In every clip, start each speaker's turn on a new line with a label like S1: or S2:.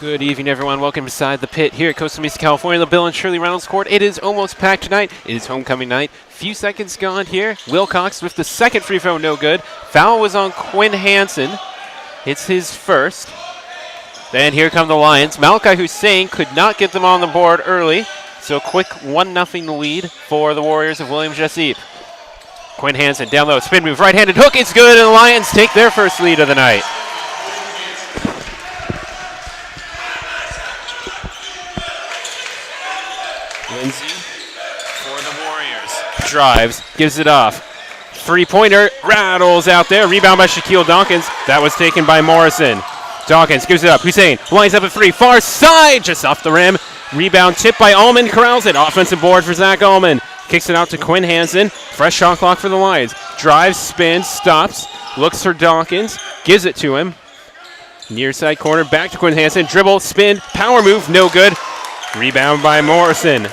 S1: Good evening, everyone. Welcome inside the pit here at Coastal Mesa, California, the Bill and Shirley Reynolds Court. It is almost packed tonight. It is homecoming night. Few seconds gone here. Wilcox with the second free throw, no good. Foul was on Quinn Hansen. It's his first. Then here come the Lions. Malachi Hussein could not get them on the board early, so quick 1-0 lead for the Warriors of William Jessup. Quinn Hansen down low, spin move, right-handed hook, it's good, and the Lions take their first lead of the night. Lindsay for the Warriors. Drives, gives it off. Three-pointer, rattles out there. Rebound by Shaquille Dawkins. That was taken by Morrison. Dawkins gives it up. Hussein lines up at three. Far side, just off the rim. Rebound tipped by Ullman, corrals it. Offensive board for Zach Ullman. Kicks it out to Quinn Hansen. Fresh shot clock for the Lions. Drives, spins, stops. Looks for Dawkins. Gives it to him. Near side corner, back to Quinn Hansen. Dribble, spin, power move, no good. Rebound by Morrison.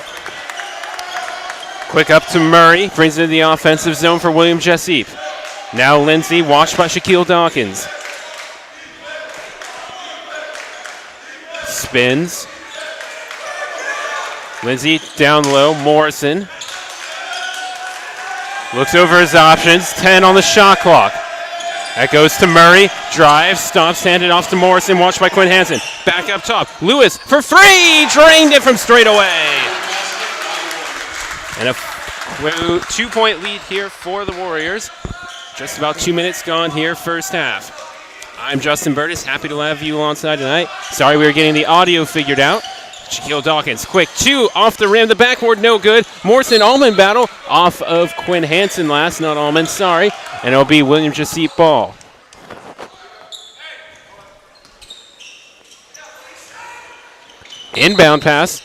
S1: Quick up to Murray, brings it into the offensive zone for William Jessup. Now Lindsay, watched by Shaquille Dawkins. Spins. Lindsay down low, Morrison. Looks over his options, 10 on the shot clock. That goes to Murray, drives, stops, handed off to Morrison, watched by Quinn Hansen. Back up top, Lewis for three, drained it from straight away. And a 2-point lead here for the Warriors. Just about 2 minutes gone here, first half. I'm Justin Burtis, happy to have you alongside tonight. Sorry we were getting the audio figured out. Shaquille Dawkins, quick two off the rim, the backboard no good. Morrison-Ullman battle off of Quinn Hansen last, not Ullman, sorry. And it'll be William Jessup ball. Inbound pass.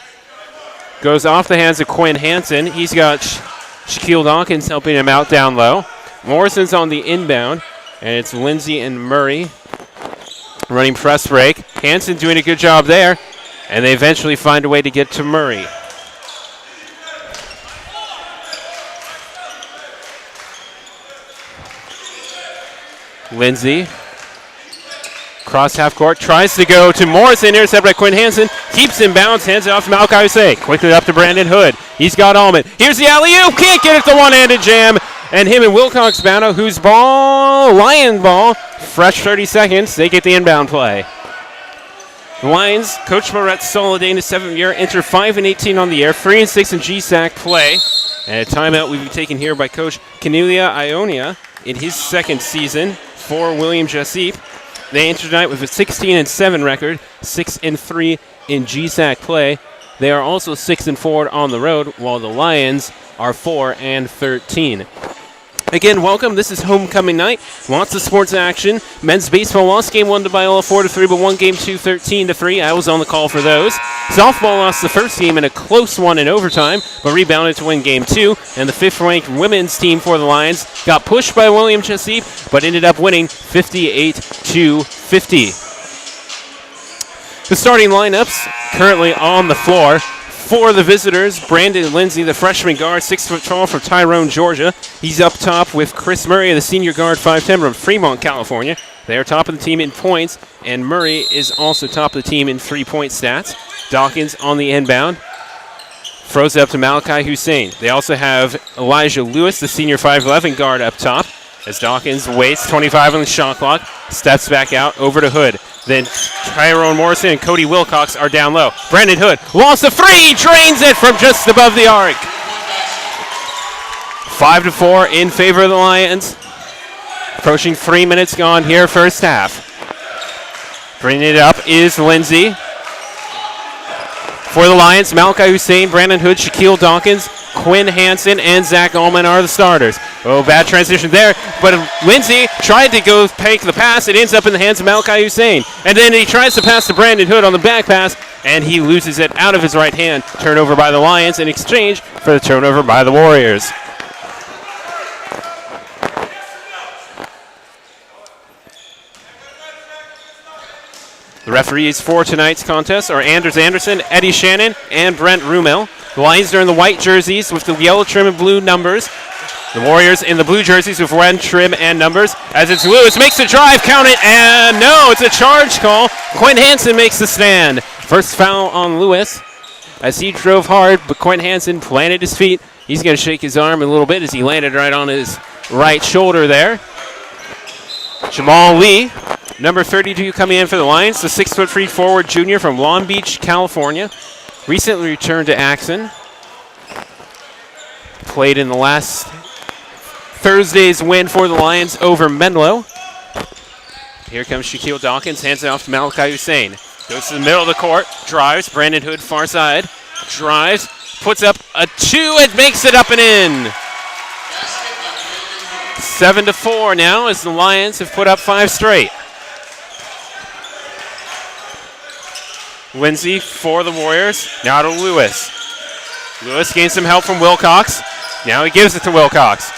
S1: Goes off the hands of Quinn Hansen. He's got Shaquille Dawkins helping him out down low. Morrison's on the inbound, and it's Lindsay and Murray running press break. Hansen doing a good job there, and they eventually find a way to get to Murray. Lindsay. Cross half court, tries to go to Morrison, intercepted by Quinn Hansen, keeps him bounced, hands it off to Malachi Hussein. Quickly up to Brandon Hood. He's got Ullman. Here's the alley-oop, can't get it, the one-handed jam. And him and Wilcox battle, whose ball, Lion ball, fresh 30 seconds, they get the inbound play. The Lions, Coach Moretz Solidain, his 7th year, enter 5-18 on the year, 3-6 in GSAC play. And a timeout will be taken here by Coach Cornelia Ionia in his 2nd season for William Jessup. They enter tonight with a 16-7 record, 6-3 in GSAC play. They are also 6-4 on the road, while the Lions are 4-13. Again, welcome. This is homecoming night. Lots of sports action. Men's baseball lost game 1 to Biola 4-3, but won game 2 13-3. I was on the call for those. Softball lost the first game in a close one in overtime, but rebounded to win game 2. And the 5th-ranked women's team for the Lions got pushed by William Jessup, but ended up winning 58-50. The starting lineups currently on the floor. For the visitors, Brandon Lindsay, the freshman guard, 6'12" from Tyrone, Georgia. He's up top with Chris Murray, the senior guard, 5'10" from Fremont, California. They are top of the team in points, and Murray is also top of the team in 3-point stats. Dawkins on the inbound. Throws it up to Malachi Hussein. They also have Elijah Lewis, the senior 5'11" guard, up top. As Dawkins waits, 25 on the shot clock, steps back out over to Hood. Then Tyrone Morrison and Cody Wilcox are down low. Brandon Hood lost the three, drains it from just above the arc. 5-4 in favor of the Lions. Approaching 3 minutes gone here, first half. Bringing it up is Lindsay. For the Lions, Malachi Hussein, Brandon Hood, Shaquille Dawkins, Quinn Hansen, and Zach Ullman are the starters. Oh, bad transition there, but Lindsay tried to go take the pass. It ends up in the hands of Malachi Hussein. And then he tries to pass to Brandon Hood on the back pass, and he loses it out of his right hand. Turnover by the Lions in exchange for the turnover by the Warriors. The referees for tonight's contest are Anders Anderson, Eddie Shannon, and Brent Rumel. The Lions are in the white jerseys with the yellow trim and blue numbers. The Warriors in the blue jerseys with red trim and numbers. As it's Lewis, makes the drive, count it, and no, it's a charge call. Quinn Hansen makes the stand. First foul on Lewis as he drove hard, but Quinn Hansen planted his feet. He's going to shake his arm a little bit as he landed right on his right shoulder there. Jamal Lee, number 32, coming in for the Lions, the 6'3" forward junior from Long Beach, California. Recently returned to Axon. Played in the last Thursday's win for the Lions over Menlo. Here comes Shaquille Dawkins, hands it off to Malachi Hussein. Goes to the middle of the court, drives, Brandon Hood far side, drives, puts up a 2 and makes it up and in. 7-4 now as the Lions have put up 5 straight. Lindsay for the Warriors, now to Lewis. Lewis gains some help from Wilcox. Now he gives it to Wilcox.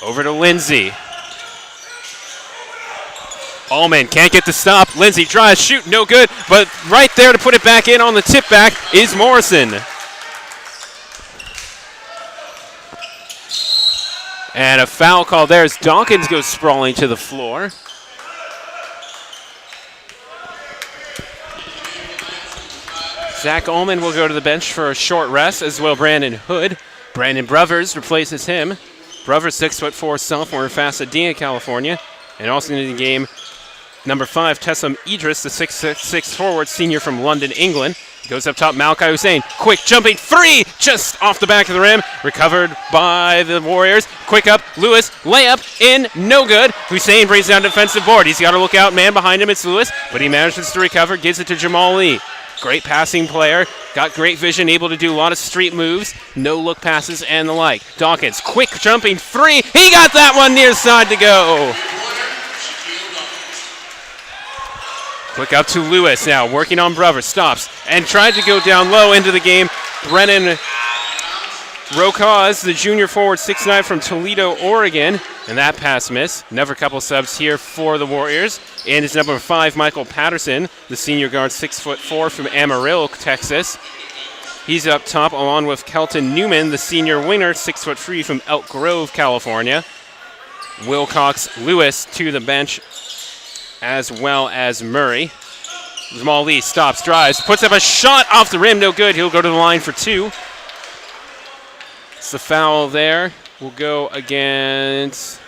S1: Over to Lindsay. Allman can't get the stop. Lindsay drives, shoot, no good. But right there to put it back in on the tip back is Morrison. And a foul call there as Dawkins goes sprawling to the floor. Zach Ullman will go to the bench for a short rest, as will Brandon Hood. Brandon Brothers replaces him. Brothers, 6'4", sophomore from Pasadena, California. And also in the game, number 5, Tessam Idris, the 6'6" forward senior from London, England. Goes up top, Malachi Hussein. Quick jumping 3, just off the back of the rim. Recovered by the Warriors. Quick up, Lewis, layup in, no good. Hussein brings down defensive board. He's got to look out, man behind him, it's Lewis. But he manages to recover, gives it to Jamal Lee. Great passing player, got great vision, able to do a lot of street moves, no look passes and the like. Dawkins, quick jumping 3, he got that one near side to go. Quick up to Lewis now, working on Brothers, stops, and tried to go down low into the game. Brennan Rokaz, the junior forward, 6'9" from Toledo, Oregon, and that pass miss. Another couple subs here for the Warriors. And it's number 5, Michael Patterson, the senior guard, 6'4" from Amarillo, Texas. He's up top along with Kelton Newman, the senior winger, 6'3" from Elk Grove, California. Wilcox Lewis to the bench, as well as Murray. Jamal Lee stops, drives, puts up a shot off the rim, no good. He'll go to the line for 2. It's the foul there. Will go against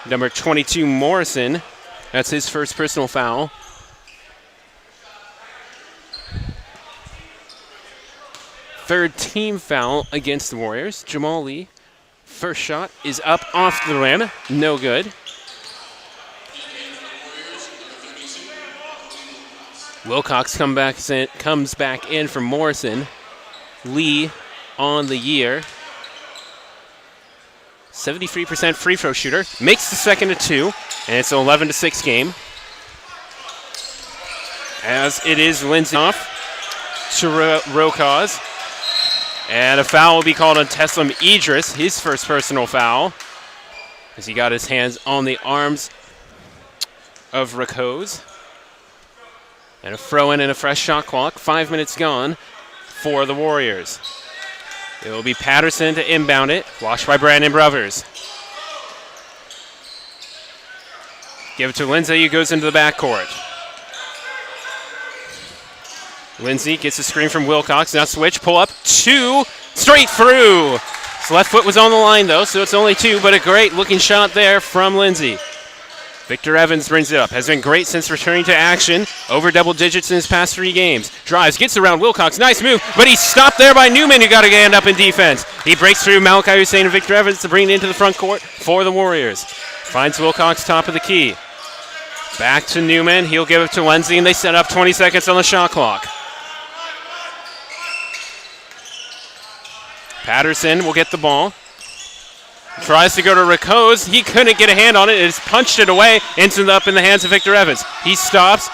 S1: number 22, Morrison. That's his first personal foul. Third team foul against the Warriors. Jamal Lee, first shot is up off the rim, no good. Wilcox comes back in for Morrison. Lee on the year. 73% free throw shooter. Makes the second to 2, and it's an 11-6 game. As it is Lindsay off to Rokaz. And a foul will be called on Teslam Idris, his first personal foul, as he got his hands on the arms of Rokaz. And a throw-in and a fresh shot clock. 5 minutes gone for the Warriors. It will be Patterson to inbound it. Watched by Brandon Brothers. Give it to Lindsay, who goes into the backcourt. Lindsay gets a screen from Wilcox. Now switch, pull up, 2, straight through. His left foot was on the line, though, so it's only 2, but a great-looking shot there from Lindsay. Victor Evans brings it up. Has been great since returning to action. Over double digits in his past 3 games. Drives, gets around Wilcox. Nice move, but he's stopped there by Newman, who got to end up in defense. He breaks through Malachi Hussein and Victor Evans to bring it into the front court for the Warriors. Finds Wilcox top of the key. Back to Newman. He'll give it to Lindsay, and they set up 20 seconds on the shot clock. Patterson will get the ball. Tries to go to Rokaz. He couldn't get a hand on it. It's punched it away. Ends up in the hands of Victor Evans. He stops.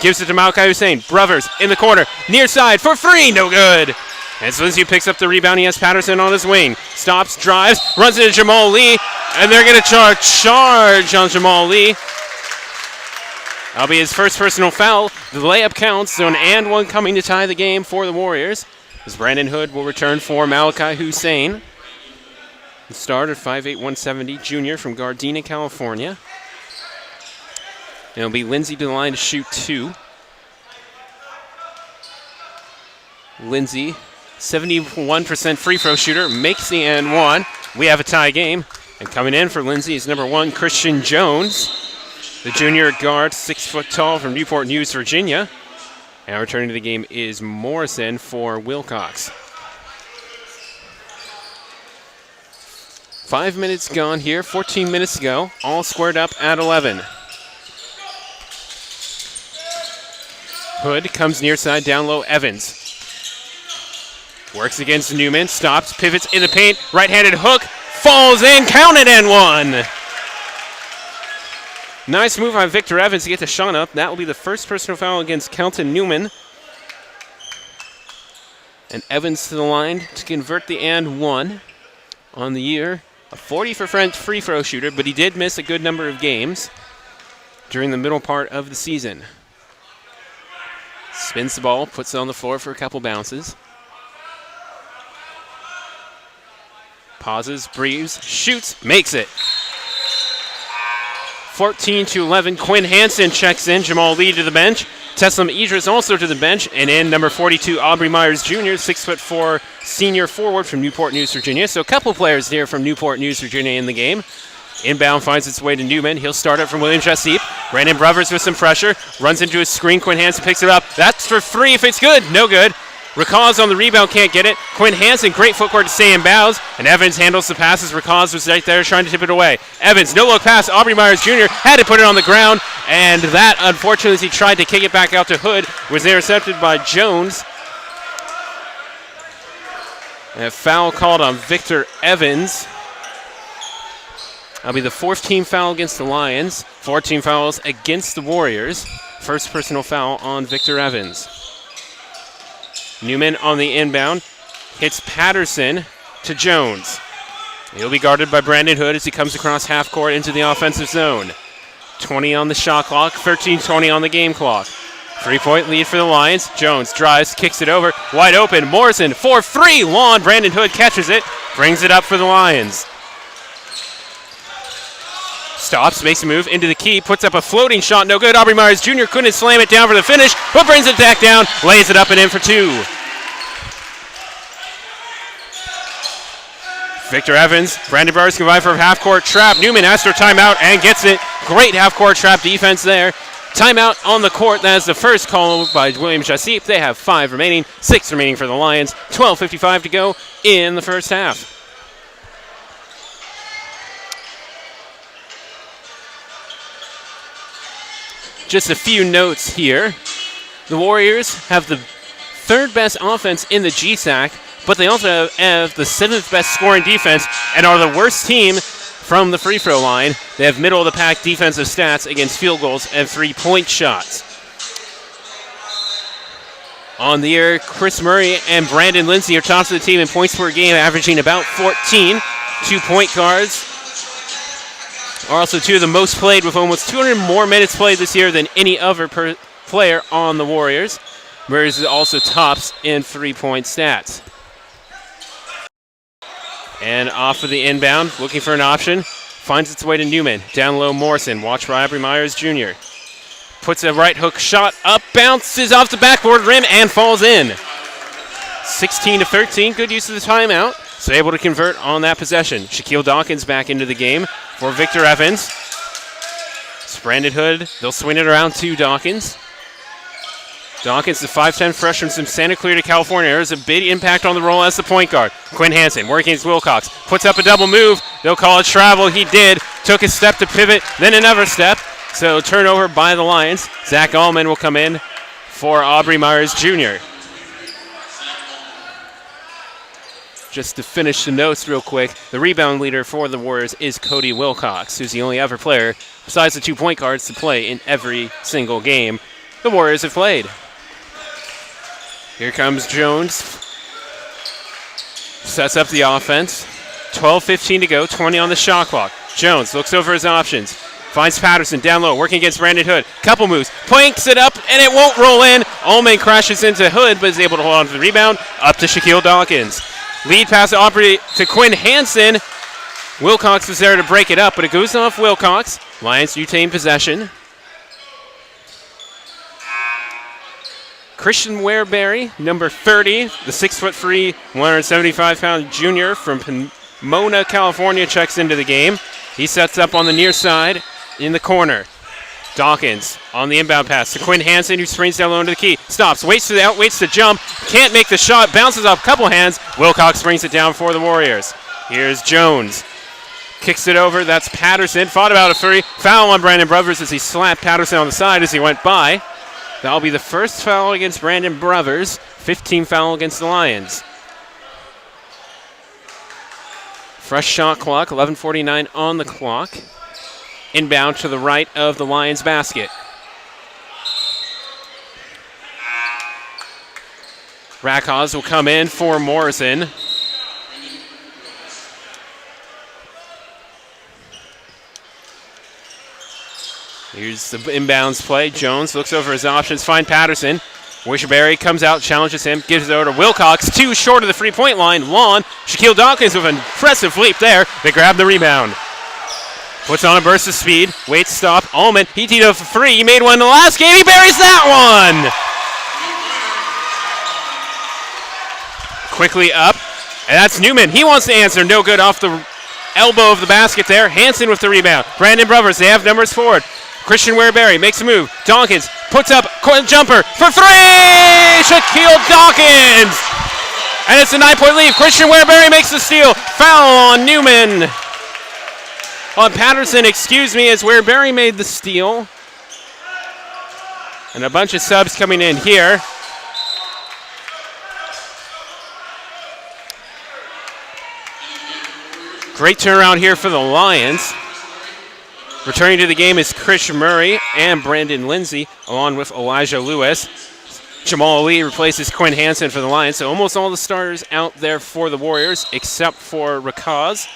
S1: Gives it to Malachi Hussein. Brothers in the corner. Near side for 3. No good. As Lindsay picks up the rebound, he has Patterson on his wing. Stops, drives, runs into Jamal Lee. And they're going to charge on Jamal Lee. That'll be his first personal foul. The layup counts. So an and 1 coming to tie the game for the Warriors. As Brandon Hood will return for Malachi Hussein. The starter, 5'8", 170, junior from Gardena, California. And it'll be Lindsay to the line to shoot 2. Lindsay, 71% free throw shooter, makes the and 1. We have a tie game. And coming in for Lindsay is number 1, Christian Jones, the junior guard, 6 foot tall from Newport News, Virginia. And returning to the game is Morrison for Wilcox. 5 minutes gone here, 14 minutes to go, all squared up at 11. Hood comes near side, down low, Evans. Works against Newman, stops, pivots in the paint, right-handed hook, falls in, counted and 1. Nice move on Victor Evans to get the shot up. That will be the first personal foul against Kelton Newman. And Evans to the line to convert the and 1 on the year. A 40% free throw shooter, but he did miss a good number of games during the middle part of the season. Spins the ball, puts it on the floor for a couple bounces. Pauses, breathes, shoots, makes it. 14-11, Quinn Hansen checks in. Jamal Lee to the bench. Teslim Idris also to the bench. And in number 42, Aubrey Myers Jr., 6'4", senior forward from Newport News, Virginia. So a couple players here from Newport News, Virginia in the game. Inbound finds its way to Newman. He'll start it from William Jessup. Brandon Brothers with some pressure. Runs into his screen. Quinn Hansen picks it up. That's for 3 if it's good. No good. Rakaz on the rebound, can't get it. Quinn Hansen, great footwork to stay in bounds. And Evans handles the passes. Rakaz was right there trying to tip it away. Evans, no-look pass. Aubrey Myers Jr. had to put it on the ground. And that, unfortunately, as he tried to kick it back out to Hood, was intercepted by Jones. And a foul called on Victor Evans. That'll be the 4th team foul against the Lions. 14 fouls against the Warriors. First personal foul on Victor Evans. Newman on the inbound. Hits Patterson to Jones. He'll be guarded by Brandon Hood as he comes across half court into the offensive zone. 20 on the shot clock, 13-20 on the game clock. 3-point lead for the Lions. Jones drives, kicks it over. Wide open. Morrison for 3. Long. Brandon Hood catches it. Brings it up for the Lions. Stops, makes a move into the key, puts up a floating shot, no good. Aubrey Myers Jr. couldn't slam it down for the finish, but brings it back down, lays it up and in for 2. Victor Evans, Brandon Brothers combined for a half-court trap. Newman asks for timeout and gets it. Great half-court trap defense there. Timeout on the court. That is the first call by William Jessup. They have 5 remaining, 6 remaining for the Lions. 12:55 to go in the first half. Just a few notes here. The Warriors have the 3rd best offense in the GSAC, but they also have the 7th best scoring defense and are the worst team from the free throw line. They have middle of the pack defensive stats against field goals and 3-point shots. On the year, Chris Murray and Brandon Lindsay are tops of the team in points per game, averaging about 14. 2-point guards are also 2 of the most played, with almost 200 more minutes played this year than any other player on the Warriors. Murray is also tops in 3-point stats. And off of the inbound, looking for an option, finds its way to Newman. Down low, Morrison, watched by Aubrey Myers Jr. Puts a right hook shot up, bounces off the backboard rim, and falls in. 16-13, good use of the timeout. So able to convert on that possession. Shaquille Dawkins back into the game for Victor Evans. It's Brandon Hood. They'll swing it around to Dawkins. Dawkins, the 5'10 freshman from Santa Clarita, California. There's a big impact on the role as the point guard. Quinn Hansen working against Wilcox. Puts up a double move. They'll call it travel. He did. Took a step to pivot, then another step. So turnover by the Lions. Zach Allman will come in for Aubrey Myers Jr. Just to finish the notes real quick, the rebound leader for the Warriors is Cody Wilcox, who's the only other player, besides the 2-point guards, to play in every single game the Warriors have played. Here comes Jones. Sets up the offense. 12:15 to go, 20 on the shot clock. Jones looks over his options. Finds Patterson down low, working against Brandon Hood. Couple moves, planks it up, and it won't roll in. Allman crashes into Hood, but is able to hold on to the rebound. Up to Shaquille Dawkins. Lead pass to Aubrey to Quinn Hansen. Wilcox was there to break it up, but it goes off Wilcox. Lions retain possession. Christian Wareberry, number 30, the 6'3", 175-pound junior from Pomona, California, checks into the game. He sets up on the near side in the corner. Dawkins on the inbound pass to Quinn Hansen, who springs down low into the key. Stops, waits to jump, can't make the shot, bounces off a couple hands. Wilcox brings it down for the Warriors. Here's Jones. Kicks it over, that's Patterson. Fought about a three. Foul on Brandon Brothers as he slapped Patterson on the side as he went by. That'll be the first foul against Brandon Brothers. 15 foul against the Lions. Fresh shot clock, 11:49 on the clock. Inbound to the right of the Lions basket. Rackhaus will come in for Morrison. Here's the inbounds play. Jones looks over his options, finds Patterson. Wisherberry comes out, challenges him, gives it over to Wilcox. Too short of the three-point line. Lawn. Shaquille Dawkins with an impressive leap there. They grab the rebound. Puts on a burst of speed. Waits, stop. Ullman, he teed up for three. He made one in the last game. He buries that one. Quickly up. And that's Newman. He wants to answer. No good off the elbow of the basket there. Hansen with the rebound. Brandon Brothers, they have numbers forward. Christian Wareberry makes a move. Dawkins puts up jumper for three! Shaquille Dawkins! And it's a 9-point lead. Christian Wareberry makes the steal. Foul on Newman. On Patterson, excuse me, as Wareberry made the steal. And a bunch of subs coming in here. Great turnaround here for the Lions. Returning to the game is Chris Murray and Brandon Lindsay, along with Elijah Lewis. Jamal Lee replaces Quinn Hansen for the Lions. So almost all the starters out there for the Warriors, except for Rakaz.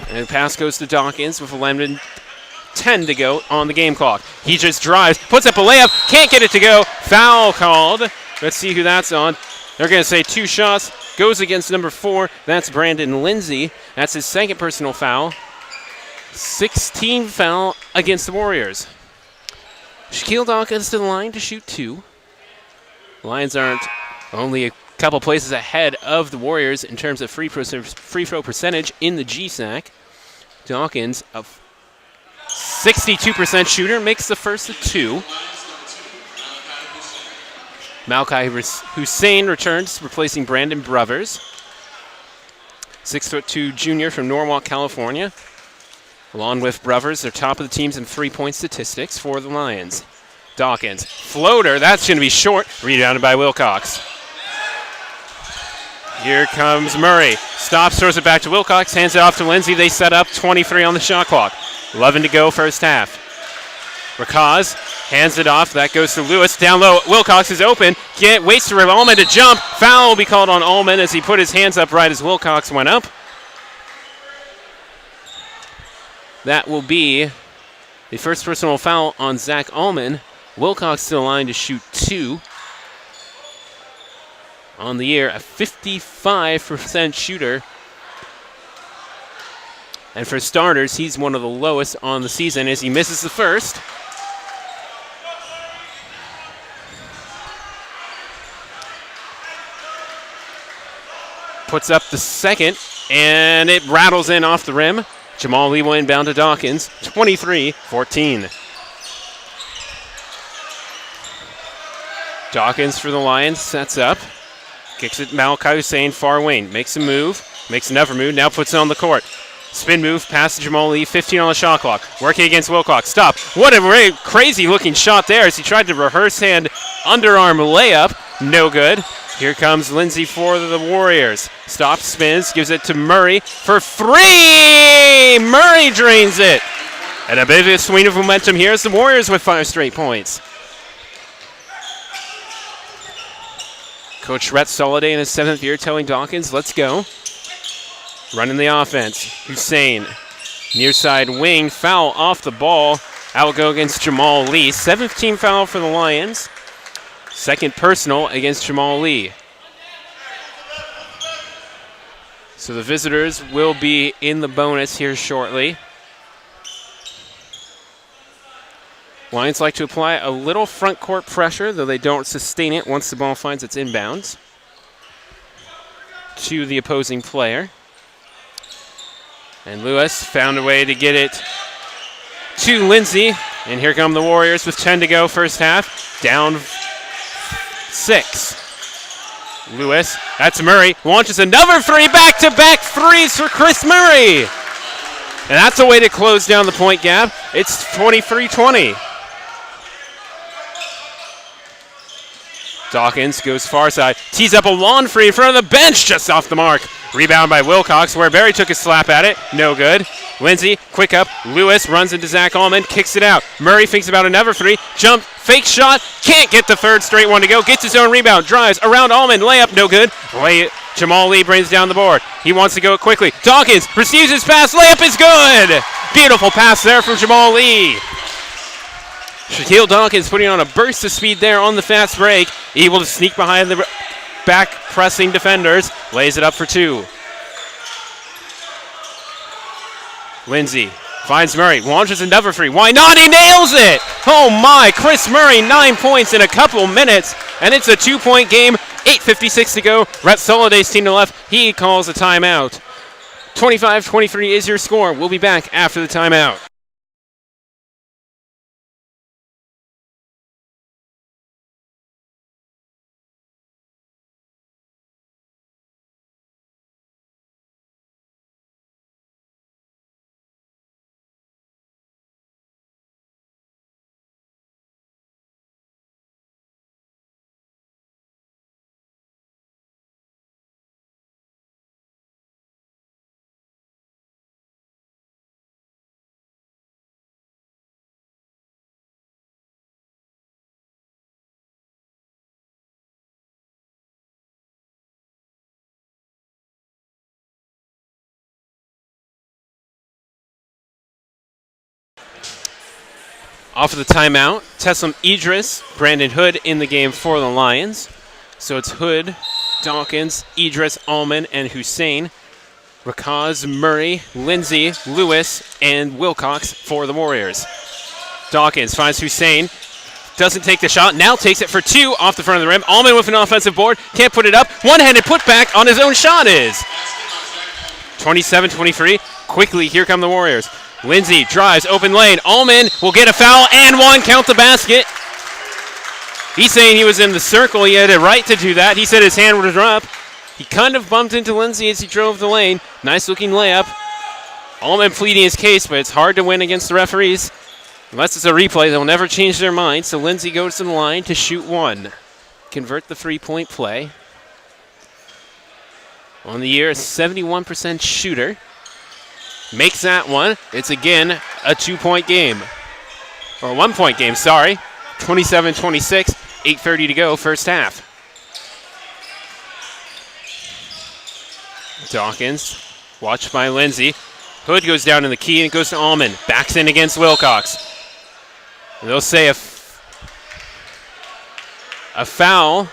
S1: And the pass goes to Dawkins with 11:10 to go on the game clock. He just drives, puts up a layup, can't get it to go. Foul called. Let's see who that's on. They're going to say 2 shots. Goes against number 4. That's Brandon Lindsay. That's his second personal foul. 16 foul against the Warriors. Shaquille Dawkins to the line to shoot 2. Lions aren't only a couple places ahead of the Warriors in terms of free throw percentage in the GSAC. Dawkins, a 62% shooter, makes the first of 2. Malachi Hussein returns, replacing Brandon Brothers. 6'2" junior from Norwalk, California. Along with Brothers, they're top of the teams in three-point statistics for the Lions. Dawkins, floater, that's going to be short. Rebounded by Wilcox. Here comes Murray. Stops, throws it back to Wilcox, hands it off to Lindsay. They set up 23 on the shot clock. 11 to go first half. Rakaz hands it off. That goes to Lewis. Down low, Wilcox is open. Waits for Ullman to jump. Foul will be called on Ullman as he put his hands up right as Wilcox went up. That will be the first personal foul on Zach Ullman. Wilcox to the line to shoot 2. On the year, a 55% shooter. And for starters, he's one of the lowest on the season as he misses the first. Puts up the second, and it rattles in off the rim. Jamal Lee will inbound to Dawkins, 23-14. Dawkins for the Lions, sets up. Kicks it, Malachi Hussein, far wing. Makes a move, makes another move, now puts it on the court. Spin move, pass to Jamal Lee, 15 on the shot clock. Working against Wilcox, stop. What a very crazy looking shot there as he tried to reverse hand underarm layup. No good. Here comes Lindsay for the Warriors. Stops, spins, gives it to Murray for 3! Murray drains it. And a bit of a swing of momentum here as the Warriors with 5 straight points. Coach Rhett Soliday in his 7th year telling Dawkins, let's go. Running the offense. Hussein, near side wing, foul off the ball. Out will go against Jamal Lee. 17 foul for the Lions. Second personal against Jamal Lee. So the visitors will be in the bonus here shortly. Lions like to apply a little front court pressure, though they don't sustain it once the ball finds its inbounds to the opposing player. And Lewis found a way to get it to Lindsay. And here come the Warriors with 10 to go first half. Down 6. Lewis, that's Murray, launches another three, back-to-back threes for Chris Murray. And that's a way to close down the point gap. It's 23-20. Dawkins goes far side, tees up a lawn free in front of the bench, just off the mark. Rebound by Wilcox, where Barry took a slap at it, no good. Lindsay, quick up, Lewis runs into Zach Allman, kicks it out. Murray thinks about another three, jump, fake shot, can't get the third straight one to go, gets his own rebound, drives around Allman, layup, no good. Jamal Lee brings down the board. He wants to go it quickly. Dawkins receives his pass, layup is good! Beautiful pass there from Jamal Lee. Shaquille Dawkins putting on a burst of speed there on the fast break, able to sneak behind the back pressing defenders, lays it up for two. Lindsay finds Murray, launches another three. Why not? He nails it! Oh my, Chris Murray, 9 points in a couple minutes, and it's a 2-point game, 8:56 to go. Rhett Soliday's team to left, he calls a timeout. 25-23 is your score. We'll be back after the timeout. Off of the timeout, Teslim Idris, Brandon Hood in the game for the Lions. So it's Hood, Dawkins, Idris, Allman, and Hussein. Rakaz, Murray, Lindsay, Lewis, and Wilcox for the Warriors. Dawkins finds Hussein, doesn't take the shot, now takes it for two off the front of the rim. Allman with an offensive board, can't put it up. One-handed putback on his own shot is 27-23. Quickly, here come the Warriors. Lindsay drives, open lane. Allman will get a foul and one, count the basket. He's saying he was in the circle. He had a right to do that. He said his hand was up. He kind of bumped into Lindsay as he drove the lane. Nice looking layup. Allman pleading his case, but it's hard to win against the referees. Unless it's a replay, they'll never change their mind. So Lindsay goes to the line to shoot one. Convert the three-point play. On the year, a 71% shooter. Makes that one. It's again a 2-point game. Or a 1-point game, sorry. 27-26, 8:30 to go, first half. Dawkins, watched by Lindsay. Hood goes down in the key and it goes to Allman. Backs in against Wilcox. And they'll say a foul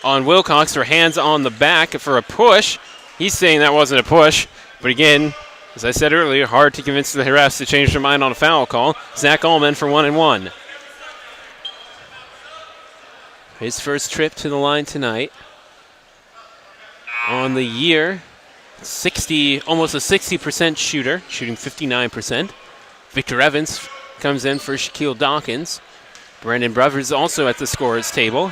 S1: on Wilcox for hands on the back for a push. He's saying that wasn't a push. But again, as I said earlier, hard to convince the refs to change their mind on a foul call. Zach Allman for 1-1. His first trip to the line tonight. On the year, almost a 60% shooter, shooting 59%. Victor Evans comes in for Shaquille Dawkins. Brandon Brothers also at the scorer's table.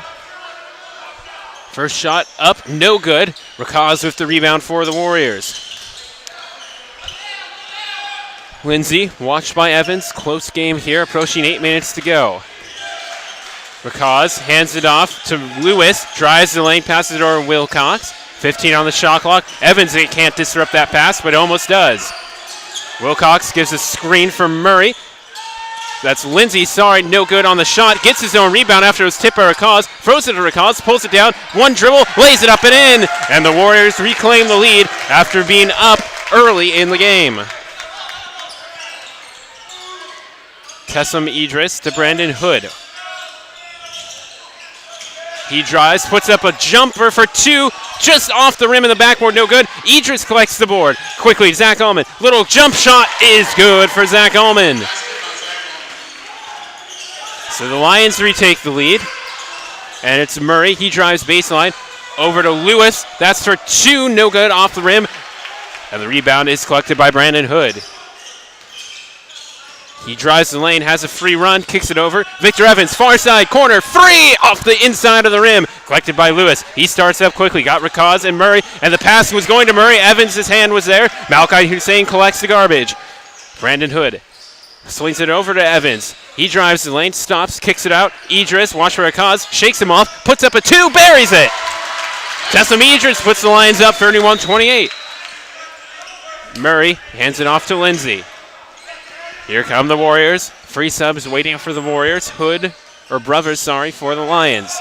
S1: First shot up, no good. Rakaz with the rebound for the Warriors. Lindsay, watched by Evans. Close game here, approaching 8 minutes to go. Rakaz hands it off to Lewis. Drives the lane, passes it over to Wilcox. 15 on the shot clock. Evans can't disrupt that pass, but almost does. Wilcox gives a screen for Murray. That's Lindsay, sorry, no good on the shot. Gets his own rebound after it was tipped by Rakaz. Throws it to Rakaz, pulls it down. One dribble, lays it up and in. And the Warriors reclaim the lead after being up early in the game. Teslim Idris to Brandon Hood. He drives, puts up a jumper for two. just off the rim of the backboard, no good. Idris collects the board. Quickly, Zach Ullman. Little jump shot is good for Zach Ullman. So the Lions retake the lead. And it's Murray. He drives baseline over to Lewis. That's for two, no good, off the rim. And the rebound is collected by Brandon Hood. He drives the lane, has a free run, kicks it over. Victor Evans, far side, corner, free off the inside of the rim. Collected by Lewis. He starts up quickly, got Rakaz and Murray, and the pass was going to Murray. Evans' hand was there. Malachi Hussein collects the garbage. Brandon Hood swings it over to Evans. He drives the lane, stops, kicks it out. Idris, watch for Rakaz, shakes him off, puts up a two, buries it. Jessup Idris puts the Lions up 31-28. Murray hands it off to Lindsay. Here come the Warriors. Free subs waiting for the Warriors. Hood, or Brothers, sorry, for the Lions.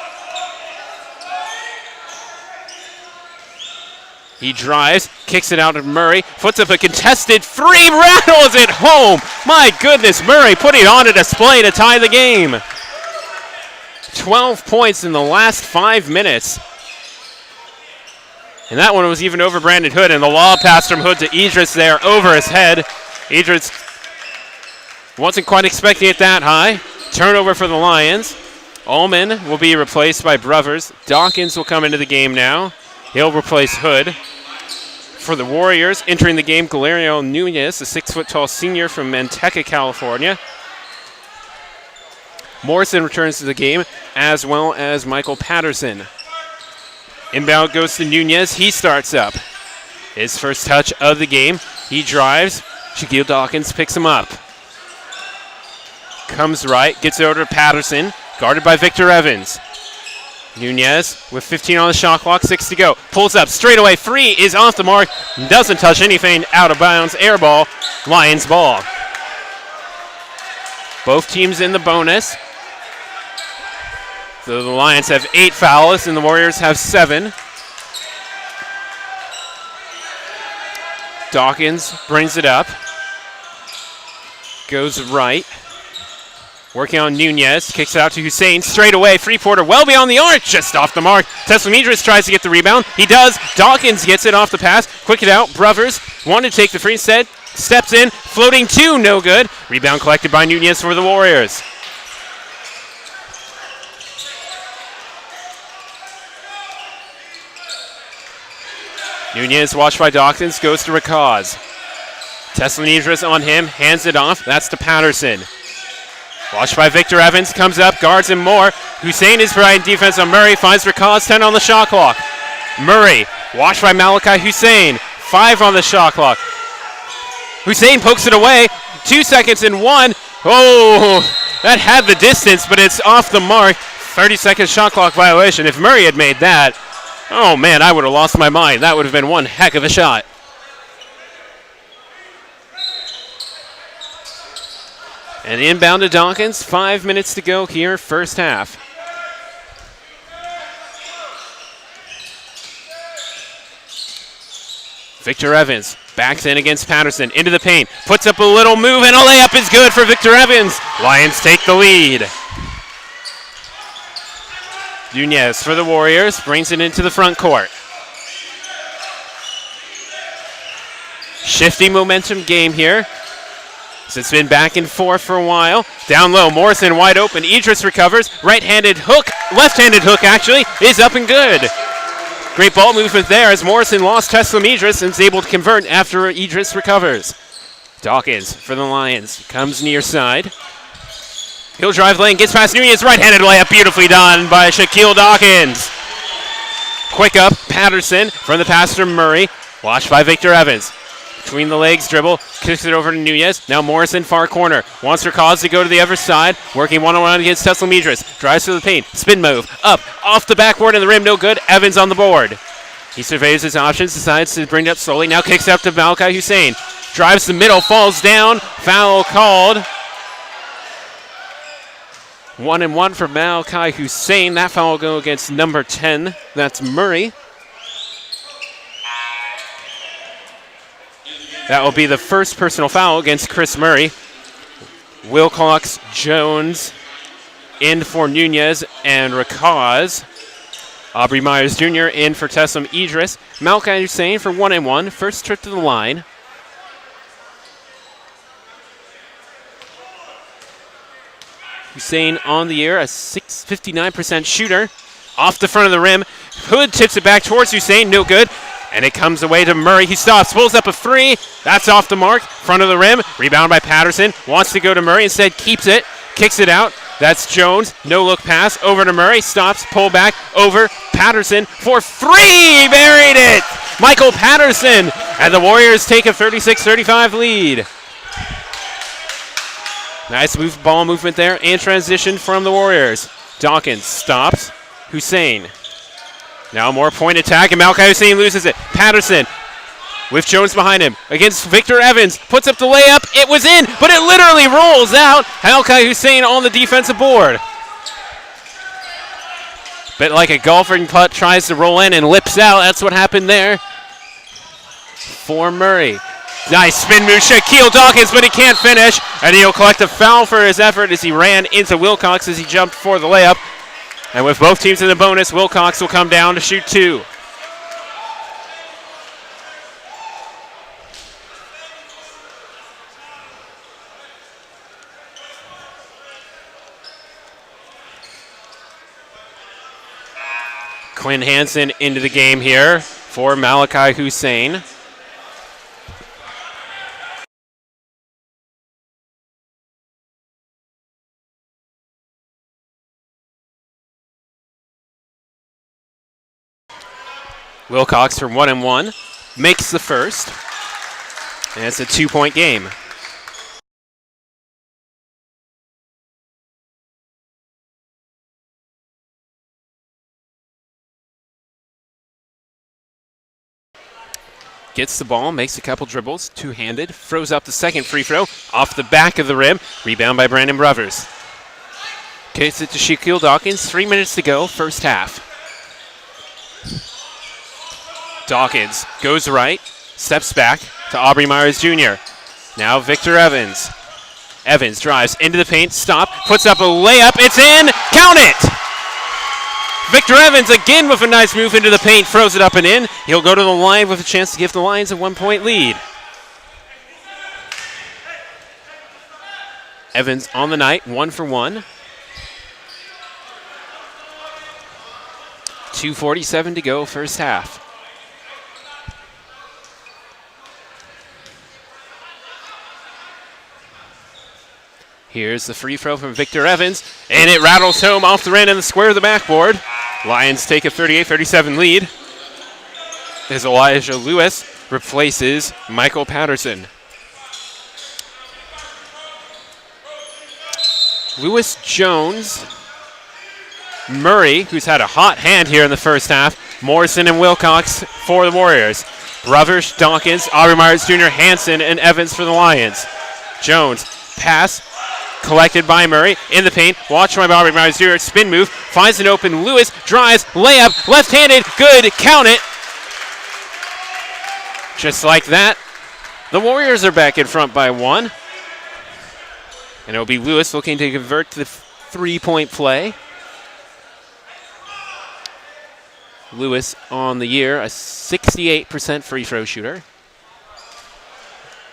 S1: He drives, kicks it out to Murray, puts up a contested three, rattles it home. My goodness, Murray putting it on a display to tie the game. 12 points in the last 5 minutes. And that one was even over Brandon Hood, and the lob pass from Hood to Idris there over his head. Idris wasn't quite expecting it that high. Turnover for the Lions. Ullman will be replaced by Brothers. Dawkins will come into the game now. He'll replace Hood. For the Warriors, entering the game, Galerio Nunez, a 6-foot-tall senior from Manteca, California. Morrison returns to the game, as well as Michael Patterson. Inbound goes to Nunez. He starts up. His first touch of the game. He drives. Shaquille Dawkins picks him up. Comes right, gets it over to Patterson, guarded by Victor Evans. Nunez with 15 on the shot clock, 6 to go. Pulls up, straight away, free is off the mark. Doesn't touch anything, out of bounds, air ball, Lions ball. Both teams in the bonus. So the Lions have 8 fouls and the Warriors have 7. Dawkins brings it up. Goes right. Working on Nunez, kicks it out to Hussein, straight away, Freeporter well beyond the arc, just off the mark. Teslim Idris tries to get the rebound, he does. Dawkins gets it off the pass, quick it out. Brothers wanted to take the free set, steps in, floating two, no good. Rebound collected by Nunez for the Warriors. Nunez watched by Dawkins, goes to Rakaz. Teslim Idris on him, hands it off, that's to Patterson. Watched by Victor Evans, comes up, guards him more. Hussein is providing defense on Murray, finds Rakaz, 10 on the shot clock. Murray, watched by Malachi Hussein, 5 on the shot clock. Hussein pokes it away, 2 seconds and 1. Oh, that had the distance, but it's off the mark. 30-second shot clock violation. If Murray had made that, oh man, I would have lost my mind. That would have been one heck of a shot. And inbound to Dawkins, 5 minutes to go here, first half. Victor Evans backs in against Patterson, into the paint, puts up a little move, and a layup is good for Victor Evans. Lions take the lead. Nunez for the Warriors, brings it into the front court. Shifting momentum game here. So it's been back and forth for a while. Down low, Morrison wide open. Idris recovers. Right-handed hook, left-handed hook actually, is up and good. Great ball movement there as Morrison lost Teslim Idris and is able to convert after Idris recovers. Dawkins for the Lions, comes near side. He'll drive lane, gets past Nunez, right-handed layup, beautifully done by Shaquille Dawkins. Quick up, Patterson from the pass from Murray. Watched by Victor Evans. Between the legs, dribble, kicks it over to Nunez. Now Morrison, far corner. Wants Rakaz to go to the other side. Working one-on-one against Teslim Idris. Drives through the paint. Spin move. Up. Off the backboard and the rim. No good. Evans on the board. He surveys his options. Decides to bring it up slowly. Now kicks out to Malachi Hussein. Drives the middle. Falls down. Foul called. 1-1 for Malachi Hussein. That foul will go against number 10. That's Murray. That will be the first personal foul against Chris Murray. Wilcox, Jones in for Nunez and Rakaz. Aubrey Myers Jr. in for Teslim Idris. Malachi Hussein for 1-1. First trip to the line. Hussein on the year, a 59% shooter. Off the front of the rim. Hood tips it back towards Hussein. No good. And it comes away to Murray. He stops. Pulls up a three. That's off the mark. Front of the rim. Rebound by Patterson. Wants to go to Murray. Instead keeps it. Kicks it out. That's Jones. No look pass. Over to Murray. Stops. Pull back. Over. Patterson for three. Buried it. Michael Patterson. And the Warriors take a 36-35 lead. Nice ball movement there and transition from the Warriors. Dawkins stops. Hussein. Now more point attack, and Malachi Hussein loses it. Patterson with Jones behind him against Victor Evans. Puts up the layup. It was in, but it literally rolls out. Malachi Hussein on the defensive board. Bit like a golfing putt, tries to roll in and lips out. That's what happened there for Murray. Nice spin move, Shaquille Dawkins, but he can't finish. And he'll collect a foul for his effort as he ran into Wilcox as he jumped for the layup. And with both teams in the bonus, Wilcox will come down to shoot two. Quinn Hansen into the game here for Malachi Hussein. Wilcox from 1-1 makes the first, and it's a 2-point game. Gets the ball, makes a couple dribbles, two-handed, throws up the second free throw, off the back of the rim, rebound by Brandon Brothers. Kicks it to Shaquille Dawkins, 3 minutes to go, first half. Dawkins goes right, steps back to Aubrey Myers Jr. Now Victor Evans. Evans drives into the paint, stop, puts up a layup, it's in, count it! Victor Evans again with a nice move into the paint, throws it up and in. He'll go to the line with a chance to give the Lions a 1-point lead. Evans on the night, 1 for 1. 2:47 to go, first half. Here's the free throw from Victor Evans, and it rattles home off the rim and the square of the backboard. Lions take a 38-37 lead as Elijah Lewis replaces Michael Patterson. Lewis, Jones, Murray, who's had a hot hand here in the first half, Morrison and Wilcox for the Warriors. Brothers, Dawkins, Aubrey Myers Jr., Hansen, and Evans for the Lions. Jones, pass, collected by Murray, in the paint, watched by Aubrey Myers Jr., spin move, finds an open Lewis, drives, layup, left-handed, good, count it. Just like that, the Warriors are back in front by 1. And it'll be Lewis looking to convert to the three-point play. Lewis on the year, a 68% free throw shooter.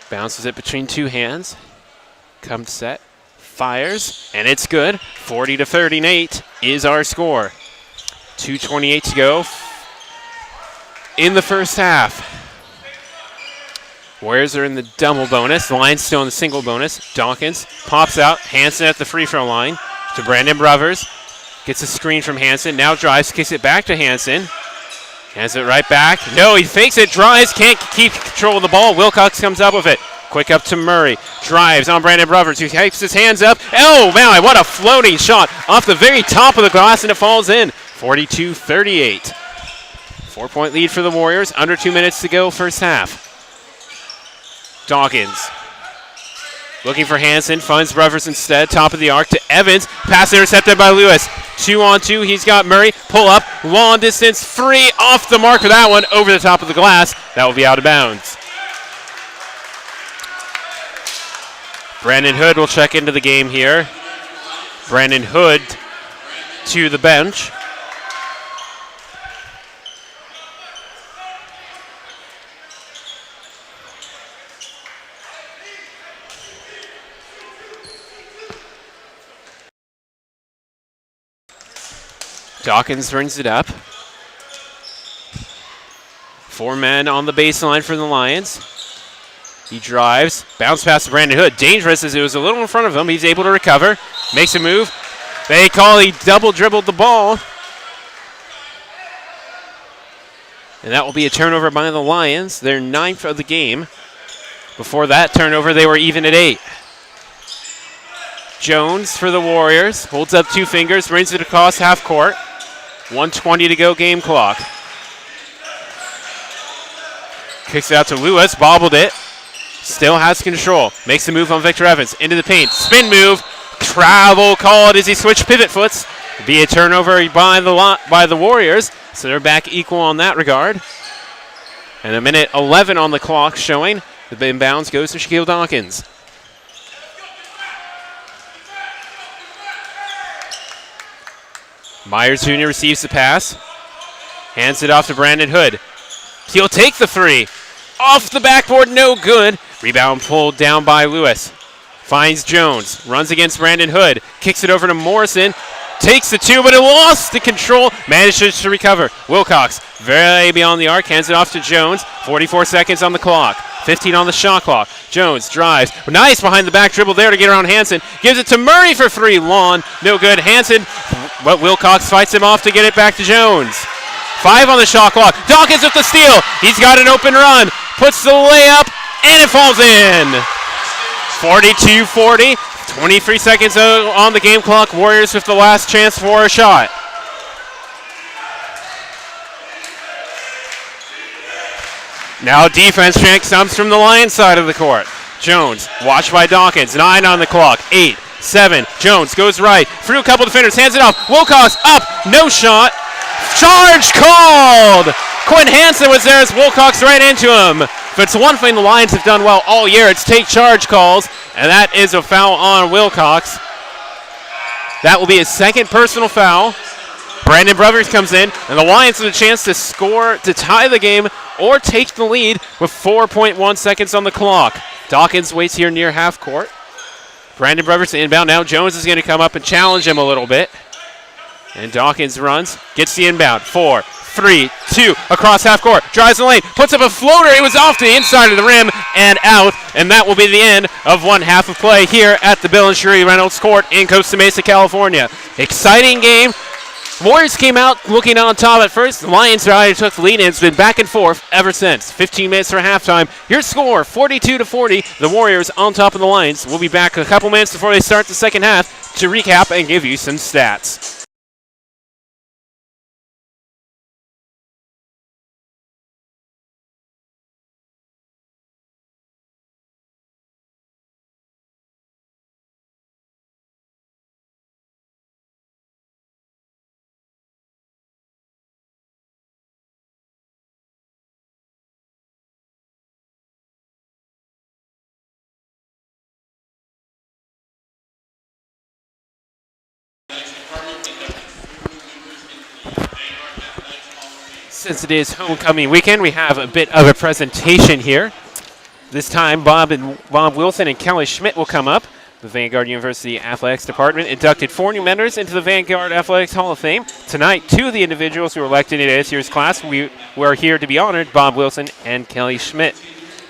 S1: Bounces it between two hands. Comes set, fires, and it's good. 40-38 is our score. 2:28 to go in the first half. Warriors are in the double bonus. The Lions still in the single bonus. Dawkins pops out. Hansen at the free throw line to Brandon Brothers. Gets a screen from Hansen. Now drives, kicks it back to Hansen. Hands it right back. No, he fakes it, drives, can't keep control of the ball. Wilcox comes up with it. Quick up to Murray. Drives on Brandon Brothers, who keeps his hands up. Oh, man, what a floating shot off the very top of the glass, and it falls in. 42-38. 4-point lead for the Warriors. Under 2 minutes to go, first half. Dawkins looking for Hansen, finds Brothers instead. Top of the arc to Evans. Pass intercepted by Lewis. 2-on-2, he's got Murray. Pull up, long distance, three off the mark for that one, over the top of the glass. That will be out of bounds. Brandon Hood will check into the game here. Brandon Hood to the bench. Dawkins brings it up. 4 men on the baseline for the Lions. He drives, bounce pass to Brandon Hood. Dangerous as it was a little in front of him. He's able to recover, makes a move. They call he double dribbled the ball. And that will be a turnover by the Lions, their 9th of the game. Before that turnover, they were even at 8. Jones for the Warriors, holds up 2 fingers, brings it across half court. 1:20 to go game clock. Kicks it out to Lewis, bobbled it. Still has control. Makes a move on Victor Evans. Into the paint. Spin move. Travel called as he switched pivot foots. Be a turnover by the Warriors. So they're back equal on that regard. And a minute 11 on the clock showing. The inbounds goes to Shaquille Dawkins. Myers Jr. receives the pass. Hands it off to Brandon Hood. He'll take the 3. Off the backboard, no good. Rebound pulled down by Lewis. Finds Jones. Runs against Brandon Hood. Kicks it over to Morrison. Takes the 2, but it lost the control. Manages to recover. Wilcox, very beyond the arc. Hands it off to Jones. 44 seconds on the clock. 15 on the shot clock. Jones drives. Nice behind the back dribble there to get around Hansen. Gives it to Murray for 3. Lawn, no good. Hansen, but Wilcox fights him off to get it back to Jones. 5 on the shot clock. Dawkins with the steal. He's got an open run. Puts the layup, and it falls in. 42-40. 23 seconds on the game clock. Warriors with the last chance for a shot. Now defense strength comes from the Lions side of the court. Jones, watched by Dawkins. 9 on the clock. 8, 7. Jones goes right. Through a couple defenders. Hands it off. Wilcox up. No shot. Charge called! Quinn Hansen was there as Wilcox right into him. If it's one thing the Lions have done well all year, it's take charge calls, and that is a foul on Wilcox. That will be his 2nd personal foul. Brandon Brothers comes in, and the Lions have a chance to score to tie the game or take the lead with 4.1 seconds on the clock. Dawkins waits here near half court. Brandon Brothers inbound. Now Jones is going to come up and challenge him a little bit. And Dawkins runs, gets the inbound. 4, 3, 2, across half court. Drives the lane, puts up a floater. It was off to the inside of the rim and out. And that will be the end of one half of play here at the Bill and Shirley Reynolds Court in Costa Mesa, California. Exciting game. Warriors came out looking on top at first. The Lions took the lead, and it's been back and forth ever since. 15 minutes for halftime. Your score, 42-40. The Warriors on top of the Lions. We'll be back a couple minutes before they start the second half to recap and give you some stats. Since it is homecoming weekend, we have a bit of a presentation here. This time, Bob Wilson and Kelly Schmidt will come up. The Vanguard University Athletics Department inducted 4 new members into the Vanguard Athletics Hall of Fame. Tonight, 2 of the individuals who were elected in this year's class were here to be honored, Bob Wilson and Kelly Schmidt.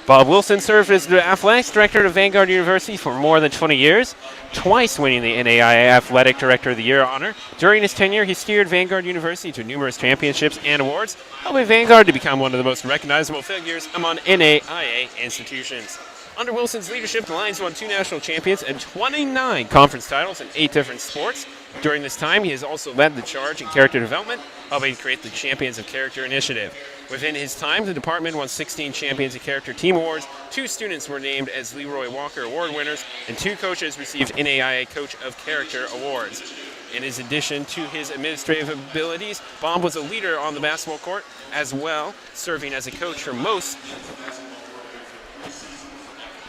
S1: Bob Wilson served as the athletics director of Vanguard University for more than 20 years, twice winning the NAIA Athletic Director of the Year honor. During his tenure, he steered Vanguard University to numerous championships and awards, helping Vanguard to become one of the most recognizable figures among NAIA institutions. Under Wilson's leadership, the Lions won 2 national champions and 29 conference titles in 8 different sports. During this time, he has also led the charge in character development, helping create the Champions of Character initiative. Within his time, the department won 16 Champions of Character team awards, 2 students were named as Leroy Walker Award winners, and 2 coaches received NAIA Coach of Character awards. In addition to his administrative abilities, Bob was a leader on the basketball court as well, serving as a coach for most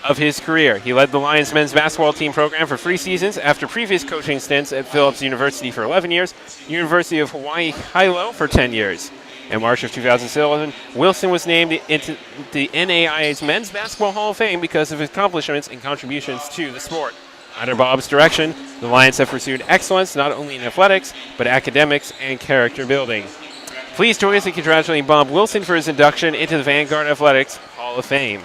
S1: of his career. He led the Lions men's basketball team program for 3 seasons after previous coaching stints at Phillips University for 11 years, University of Hawaii Hilo for 10 years. In March of 2007, Wilson was named into the NAIA's Men's Basketball Hall of Fame because of his accomplishments and contributions to the sport. Under Bob's direction, the Lions have pursued excellence not only in athletics, but academics and character building. Please join us in congratulating Bob Wilson for his induction into the Vanguard Athletics Hall of Fame.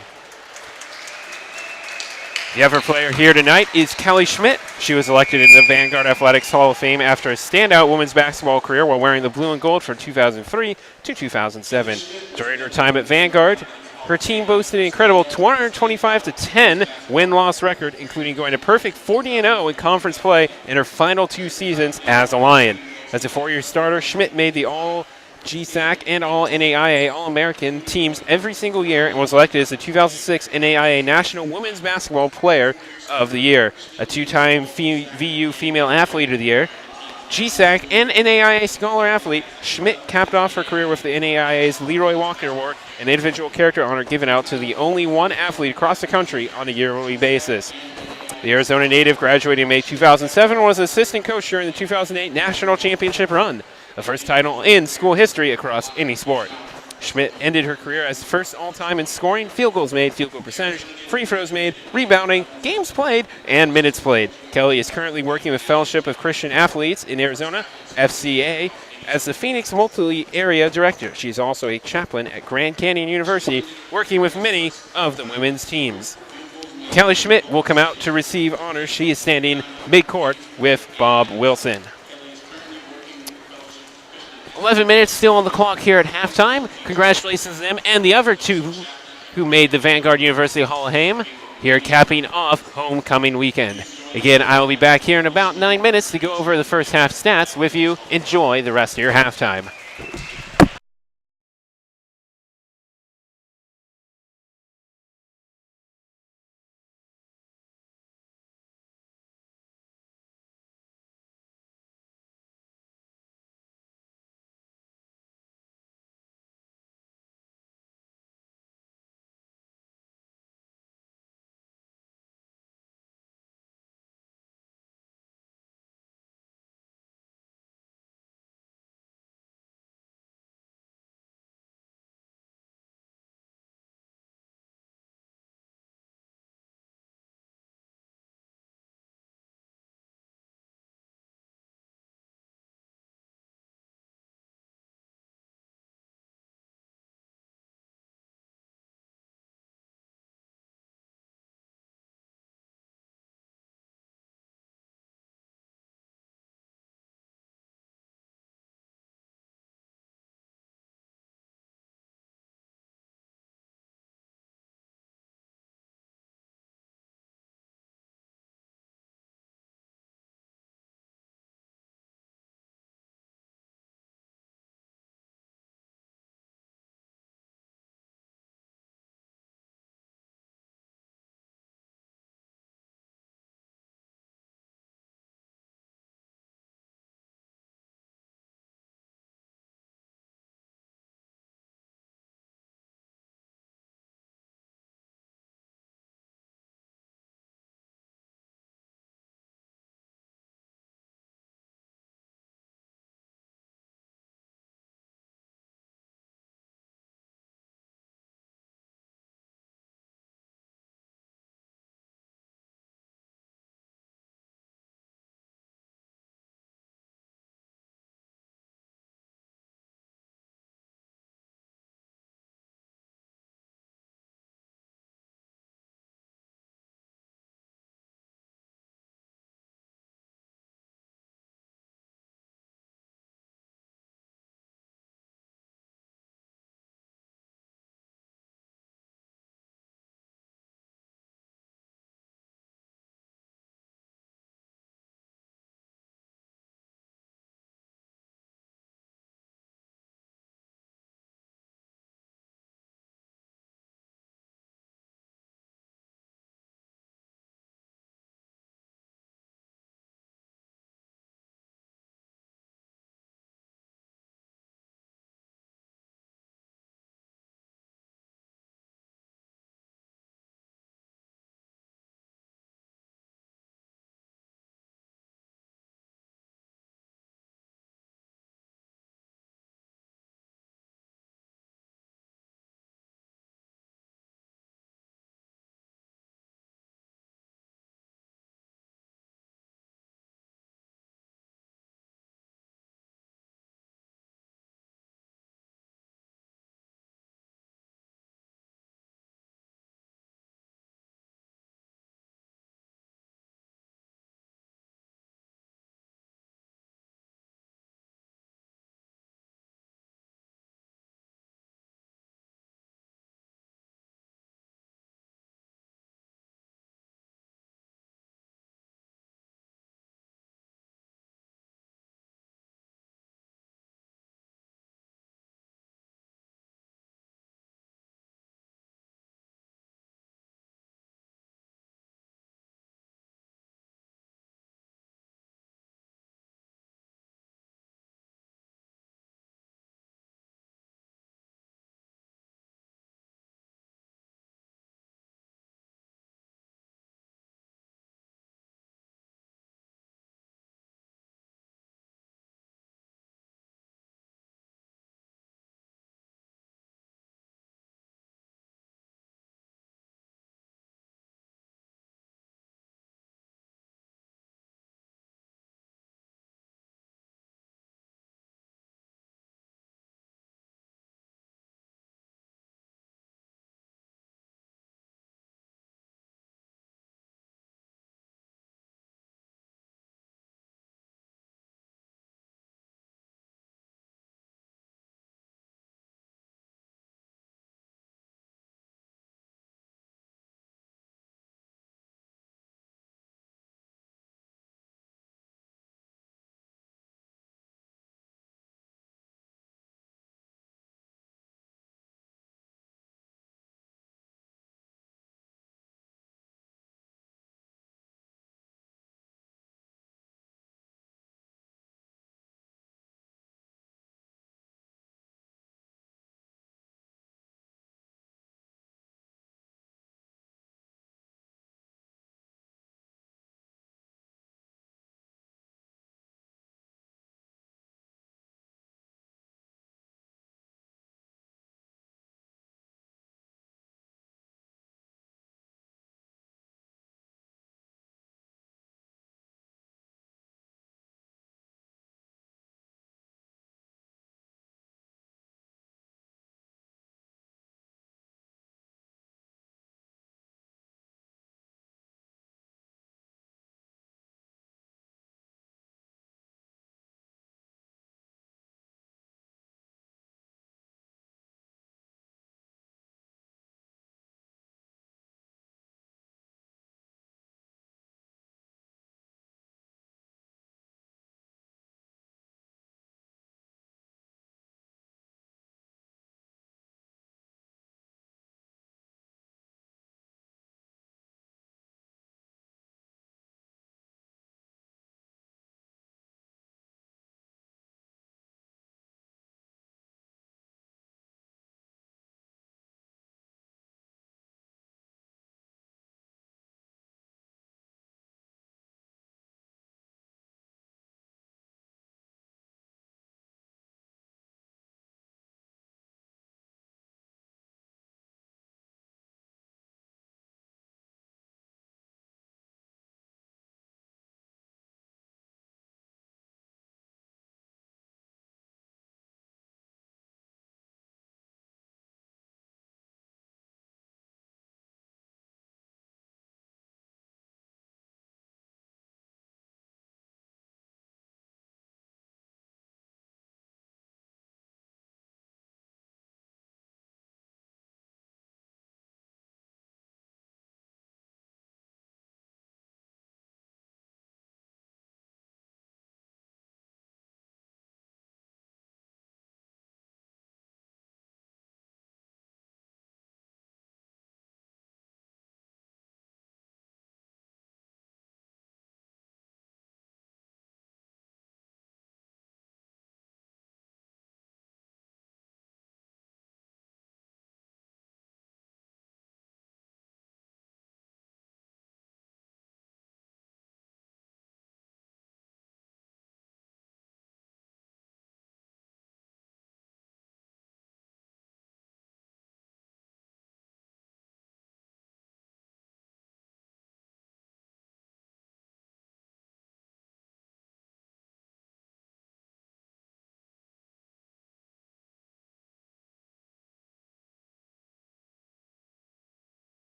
S1: The other player here tonight is Kelly Schmidt. She was elected into the Vanguard Athletics Hall of Fame after a standout women's basketball career while wearing the blue and gold from 2003 to 2007. During her time at Vanguard, her team boasted an incredible 225-10 win-loss record, including going to perfect 40-0 in conference play in her final 2 seasons as a Lion. As a 4-year starter, Schmidt made the All-GSAC and All-NAIA All-American teams every single year and was elected as the 2006 NAIA National Women's Basketball Player of the Year, a 2-time VU Female Athlete of the Year, GSAC and NAIA Scholar Athlete. Schmidt capped off her career with the NAIA's Leroy Walker Award, an individual character honor given out to the only one athlete across the country on a yearly basis. The Arizona native graduated in May 2007 and was an assistant coach during the 2008 National Championship run, the first title in school history across any sport. Schmidt ended her career as first all-time in scoring, field goals made, field goal percentage, free throws made, rebounding, games played, and minutes played. Kelly is currently working with Fellowship of Christian Athletes in Arizona, FCA, as the Phoenix Multi-Area Director. She is also a chaplain at Grand Canyon University, working with many of the women's teams. Kelly Schmidt will come out to receive honors. She is standing mid-court with Bob Wilson. 11 minutes still on the clock here at halftime. Congratulations to them and the other 2 who made the Vanguard University Hall of Fame here capping off homecoming weekend. Again, I will be back here in about 9 minutes to go over the first half stats with you. Enjoy the rest of your halftime.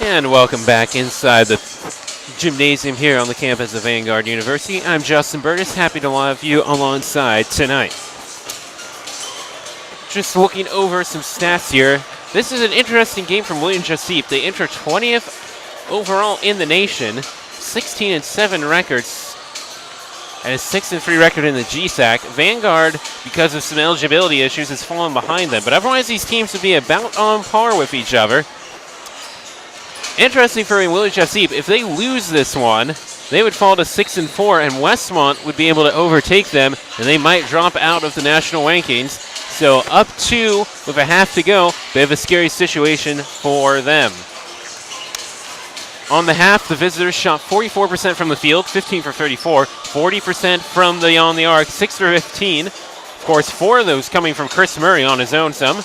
S1: And welcome back inside the gymnasium here on the campus of Vanguard University. I'm Justin Burgess, happy to have you alongside tonight. Just looking over some stats here. This is an interesting game from William Jessup. They enter 20th overall in the nation, 16-7 records, and a 6-3 record in the GSAC. Vanguard, because of some eligibility issues, has fallen behind them, but otherwise these teams would be about on par with each other. Interesting for Willie Jessup, if they lose this one, they would fall to 6-4, and Westmont would be able to overtake them, and they might drop out of the national rankings. So up 2 with a half to go, bit of a scary situation for them. On the half, the visitors shot 44% from the field, 15 for 34, 40% from beyond the arc, 6 for 15. Of course, 4 of those coming from Chris Murray on his own some.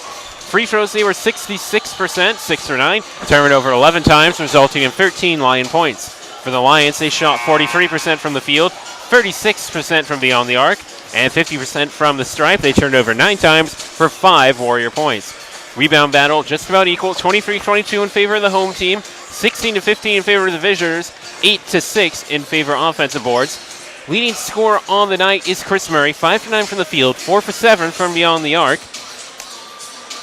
S1: Free throws, they were 66%, 6 for 9. Turned over 11 times, resulting in 13 Lion points. For the Lions, they shot 43% from the field, 36% from beyond the arc, and 50% from the stripe. They turned over 9 times for 5 Warrior points. Rebound battle just about equal, 23-22 in favor of the home team, 16-15 in favor of the visitors, 8-6 in favor of offensive boards. Leading scorer on the night is Chris Murray, 5 for 9 from the field, 4 for 7 from beyond the arc.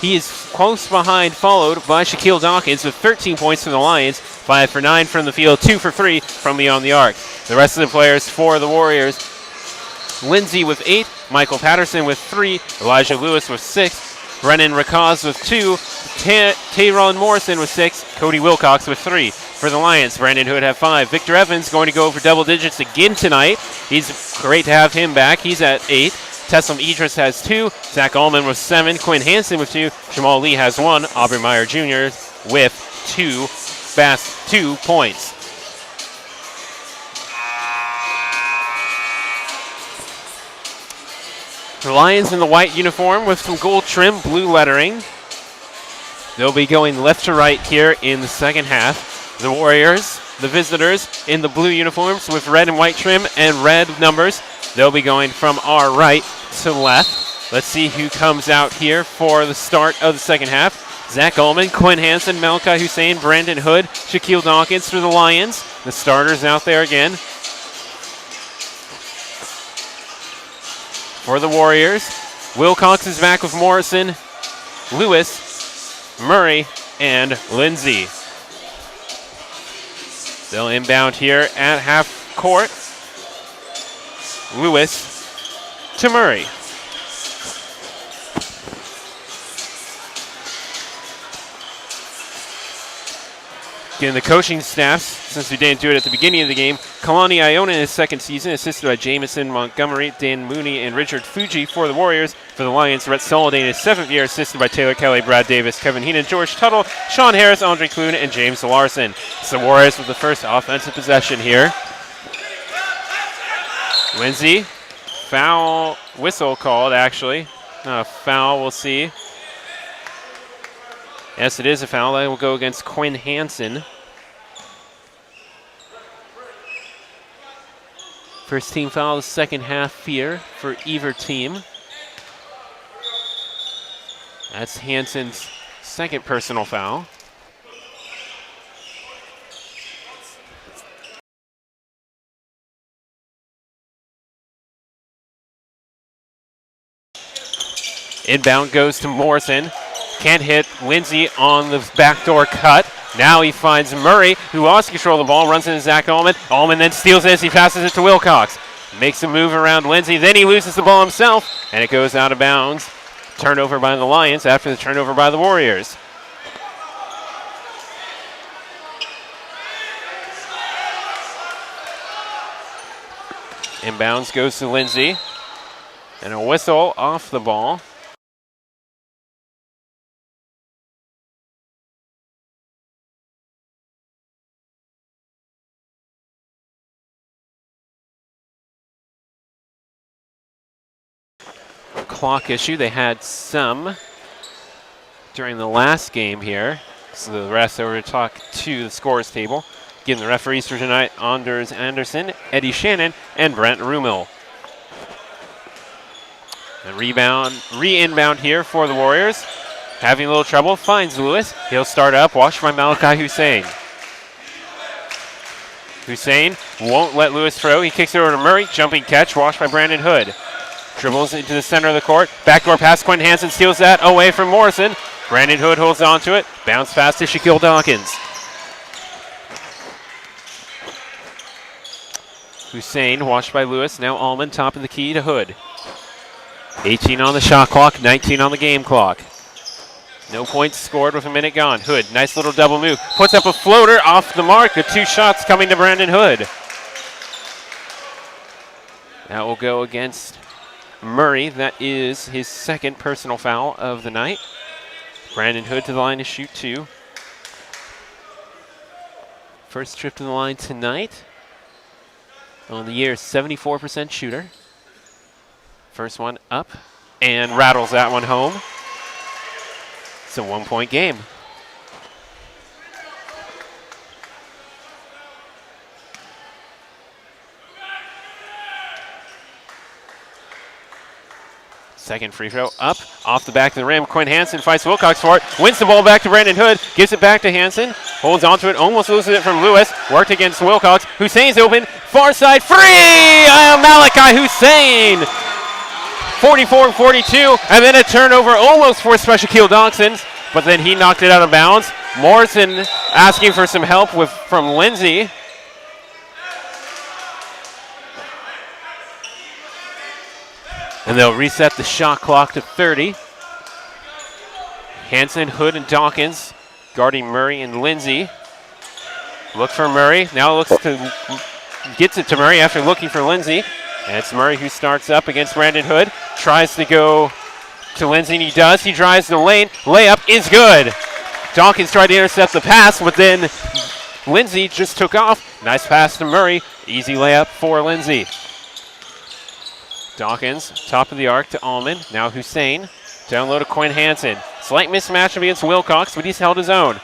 S1: He is close behind, followed by Shaquille Dawkins with 13 points for the Lions, 5 for 9 from the field, 2 for 3 from beyond the arc. The rest of the players for the Warriors, Lindsay with 8, Michael Patterson with 3, Elijah Lewis with 6, Brennan Rakaz with 2, Tayron Morrison with 6, Cody Wilcox with 3. For the Lions, Brandon Hood have 5. Victor Evans going to go for double digits again tonight. He's great to have him back. He's at 8. Teslam Idris has 2, Zach Allman with 7, Quinn Hansen with 2, Jamal Lee has 1, Aubrey Meyer Jr. with 2 points. The Lions in the white uniform with some gold trim, blue lettering. They'll be going left to right here in the second half. The Warriors, the visitors, in the blue uniforms with red and white trim and red numbers. They'll be going from our right to left. Let's see who comes out here for the start of the second half. Zach Ullman, Quinn Hansen, Malachi Hussein, Brandon Hood, Shaquille Dawkins for the Lions. The starters out there again. For the Warriors, Wilcox is back with Morrison, Lewis, Murray, and Lindsay. They'll inbound here at half court. Lewis to Murray. Again, the coaching staffs, since we didn't do it at the beginning of the game, Kalani Iona in his second season, assisted by Jamison Montgomery, Dan Mooney, and Richard Fuji for the Warriors. For the Lions, Rhett Soliday in his 7th year, assisted by Taylor Kelly, Brad Davis, Kevin Heenan, George Tuttle, Sean Harris, Andre Kloon, and James Larson. It's the Warriors with the first offensive possession here. Lindsay, foul whistle called, actually. Foul, we'll see. Yes, it is a foul. That will go against Quinn Hansen. First team foul, the second half here for either team. That's Hansen's second personal foul. Inbound goes to Morrison. Can't hit Lindsay on the backdoor cut. Now he finds Murray, who lost control of the ball, runs into Zach Allman. Allman then steals it as he passes it to Wilcox. Makes a move around Lindsay, then he loses the ball himself, and it goes out of bounds. Turnover by the Lions after the turnover by the Warriors. Inbounds goes to Lindsay, and a whistle off the ball. Clock issue. They had some during the last game here. So the rest over to talk to the scores table. Again, the referees for tonight, Anders Anderson, Eddie Shannon, and Brent Rumel. And re-inbound here for the Warriors. having a little trouble, finds Lewis. He'll start up, watched by Malachi Hussein. Hussein won't let Lewis throw. He kicks it over to Murray. Jumping catch, watched by Brandon Hood. Dribbles into the center of the court. Backdoor pass, Quentin Hansen steals that away from Morrison. Brandon Hood holds on to it. Bounce pass to Shaquille Dawkins. Hussein, watched by Lewis. Now Allman, top of the key to Hood. 18 on the shot clock, 19 on the game clock. No points scored with a minute gone. Hood, nice little double move. Puts up a floater off the mark. The 2 shots coming to Brandon Hood. That will go against Murray. That is his 2nd personal foul of the night. Brandon Hood to the line to shoot 2. First trip to the line tonight. On the year, 74% shooter. First one up and rattles that one home. It's a 1-point game. Second free throw up, off the back of the rim. Quinn Hansen fights Wilcox for it, wins the ball back to Brandon Hood, gives it back to Hansen, holds onto it, almost loses it from Lewis, worked against Wilcox. Hussein's open, far side, free! Malachi Hussein! 44-42, and then a turnover almost forced by Shaquille Dawkins, but then he knocked it out of bounds. Morrison asking for some help from Lindsay. And they'll reset the shot clock to 30. Hansen, Hood, and Dawkins guarding Murray and Lindsay. Look for Murray. Now gets it to Murray after looking for Lindsay. And it's Murray who starts up against Brandon Hood. Tries to go to Lindsay, and he does. He drives the lane. Layup is good. Dawkins tried to intercept the pass, but then Lindsay just took off. Nice pass to Murray. Easy layup for Lindsay. Dawkins, top of the arc to Allman. Now Hussein. Down low to Quinn Hansen. Slight mismatch against Wilcox, but he's held his own.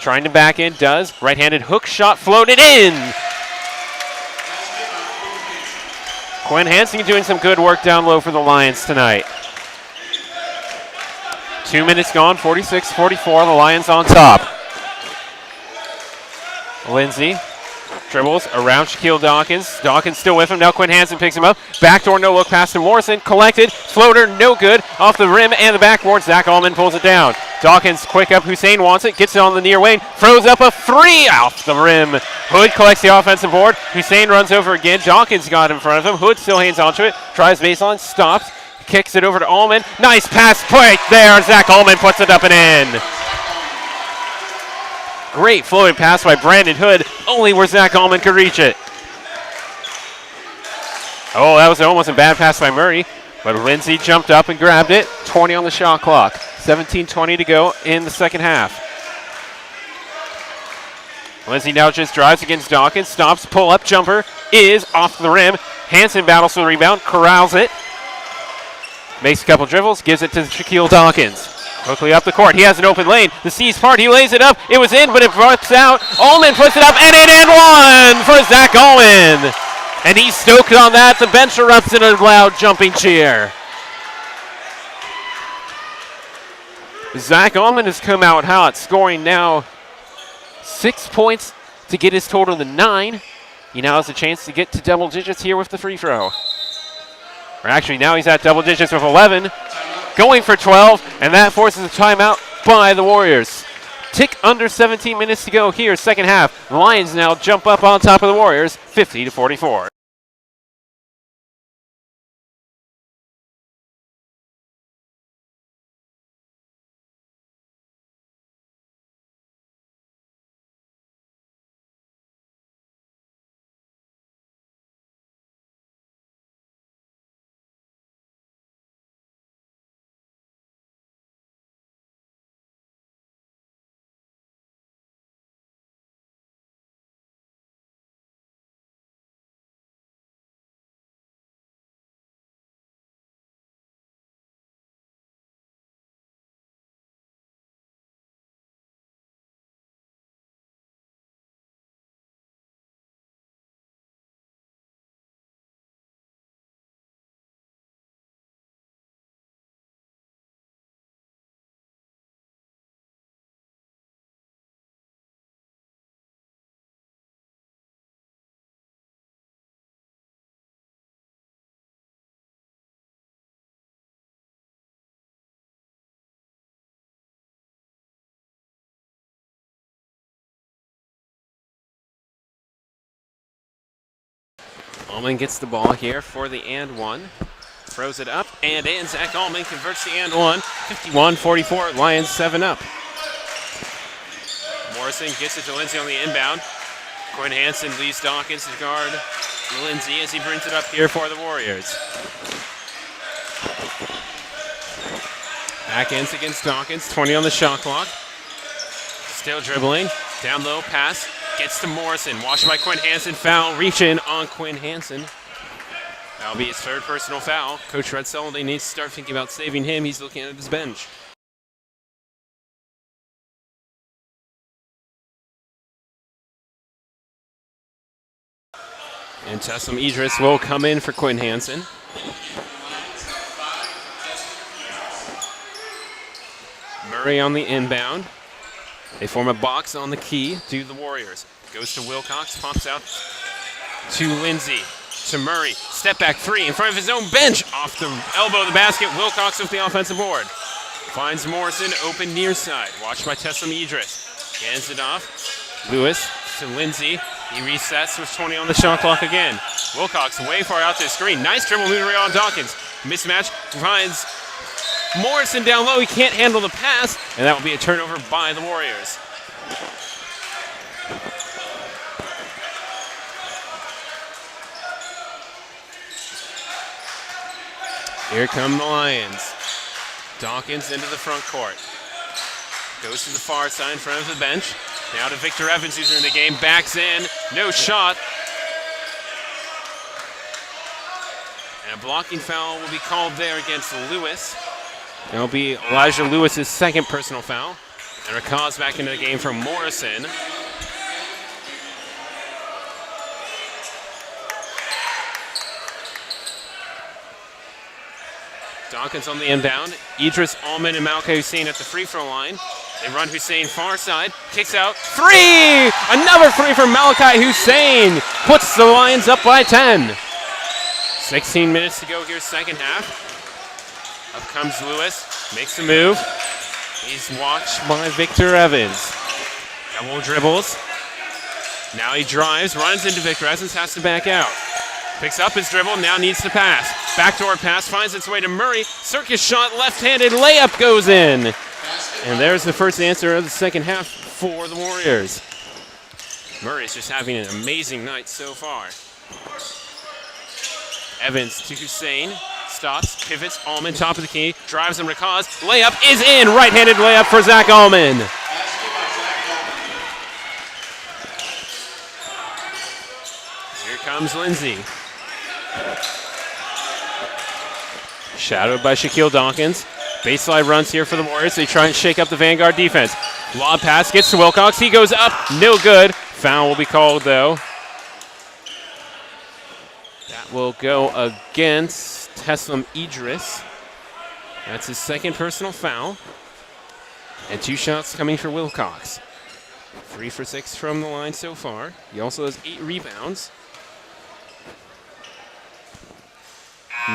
S1: Trying to back in, does. Right-handed hook shot floated in. Quinn Hansen doing some good work down low for the Lions tonight. 2 minutes gone, 46-44. The Lions on top. Lindsay dribbles around Shaquille Dawkins. Dawkins still with him. Now Quinn Hansen picks him up. Backdoor no-look pass to Morrison. Collected. Floater no good. Off the rim and the backboard. Zach Allman pulls it down. Dawkins quick up. Hussein wants it. Gets it on the near wing. Throws up a 3 off the rim. Hood collects the offensive board. Hussein runs over again. Dawkins got in front of him. Hood still hangs onto it. Tries baseline. Stops. Kicks it over to Allman. Nice pass right there. Zach Allman puts it up and in. Great flowing pass by Brandon Hood, only where Zach Allman could reach it. Oh, that was almost a bad pass by Murray, but Lindsay jumped up and grabbed it. 20 on the shot clock. 17:20 to go in the second half. Lindsay now just drives against Dawkins, stops, pull-up jumper is off the rim. Hansen battles for the rebound, corrals it. Makes a couple dribbles, gives it to Shaquille Dawkins. Quickly up the court. He has an open lane. The C's part. He lays it up. It was in, but it rips out. Allman puts it up, and in and one for Zach Allman. And he's stoked on that. The bench erupts in a loud jumping cheer. Zach Allman has come out hot, scoring now 6 points to get his total to 9. He now has a chance to get to double digits here with the free throw. Or actually, now he's at double digits with 11. Going for 12, and that forces a timeout by the Warriors. Tick under 17 minutes to go here, second half. The Lions now jump up on top of the Warriors, 50-44. Allman gets the ball here for the and one. Throws it up and in. Zach Allman converts the and one. 51-44. Lions 7 up. Morrison gets it to Lindsay on the inbound. Quinn Hansen leaves Dawkins to guard Lindsay as he brings it up here for the Warriors. Back ends against Dawkins. 20 on the shot clock. Still dribbling. Down low pass. Gets to Morrison. Washed by Quinn Hansen. Foul. Reach in on Quinn Hansen. That'll be his third personal foul. Coach Red Sullivan needs to start thinking about saving him. He's looking at his bench. And Jessup Idris will come in for Quinn Hansen. Murray on the inbound. They form a box on the key to the Warriors. Goes to Wilcox, pops out to Lindsay. To Murray, step back three in front of his own bench. Off the elbow of the basket, Wilcox with the offensive board. Finds Morrison open near side. Watched by Jessup Idris. Hands it off. Lewis to Lindsay. He resets with 20 on the shot clock again. Wilcox way far out to the screen. Nice dribble move on Dawkins. Mismatch finds Morrison down low. He can't handle the pass, and that will be a turnover by the Warriors. Here come the Lions. Dawkins into the front court. Goes to the far side in front of the bench. Now to Victor Evans, who's in the game. Backs in. No shot. And a blocking foul will be called there against Lewis. It'll be Elijah Lewis's second personal foul. And Rakaz back into the game for Morrison. Dawkins on the inbound. Idris, Allman, and Malachi Hussein at the free throw line. They run Hussein far side. Kicks out. Three! Another three from Malachi Hussein. Puts the Lions up by 10. 16 minutes to go here, second half. Up comes Lewis. Makes the move. He's watched by Victor Evans. Double dribbles. Now he drives. Runs into Victor Evans. Has to back out. Picks up his dribble, now needs to pass. Backdoor pass finds its way to Murray. Circus shot, left-handed layup goes in. And there's the first answer of the second half for the Warriors. Murray's just having an amazing night so far. Evans to Hussein. Stops, pivots, Allman, top of the key. Drives and Rakaz. Layup is in. Right-handed layup for Zach Allman. Here comes Lindsay. Shadowed by Shaquille Dawkins. Baseline runs here for the Warriors. They try and shake up the Vanguard defense. Lob pass gets to Wilcox. He goes up. No good. Foul will be called, though. That will go against Jessup Idris. That's his second personal foul. And 2 shots coming for Wilcox. 3 for 6 from the line so far. He also has 8 rebounds.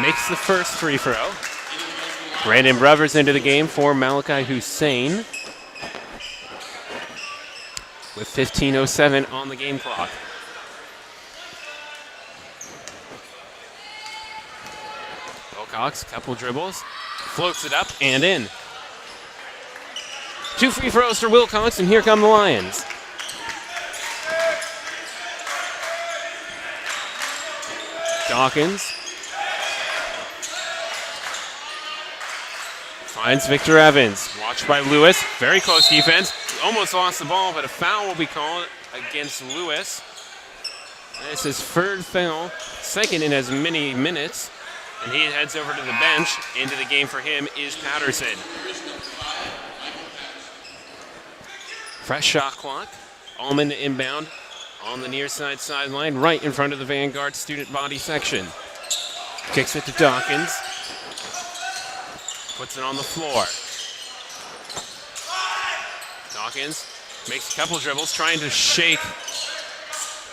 S1: Makes the first free throw. Brandon Brothers into the game for Malachi Hussein. With 15:07 on the game clock. Wilcox, couple dribbles. Floats it up and in. 2 free throws for Wilcox, and here come the Lions. Dawkins. Finds Victor Evans. Watched by Lewis. Very close defense. Almost lost the ball, but a foul will be called against Lewis. It's his third foul, second in as many minutes. And he heads over to the bench. Into the game for him is Patterson. Fresh shot clock. Allman to inbound on the near side sideline, right in front of the Vanguard student body section. Kicks it to Dawkins. Puts it on the floor. Dawkins makes a couple dribbles, trying to shake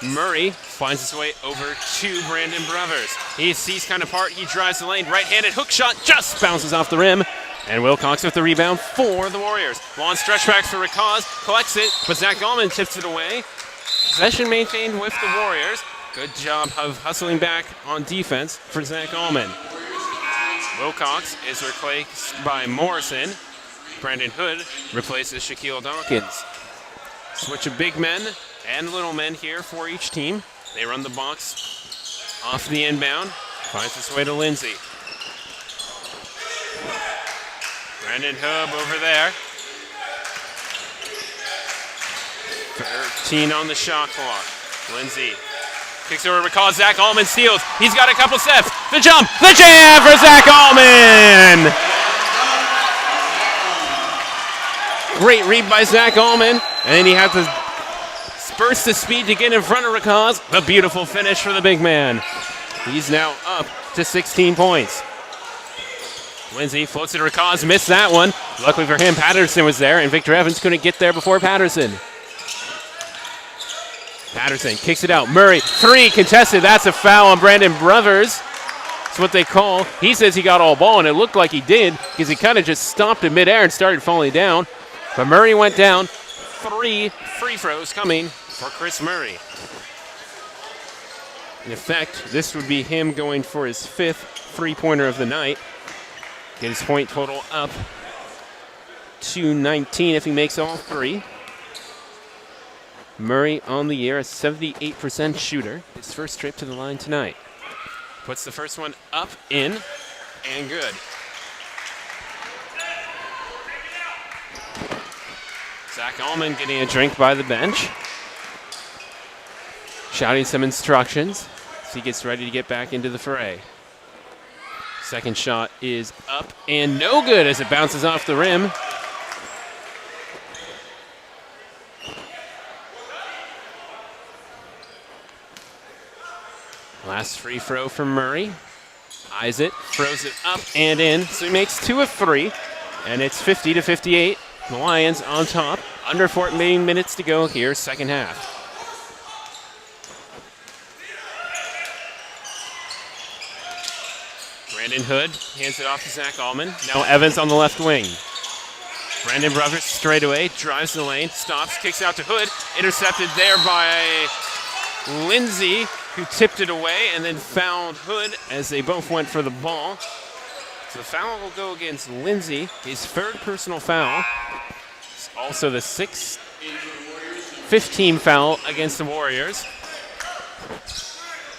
S1: Murray. Finds his way over to Brandon Brothers. He sees kind of part. He drives the lane. Right-handed hook shot just bounces off the rim. And Wilcox with the rebound for the Warriors. Long stretch back for Rakaz. Collects it, but Zach Allman tips it away. Possession maintained with the Warriors. Good job of hustling back on defense for Zach Allman. Wilcox is replaced by Morrison. Brandon Hood replaces Shaquille Dawkins. Switch of big men and little men here for each team. They run the box off the inbound. Finds its way to Lindsay. Brandon Hood over there. 13 on the shot clock. Lindsay kicks over to McCall. Zach Allman steals. He's got a couple steps. The jump. The jam for Zach Allman. Great read by Zach Allman. And then he had to burst the speed to get in front of Rakaz. A beautiful finish for the big man. He's now up to 16 points. Lindsay floats it to Rakaz. Missed that one. Luckily for him, Patterson was there, and Victor Evans couldn't get there before Patterson. Patterson kicks it out. Murray, 3 contested. That's a foul on Brandon Brothers. That's what they call. He says he got all ball, and it looked like he did because he kind of just stopped in midair and started falling down. But Murray went down. 3 free throws coming for Chris Murray. In effect, this would be him going for his 5th three-pointer of the night. Get his point total up to 19 if he makes all 3. Murray on the year, a 78% shooter. His first trip to the line tonight. Puts the first one up, in, and good. Zach Allman getting a drink by the bench. Shouting some instructions as he gets ready to get back into the fray. Second shot is up and no good as it bounces off the rim. Last free throw from Murray. Eyes it, throws it up and in. So he makes 2 of 3, and it's 50-58. The Lions on top. Under 14 minutes to go here, second half. Brandon Hood hands it off to Zach Allman. Now Evans on the left wing. Brandon Brothers straight away, drives the lane, stops, kicks out to Hood. Intercepted there by Lindsay, who tipped it away and then fouled Hood as they both went for the ball. So the foul will go against Lindsay, his 3rd personal foul. It's also the 6th 15 foul against the Warriors.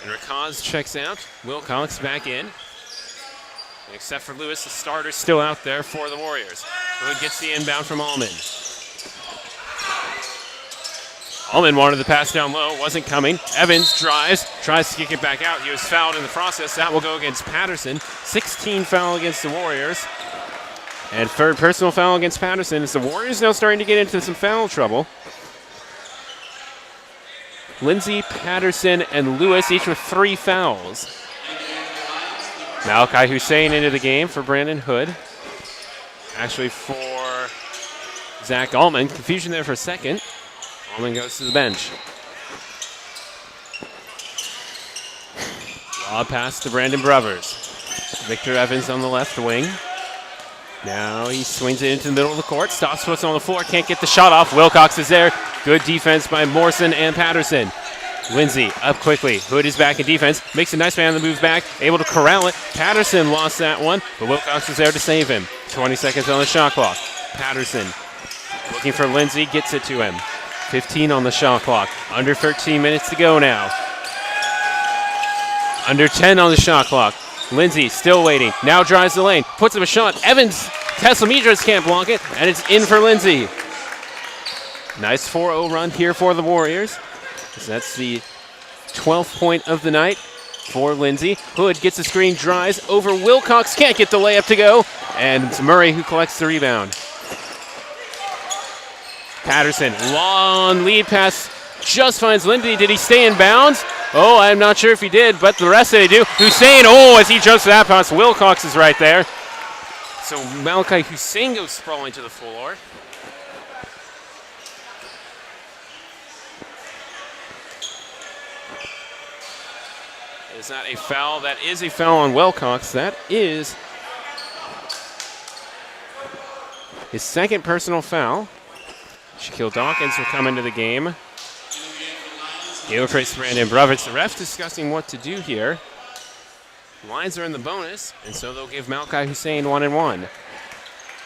S1: And Rakaz checks out. Wilcox back in. Except for Lewis, the starter's still out there for the Warriors. Hood gets the inbound from Allman. Allman wanted the pass down low, wasn't coming. Evans drives, tries to kick it back out. He was fouled in the process. That will go against Patterson. 16 foul against the Warriors. And 3rd personal foul against Patterson as the Warriors now starting to get into some foul trouble. Lindsay, Patterson, and Lewis each with 3 fouls. Malachi Hussein into the game for Brandon Hood. Actually for Zach Allman. Confusion there for a second. Allman goes to the bench. Lob pass to Brandon Brothers. Victor Evans on the left wing. Now he swings it into the middle of the court. Stops what's on the floor. Can't get the shot off. Wilcox is there. Good defense by Morrison and Patterson. Lindsay up quickly. Hood is back in defense. Makes a nice man on the move back. Able to corral it. Patterson lost that one, but Wilcox is there to save him. 20 seconds on the shot clock. Patterson looking for Lindsay. Gets it to him. 15 on the shot clock. Under 13 minutes to go now. Under 10 on the shot clock. Lindsay still waiting. Now drives the lane. Puts up a shot. Evans, Teslamidras can't block it, and it's in for Lindsay. Nice 4-0 run here for the Warriors. So that's the 12th point of the night for Lindsay. Hood gets the screen, drives over Wilcox. Can't get the layup to go. And it's Murray who collects the rebound. Patterson, long lead pass, just finds Lindsay. Did he stay in bounds? Oh, I'm not sure if he did, but the rest of it do. Hussein, as he jumps to that pass, Wilcox is right there. So Malachi Hussein goes sprawling to the floor. Is that a foul? That is a foul on Wilcox. That is his 2nd personal foul. Shaquille Dawkins will come into the game. Gilchrist, Brandon Broverts. The ref discussing what to do here. Lions are in the bonus, and so they'll give Malchi Hussein 1-1.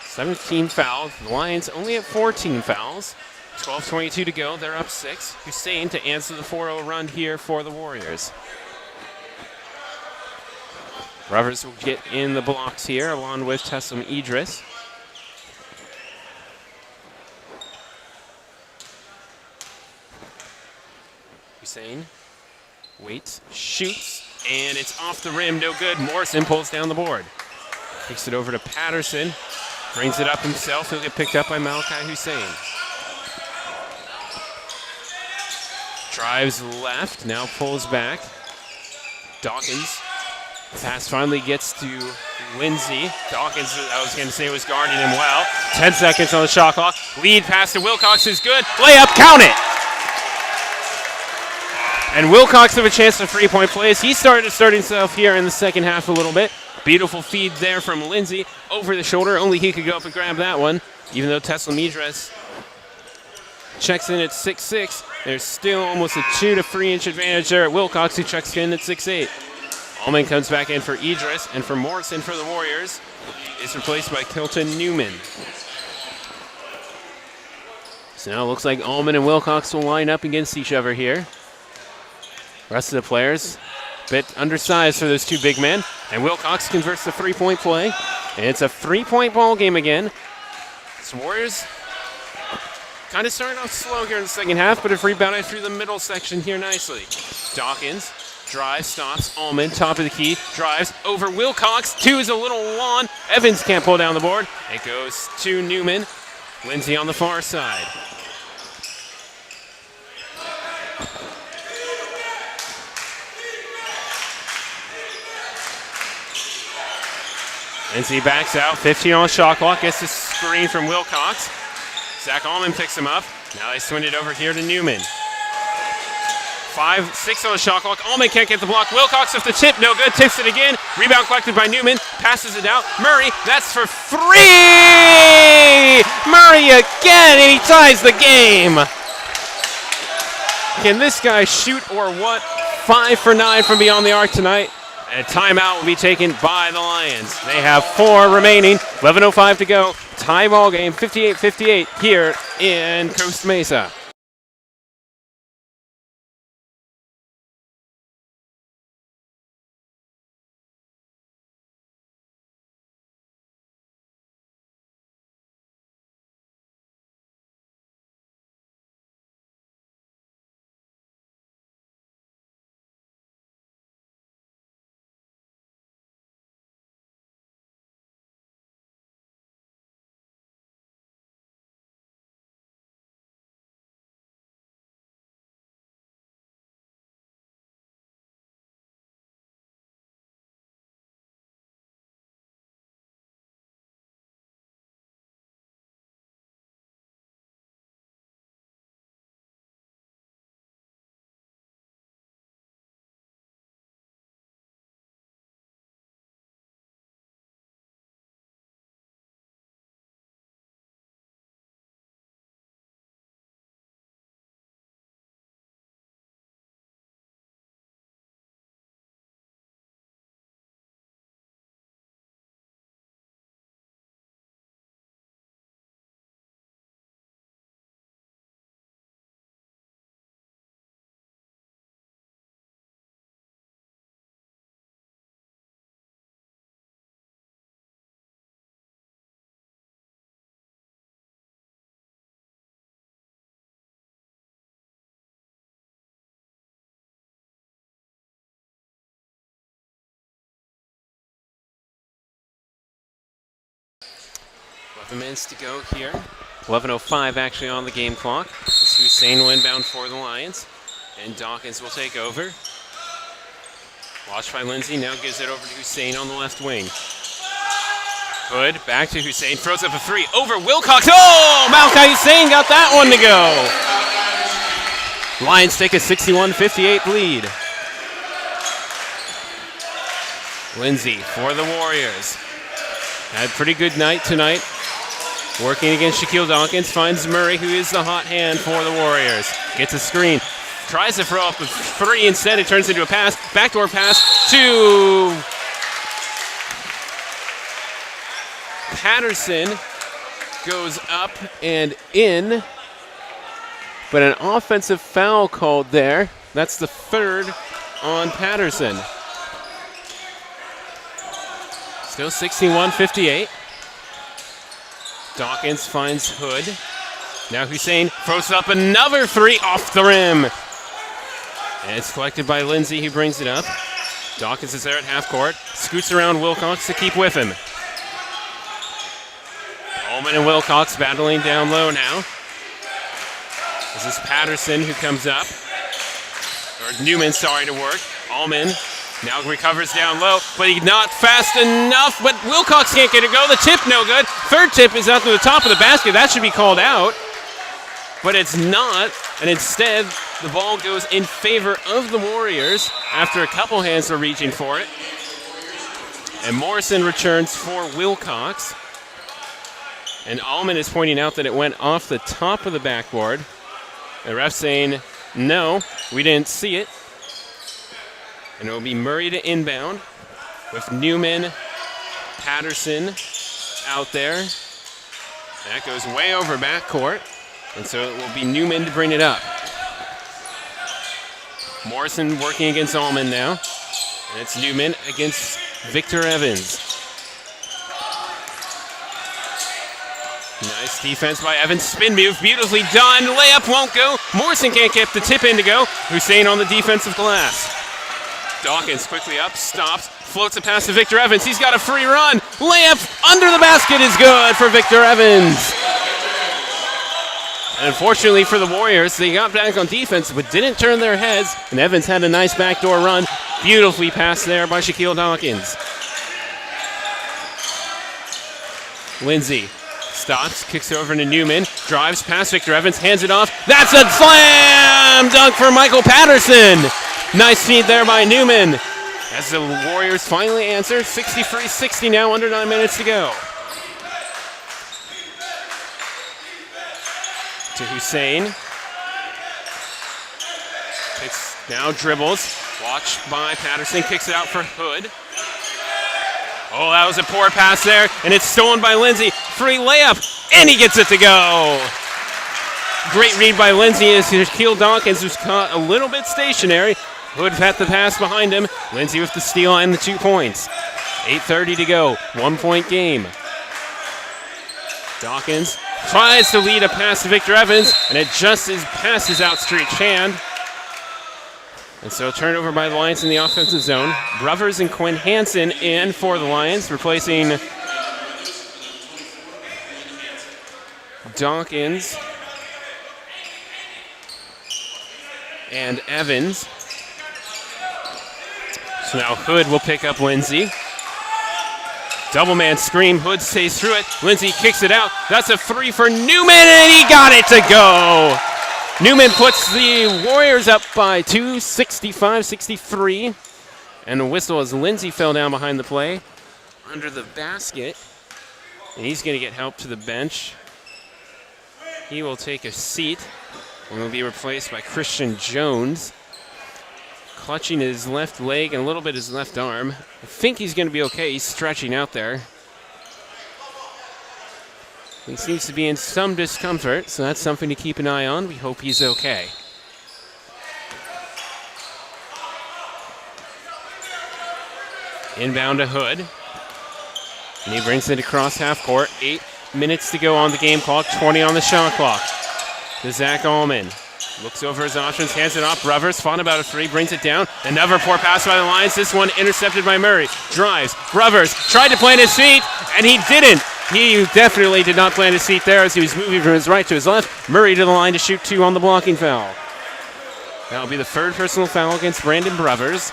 S1: 17 fouls. The Lions only have 14 fouls. 12:22 to go. They're up 6. Hussein to answer the 4-0 run here for the Warriors. Brothers will get in the blocks here along with Teslim Idris. Hussein waits, shoots, and it's off the rim. No good. Morrison pulls down the board. Takes it over to Patterson. Brings it up himself. He'll get picked up by Malchi Hussein. Drives left, now pulls back. Dawkins. Pass finally gets to Lindsay. Dawkins, I was going to say, was guarding him well. 10 seconds on the shot clock. Lead pass to Wilcox is good. Layup, count it! And Wilcox have a chance to three-point play as he started to start himself here in the second half a little bit. Beautiful feed there from Lindsay over the shoulder. Only he could go up and grab that one, even though Teslim Idris checks in at 6'6". There's still almost a 2 to 3 inch advantage there at Wilcox, who checks in at 6'8". Allman comes back in for Idris, and for Morrison for the Warriors is replaced by Kilton Newman. So now it looks like Allman and Wilcox will line up against each other here. Rest of the players a bit undersized for those two big men, and Wilcox converts the three-point play, and it's a three-point ball game again. So Warriors kind of starting off slow here in the second half, but have rebounded through the middle section here nicely. Dawkins drives, stops. Allman, top of the key, drives over Wilcox. 2 is a little long. Evans can't pull down the board. It goes to Newman. Lindsay on the far side. Lindsay backs out. 15 on the shot clock. Gets the screen from Wilcox. Zach Allman picks him up. Now they swing it over here to Newman. 5-6 on the shot clock. Allman can't get the block. Wilcox with the tip. No good. Tips it again. Rebound collected by Newman. Passes it out. Murray. That's for 3! Murray again, and he ties the game. Can this guy shoot or what? 5 for 9 from beyond the arc tonight. And a timeout will be taken by the Lions. They have 4 remaining. 11:05 to go. Tie ball game, 58-58 here in Costa Mesa. Minutes to go here. 11:05 actually on the game clock. It's Hussein will inbound for the Lions, and Dawkins will take over. Watched by Lindsay, now gives it over to Hussein on the left wing. Hood back to Hussein, throws up a 3 over Wilcox. Oh, Malchi Hussein got that one to go. Lions take a 61-58 lead. Lindsay for the Warriors. Had a pretty good night tonight. Working against Shaquille Dawkins, finds Murray, who is the hot hand for the Warriors. Gets a screen, Tries to throw up a three. Instead, it turns into a pass. Backdoor pass to Patterson. Goes up and in. But an offensive foul called there. That's the third on Patterson. Still 61-58. Dawkins finds Hood. Now Hussein throws up another three off the rim. And it's collected by Lindsay, who brings it up. Dawkins is there at half court. Scoots around Wilcox to keep with him. Ullman and Wilcox battling down low now. This is Patterson who comes up. Or Newman, sorry, to work. Ullman now recovers down low, but he's not fast enough. But Wilcox can't get it go. The tip no good. Third tip is out to the top of the basket. That should be called out. But it's not. And instead, the ball goes in favor of the Warriors after a couple hands are reaching for it. And Morrison returns for Wilcox. And Ullman is pointing out that it went off the top of the backboard. The ref saying, no, we didn't see it. And it will be Murray to inbound with Newman, Patterson out there. That goes way over backcourt. And so it will be Newman to bring it up. Morrison working against Ullman now. And it's Newman against Victor Evans. Nice defense by Evans. Spin move, beautifully done. Layup won't go. Morrison can't get the tip in to go. Hussein on the defensive glass. Dawkins quickly up, stops, floats a pass to Victor Evans. He's got a free run. Layup under the basket is good for Victor Evans. And unfortunately for the Warriors, they got back on defense but didn't turn their heads. And Evans had a nice backdoor run. Beautifully passed there by Shaquille Dawkins. Lindsay stops, kicks over to Newman, drives past Victor Evans, hands it off. That's a slam dunk for Michael Patterson. Nice feed there by Newman. As the Warriors finally answer, 63-60 now, under 9 minutes to go. To Hussein. Now dribbles. Watched by Patterson, kicks it out for Hood. Oh, that was a poor pass there, and it's stolen by Lindsay. Free layup, and he gets it to go. Great read by Lindsay as Shaquille Dawkins was caught a little bit stationary. Hood had the pass behind him. Lindsay with the steal and the 2 points. 8:30 to go, 1 point game. Dawkins tries to lead a pass to Victor Evans, and it just passes outstretched hand. And so turnover by the Lions in the offensive zone. Brothers and Quinn Hansen in for the Lions, replacing Dawkins and Evans. So now Hood will pick up Lindsay. Double man screen, Hood stays through it. Lindsay kicks it out. That's a three for Newman, and he got it to go. Newman puts the Warriors up by 2, 65-63. And a whistle as Lindsay fell down behind the play under the basket. And he's going to get help to the bench. He will take a seat and will be replaced by Christian Jones. Clutching his left leg and a little bit his left arm. I think he's going to be okay. He's stretching out there. He seems to be in some discomfort, so that's something to keep an eye on. We hope he's okay. Inbound to Hood. And he brings it across half court. 8 minutes to go on the game clock. 20 on the shot clock. To Zach Ullman. Looks over his options, hands it off. Brothers fought about a three, brings it down. Another poor pass by the Lions. This one intercepted by Murray. Drives. Brothers tried to plant his feet, and he didn't. He definitely did not plant his feet there as he was moving from his right to his left. Murray to the line to shoot 2 on the blocking foul. That'll be the third personal foul against Brandon Brothers.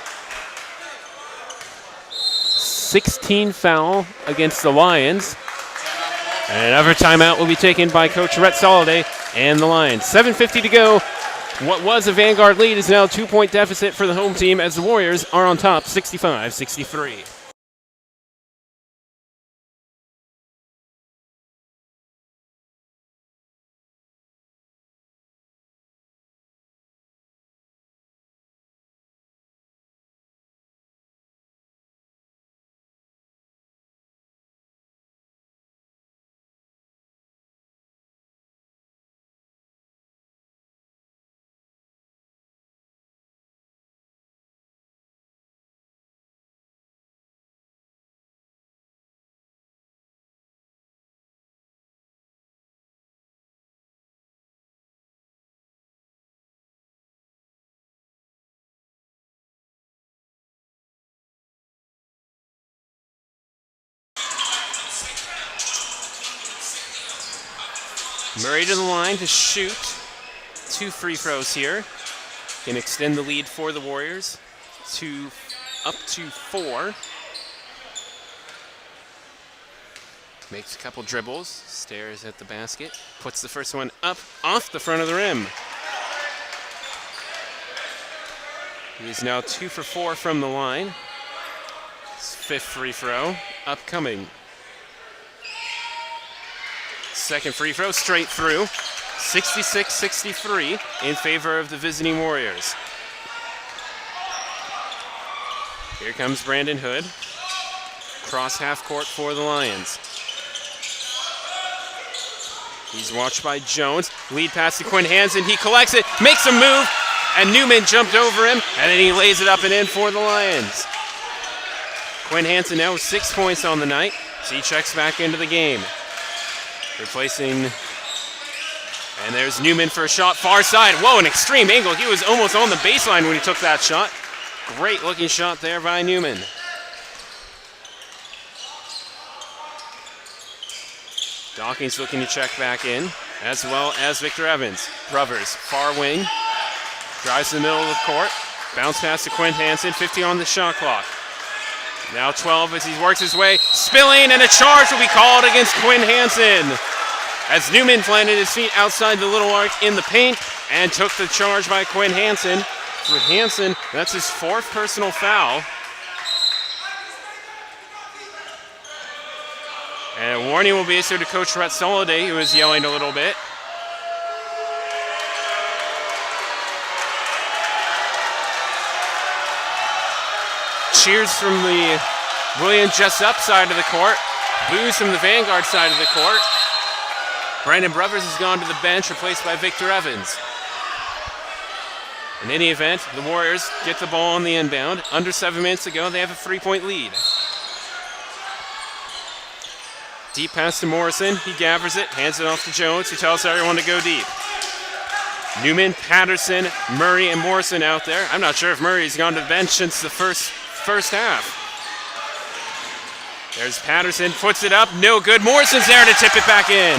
S1: 16 foul against the Lions. And another timeout will be taken by Coach Rhett Soliday and the Lions. 7:50 to go. What was a Vanguard lead is now a 2-point deficit for the home team as the Warriors are on top 65-63. Murray to the line to shoot. 2 free throws here. Can extend the lead for the Warriors to up to 4. Makes a couple dribbles, stares at the basket, puts the first one up off the front of the rim. He is now 2 for 4 from the line. His 5th free throw upcoming. Second free throw straight through. 66-63 in favor of the visiting Warriors. Here comes Brandon Hood. Cross half court for the Lions. He's watched by Jones. Lead pass to Quinn Hansen. He collects it, makes a move, and Newman jumped over him, and then he lays it up and in for the Lions. Quinn Hansen now with 6 points on the night, so he checks back into the game. Replacing, and there's Newman for a shot, far side. Whoa, an extreme angle. He was almost on the baseline when he took that shot. Great looking shot there by Newman. Dawkins looking to check back in, as well as Victor Evans. Brothers, far wing, drives to the middle of the court. Bounce pass to Quinn Hansen, 50 on the shot clock. Now 12 as he works his way, spilling, and a charge will be called against Quinn Hansen. As Newman planted his feet outside the little arc in the paint and took the charge by Quinn Hansen. For Hansen, that's his 4th personal foul. And a warning will be issued to Coach Rhett Soliday, who is yelling a little bit. Cheers from the William Jessup side of the court. Boos from the Vanguard side of the court. Brandon Brothers has gone to the bench, replaced by Victor Evans. In any event, the Warriors get the ball on the inbound. Under 7 minutes to go, they have a 3-point lead. Deep pass to Morrison. He gathers it, hands it off to Jones, who tells everyone to go deep. Newman, Patterson, Murray, and Morrison out there. I'm not sure if Murray's gone to the bench since the first half. There's Patterson, puts it up, no good. Morrison's there to tip it back in.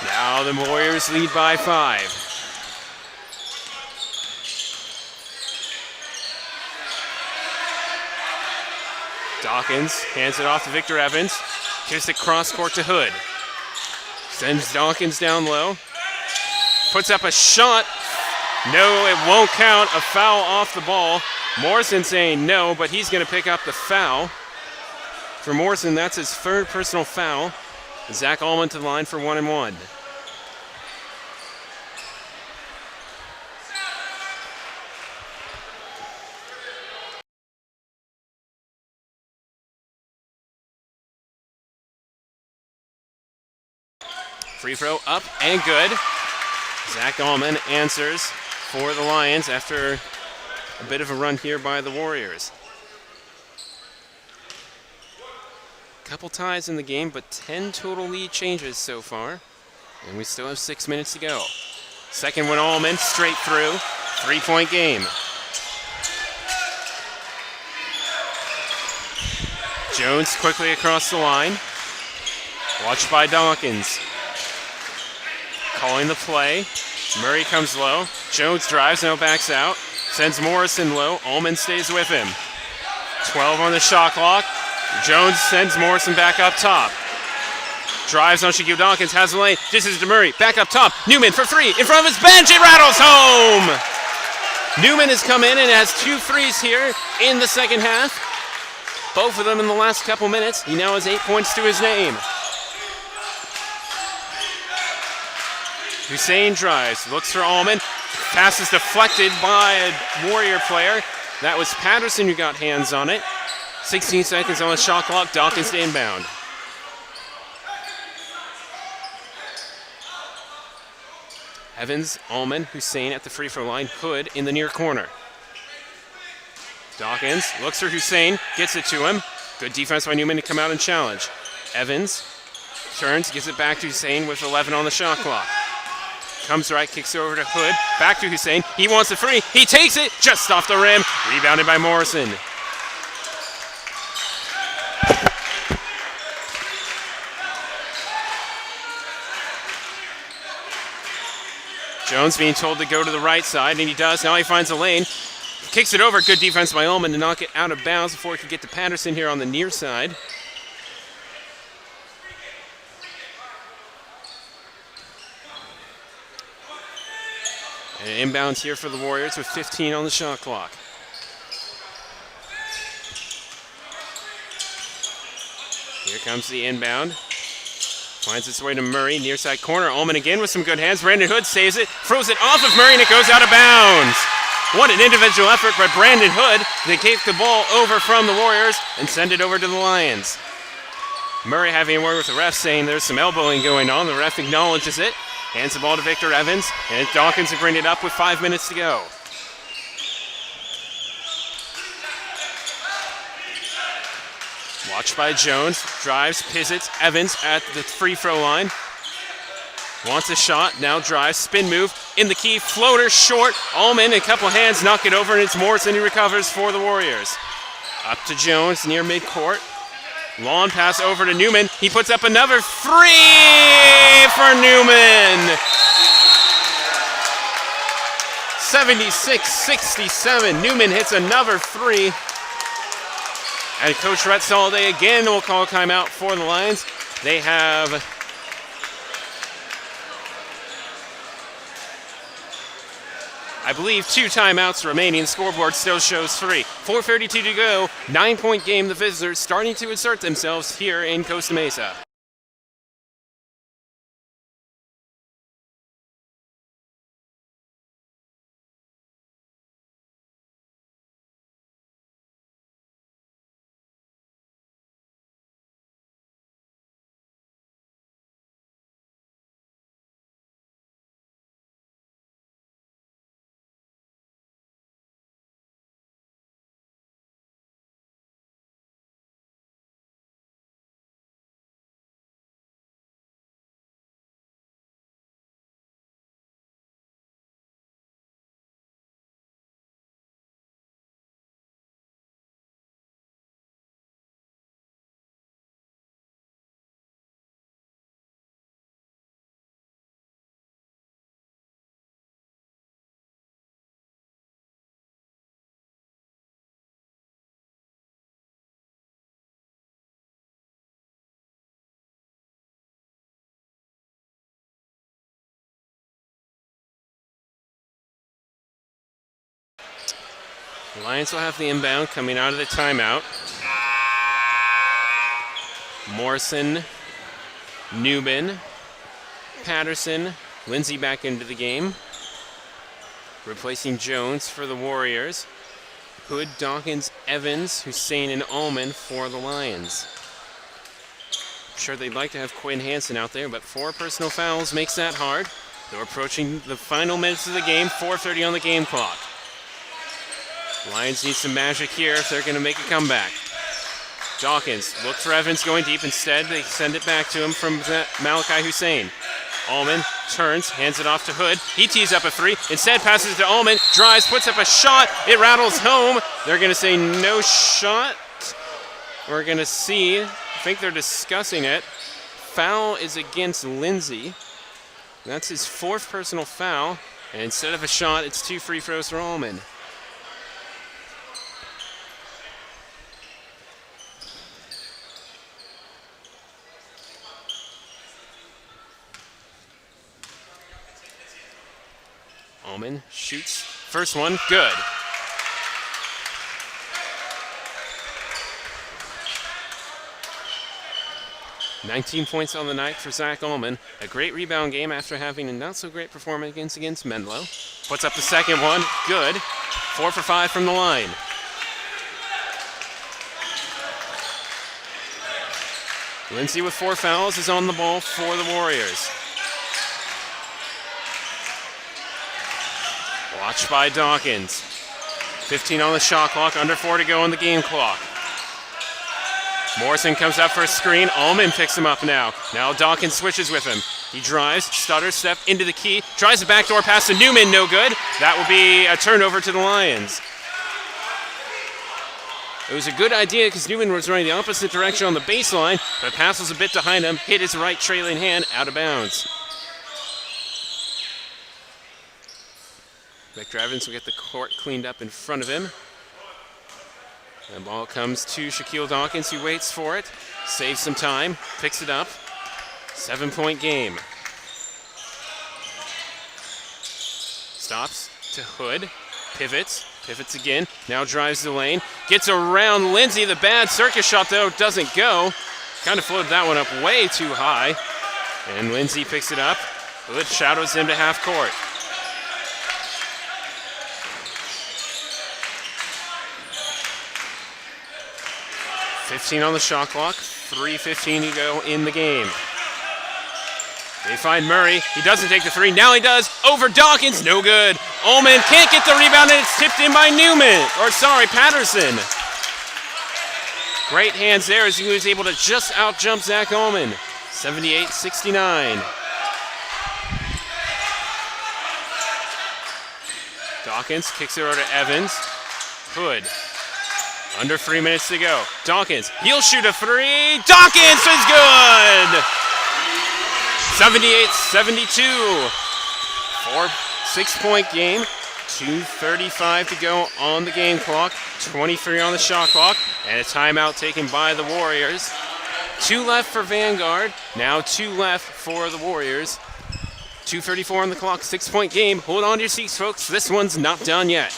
S1: Now the Warriors lead by 5. Dawkins hands it off to Victor Evans. Gives it cross court to Hood. Sends Dawkins down low. Puts up a shot. No, it won't count. A foul off the ball. Morrison saying no, but he's going to pick up the foul. For Morrison, that's his 3rd personal foul. Zach Allman to the line for 1 and 1. Free throw up and good. Zach Allman answers for the Lions after a bit of a run here by the Warriors. Couple ties in the game, but 10 total lead changes so far. And we still have 6 minutes to go. Second one, Allman, straight through. 3-point game. Jones quickly across the line. Watched by Dawkins. Calling the play. Murray comes low. Jones drives, now backs out. Sends Morrison low. Allman stays with him. 12 on the shot clock. Jones sends Morrison back up top. Drives on Shaquille Dawkins, has the lane. Dishes to Murray. Back up top. Newman for 3. In front of his bench. It rattles home. Newman has come in and has 2 threes here in the second half. Both of them in the last couple minutes. He now has 8 points to his name. Hussein drives, looks for Allman. Pass is deflected by a Warrior player. That was Patterson who got hands on it. 16 seconds on the shot clock. Dawkins to inbound. Evans, Allman, Hussein at the free throw line. Hood in the near corner. Dawkins looks for Hussein, gets it to him. Good defense by Newman to come out and challenge. Evans turns, gives it back to Hussein with 11 on the shot clock. Comes right, kicks it over to Hood. Back to Hussein. He wants the 3. He takes it just off the rim. Rebounded by Morrison. Jones being told to go to the right side, and he does. Now he finds a lane. Kicks it over. Good defense by Ullman to knock it out of bounds before it could get to Patterson here on the near side. And inbounds here for the Warriors with 15 on the shot clock. Here comes the inbound. Finds its way to Murray, near side corner. Ullman again with some good hands. Brandon Hood saves it, throws it off of Murray, and it goes out of bounds. What an individual effort by Brandon Hood. They take the ball over from the Warriors and send it over to the Lions. Murray having a word with the ref, saying there's some elbowing going on. The ref acknowledges it. Hands the ball to Victor Evans, and Dawkins will bring it up with 5 minutes to go. Watched by Jones, drives, pivots, Evans at the free throw line. Wants a shot, now drives, spin move, in the key, floater, short. Ullman, a couple hands, knock it over, and it's Morrison who recovers for the Warriors. Up to Jones, near midcourt. Long pass over to Newman. He puts up another three for Newman. 76-67. Newman hits another three. And Coach Rhett Soliday again will call a timeout for the Lions. They have I believe 2 timeouts remaining. The scoreboard still shows 3. 4:32 to go. 9-point game. The visitors starting to assert themselves here in Costa Mesa. The Lions will have the inbound coming out of the timeout. Morrison, Newman, Patterson, Lindsay back into the game. Replacing Jones for the Warriors. Hood, Dawkins, Evans, Hussein, and Ullman for the Lions. I'm sure they'd like to have Quinn Hansen out there, but 4 personal fouls makes that hard. They're approaching the final minutes of the game, 4:30 on the game clock. Lions need some magic here if they're going to make a comeback. Dawkins looks for Evans going deep. Instead, they send it back to him from Malachi Hussein. Ullman turns, hands it off to Hood. He tees up a 3. Instead, passes it to Ullman. Drives, puts up a shot. It rattles home. They're going to say no shot. We're going to see. I think they're discussing it. Foul is against Lindsay. That's his 4th personal foul. And instead of a shot, it's 2 free throws for Ullman. Ullman shoots. First one, good. $19 points on the night for Zach Ullman. A great rebound game after having a not-so-great performance against Menlo. Puts up the second one, good. 4 for 5 from the line. Lindsay with 4 fouls is on the ball for the Warriors. Watched by Dawkins. 15 on the shot clock, under 4 to go on the game clock. Morrison comes up for a screen. Ullman picks him up now. Now Dawkins switches with him. He drives, stutter step into the key, tries the backdoor pass to Newman, no good. That will be a turnover to the Lions. It was a good idea because Newman was running the opposite direction on the baseline, but the pass was a bit behind him, hit his right trailing hand, out of bounds. Victor Evans will get the court cleaned up in front of him. The ball comes to Shaquille Dawkins, who waits for it, saves some time, picks it up. 7-point game. Stops to Hood, pivots again, now drives the lane, gets around Lindsay. The bad circus shot, though, doesn't go. Kind of floated that one up way too high. And Lindsay picks it up. Hood shadows him to half court. .15 on the shot clock, 3:15 to go in the game. They find Murray. He doesn't take the three. Now he does. Over Dawkins. No good. Ullman can't get the rebound, and it's tipped in by Patterson. Great hands there as he was able to just out-jump Zach Ullman. 78-69. Dawkins kicks it over to Evans. Hood. Under 3 minutes to go. Dawkins. He'll shoot a three. Dawkins is good! 78-72. 6-point game. 2:35 to go on the game clock. 23 on the shot clock. And a timeout taken by the Warriors. 2 left for Vanguard. Now 2 left for the Warriors. 2:34 on the clock. 6-point game. Hold on to your seats, folks. This one's not done yet.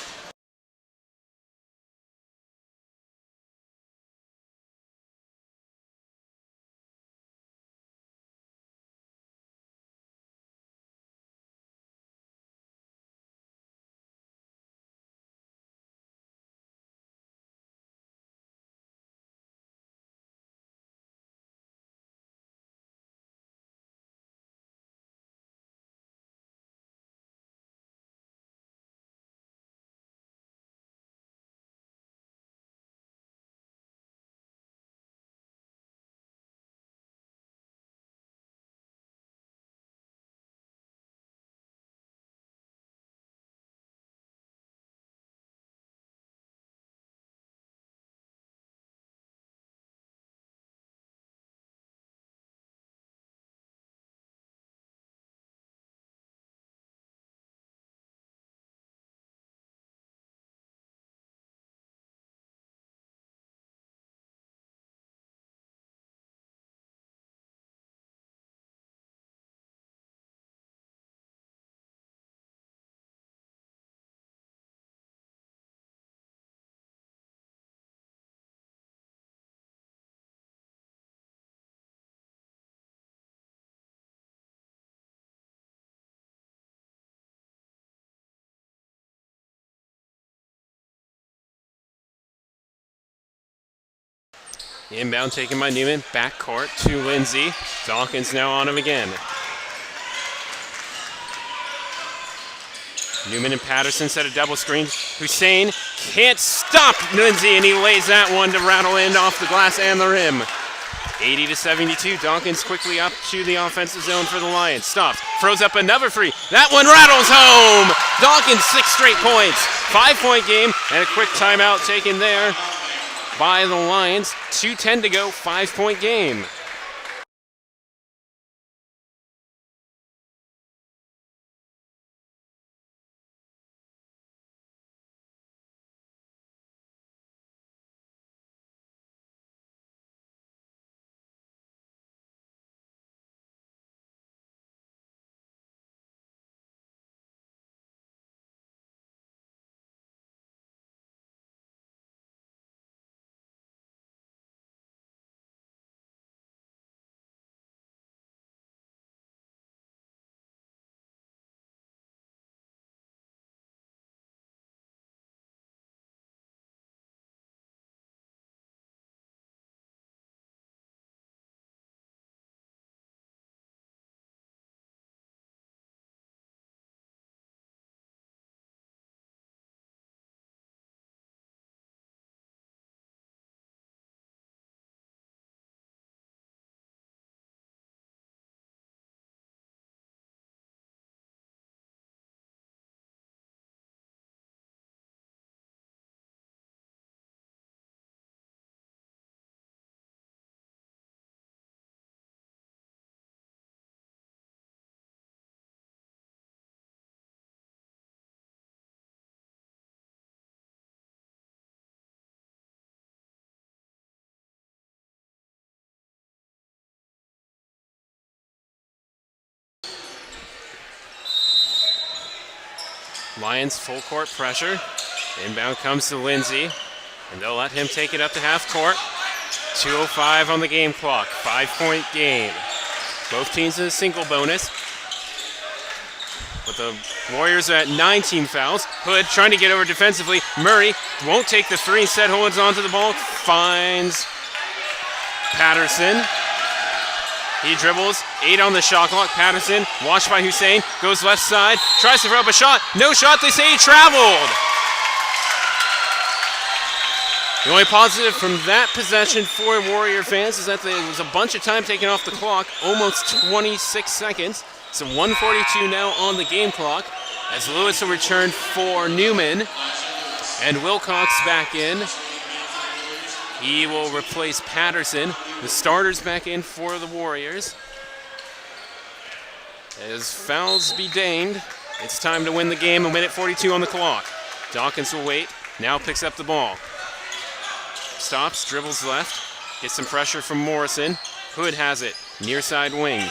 S1: Inbound taken by Newman. Backcourt to Lindsay. Dawkins now on him again. Newman and Patterson set a double screen. Hussein can't stop Lindsay, and he lays that one to rattle in off the glass and the rim. 80-72. Dawkins quickly up to the offensive zone for the Lions. Stops. Throws up another three. That one rattles home. Dawkins 6 straight points. 5-point game and a quick timeout taken there by the Lions. 2:10 to go. 5-point game. Lions full court pressure. Inbound comes to Lindsay, and they'll let him take it up to half court. 2:05 on the game clock, 5-point game. Both teams in a single bonus. But the Warriors are at 9 team fouls. Hood trying to get over defensively. Murray won't take the three, instead holds onto the ball, finds Patterson. He dribbles, 8 on the shot clock. Patterson, watched by Hussein, goes left side, tries to throw up a shot. No shot, they say he traveled. The only positive from that possession for Warrior fans is that there was a bunch of time taken off the clock, almost 26 seconds. So 1:42 now on the game clock as Lewis will return for Newman and Wilcox back in. He will replace Patterson. The starters back in for the Warriors. As fouls be deigned, it's time to win the game. 1:42 on the clock. Dawkins will wait, now picks up the ball. Stops, dribbles left, gets some pressure from Morrison. Hood has it, near side wing.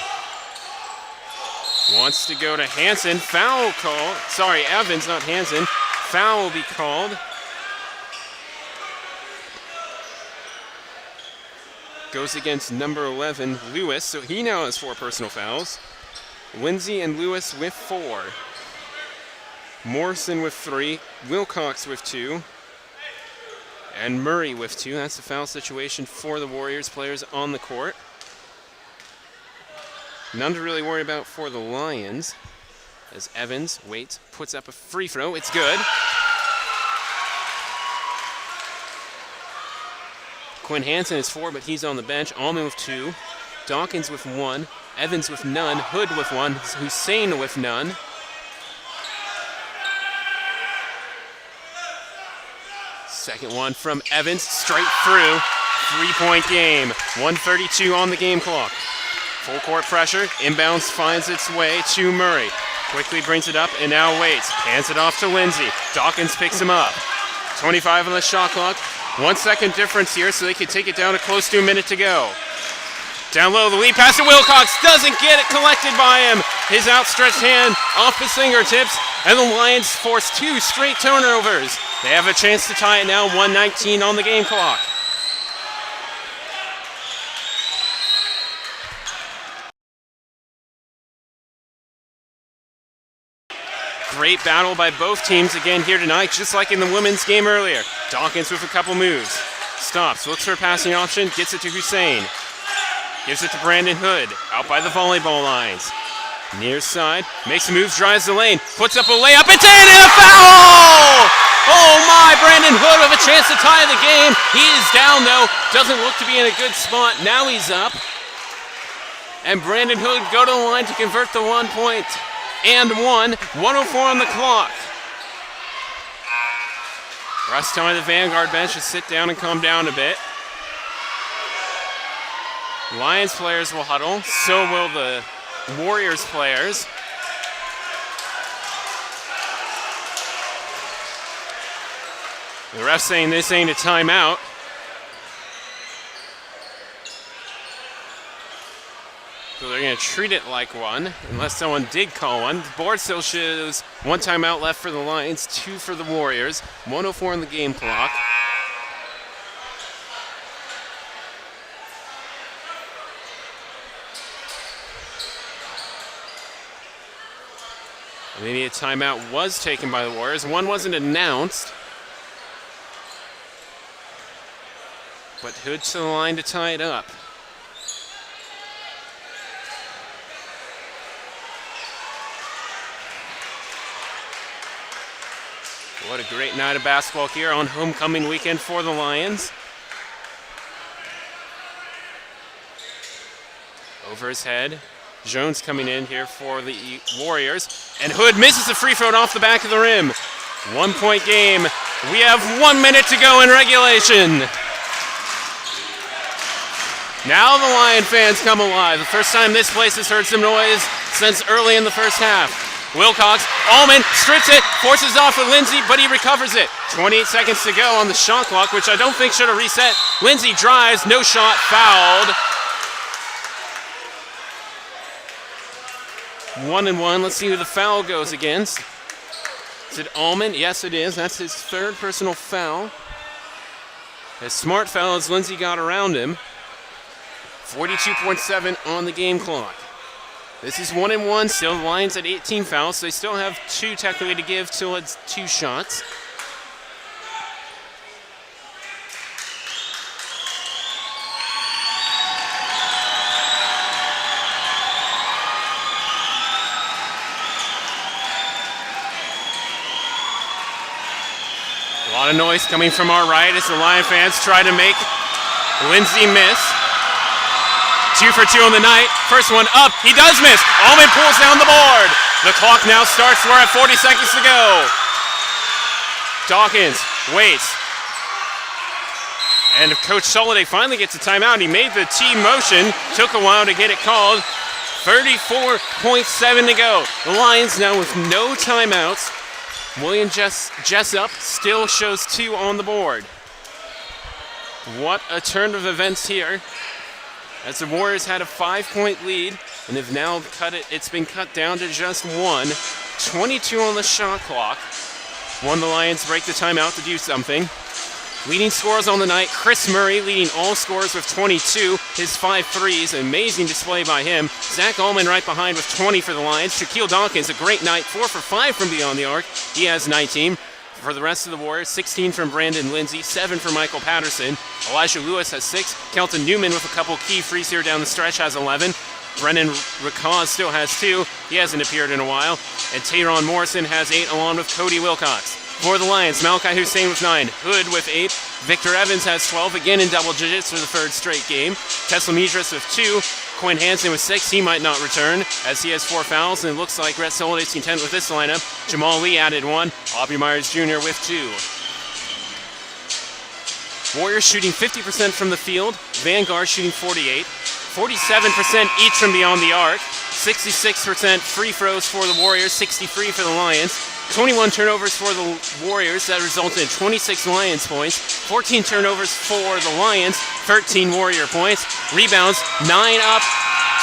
S1: Wants to go to Hansen, foul call. Sorry, Evans, not Hansen. Foul will be called. Goes against number 11, Lewis, so he now has 4 personal fouls. Lindsay and Lewis with 4. Morrison with 3, Wilcox with 2, and Murray with 2. That's the foul situation for the Warriors players on the court. None to really worry about for the Lions, as Evans waits, puts up a free throw. It's good. Quinn Hansen is 4, but he's on the bench. Allman with 2. Dawkins with 1. Evans with none. Hood with 1. Hussein with none. Second one from Evans, straight through. 3-point game. 1:32 on the game clock. Full court pressure. Inbounds finds its way to Murray. Quickly brings it up and now waits. Hands it off to Lindsay. Dawkins picks him up. 25 on the shot clock. 1 second difference here, so they can take it down to close to a minute to go. Down low, the lead pass to Wilcox. Doesn't get it collected by him. His outstretched hand off his fingertips, and the Lions force 2 straight turnovers. They have a chance to tie it now, 1:19 on the game clock. Great battle by both teams again here tonight, just like in the women's game earlier. Dawkins with a couple moves. Stops, looks for a passing option, gets it to Hussein. Gives it to Brandon Hood, out by the volleyball lines. Near side, makes a move, drives the lane, puts up a layup, it's in, and a foul! Oh my, Brandon Hood with a chance to tie the game. He is down though, doesn't look to be in a good spot. Now he's up. And Brandon Hood go to the line to convert the 1 point. And 1:04 on the clock. Russ telling the Vanguard bench to sit down and calm down a bit. Lions players will huddle, so will the Warriors players. The ref saying this ain't a timeout. So they're going to treat it like one, unless someone did call one. The board still shows 1 timeout left for the Lions, 2 for the Warriors. 1:04 on the game clock. Maybe a timeout was taken by the Warriors. One wasn't announced. But Hood to the line to tie it up. What a great night of basketball here on homecoming weekend for the Lions. Over his head. Jones coming in here for the Warriors. And Hood misses the free throw off the back of the rim. 1 point game. We have 1 minute to go in regulation. Now the Lion fans come alive. The first time this place has heard some noise since early in the first half. Wilcox, Allman strips it, forces off with Lindsay, but he recovers it. 28 seconds to go on the shot clock, which I don't think should have reset. Lindsay drives, no shot, fouled. 1-1, let's see who the foul goes against. Is it Allman? Yes, it is. That's his third personal foul. As smart foul as Lindsay got around him. 42.7 on the game clock. This is 1-1. Still the Lions at 18 fouls. So they still have 2 technically to give till it's 2 shots. A lot of noise coming from our right as the Lion fans try to make Lindsay miss. 2 for 2 on the night. First one up. He does miss. Allman pulls down the board. The clock now starts. We're at 40 seconds to go. Dawkins waits. And Coach Soliday finally gets a timeout. He made the T motion. Took a while to get it called. 34.7 to go. The Lions now with no timeouts. William Jessup still shows 2 on the board. What a turn of events here. As the Warriors had a 5-point lead and have now it's been cut down to just 1. 22 on the shot clock. The Lions break the timeout to do something. Leading scorers on the night, Chris Murray leading all scorers with 22. His 5 threes, an amazing display by him. Zach Allman right behind with 20 for the Lions. Shaquille Dawkins, a great night, 4 for 5 from beyond the arc. He has 19. For the rest of the Warriors, 16 from Brandon Lindsay, 7 for Michael Patterson. Elijah Lewis has 6. Kelton Newman with a couple key frees here down the stretch has 11. Brennan Rakaz still has 2. He hasn't appeared in a while. And Tayron Morrison has 8 along with Cody Wilcox. For the Lions, Malachi Hussein with 9. Hood with 8. Victor Evans has 12, again in double digits for the 3rd straight game. Tesla Midras with 2. Quinn Hansen with 6. He might not return as he has 4 fouls. And it looks like Rhett Soliday's content with this lineup. Jamal Lee added 1. Aubrey Myers Jr. with 2. Warriors shooting 50% from the field. Vanguard shooting 48. 47% each from beyond the arc. 66% free throws for the Warriors. 63 for the Lions. 21 turnovers for the Warriors. That resulted in 26 Lions points. 14 turnovers for the Lions. 13 Warrior points. Rebounds, 9 up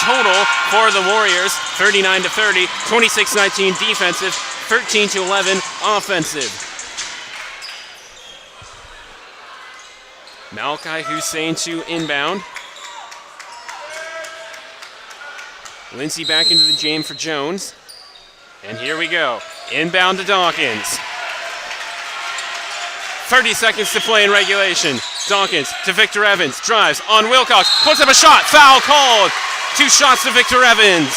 S1: total for the Warriors. 39-30. 26-19 defensive. 13-11 offensive. Malachi Hussein to inbound. Lindsay back into the jam for Jones. And here we go. Inbound to Dawkins. 30 seconds to play in regulation. Dawkins to Victor Evans. Drives on Wilcox. Puts up a shot. Foul called. 2 shots to Victor Evans.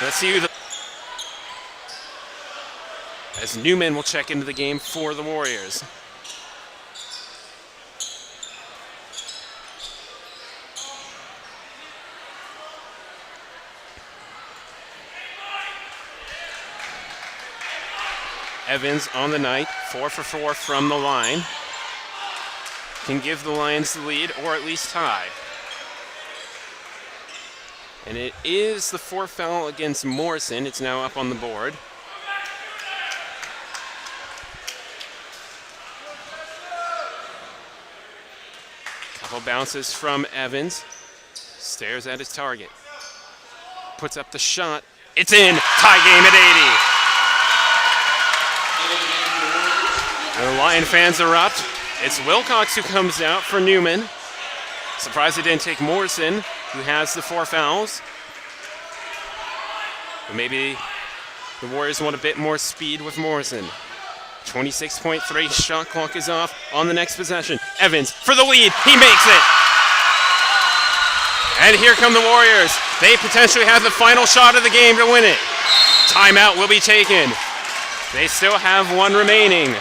S1: Let's see who as Newman will check into the game for the Warriors. Evans on the night, 4 for 4 from the line. Can give the Lions the lead or at least tie. And it is the 4th foul against Morrison. It's now up on the board. Couple bounces from Evans. Stares at his target. Puts up the shot. It's in. Tie game at 80. The Lion fans erupt. It's Wilcox who comes out for Newman. Surprised they didn't take Morrison, who has the 4 fouls. But maybe the Warriors want a bit more speed with Morrison. 26.3 shot clock is off on the next possession. Evans for the lead. He makes it. And here come the Warriors. They potentially have the final shot of the game to win it. Timeout will be taken. They still have 1 remaining.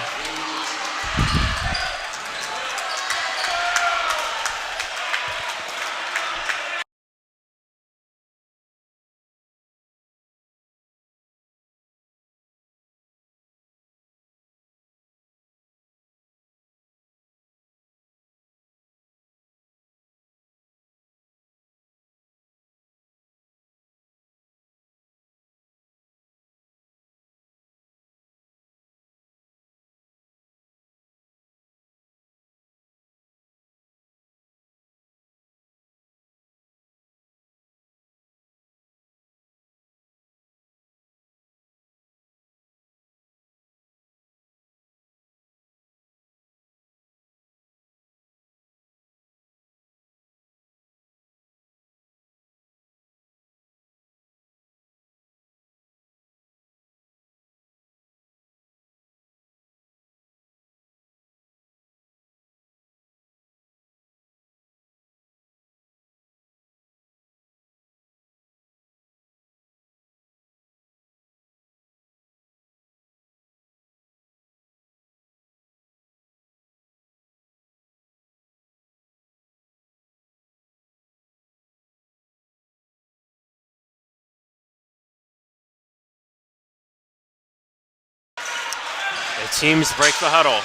S1: The teams break the huddle.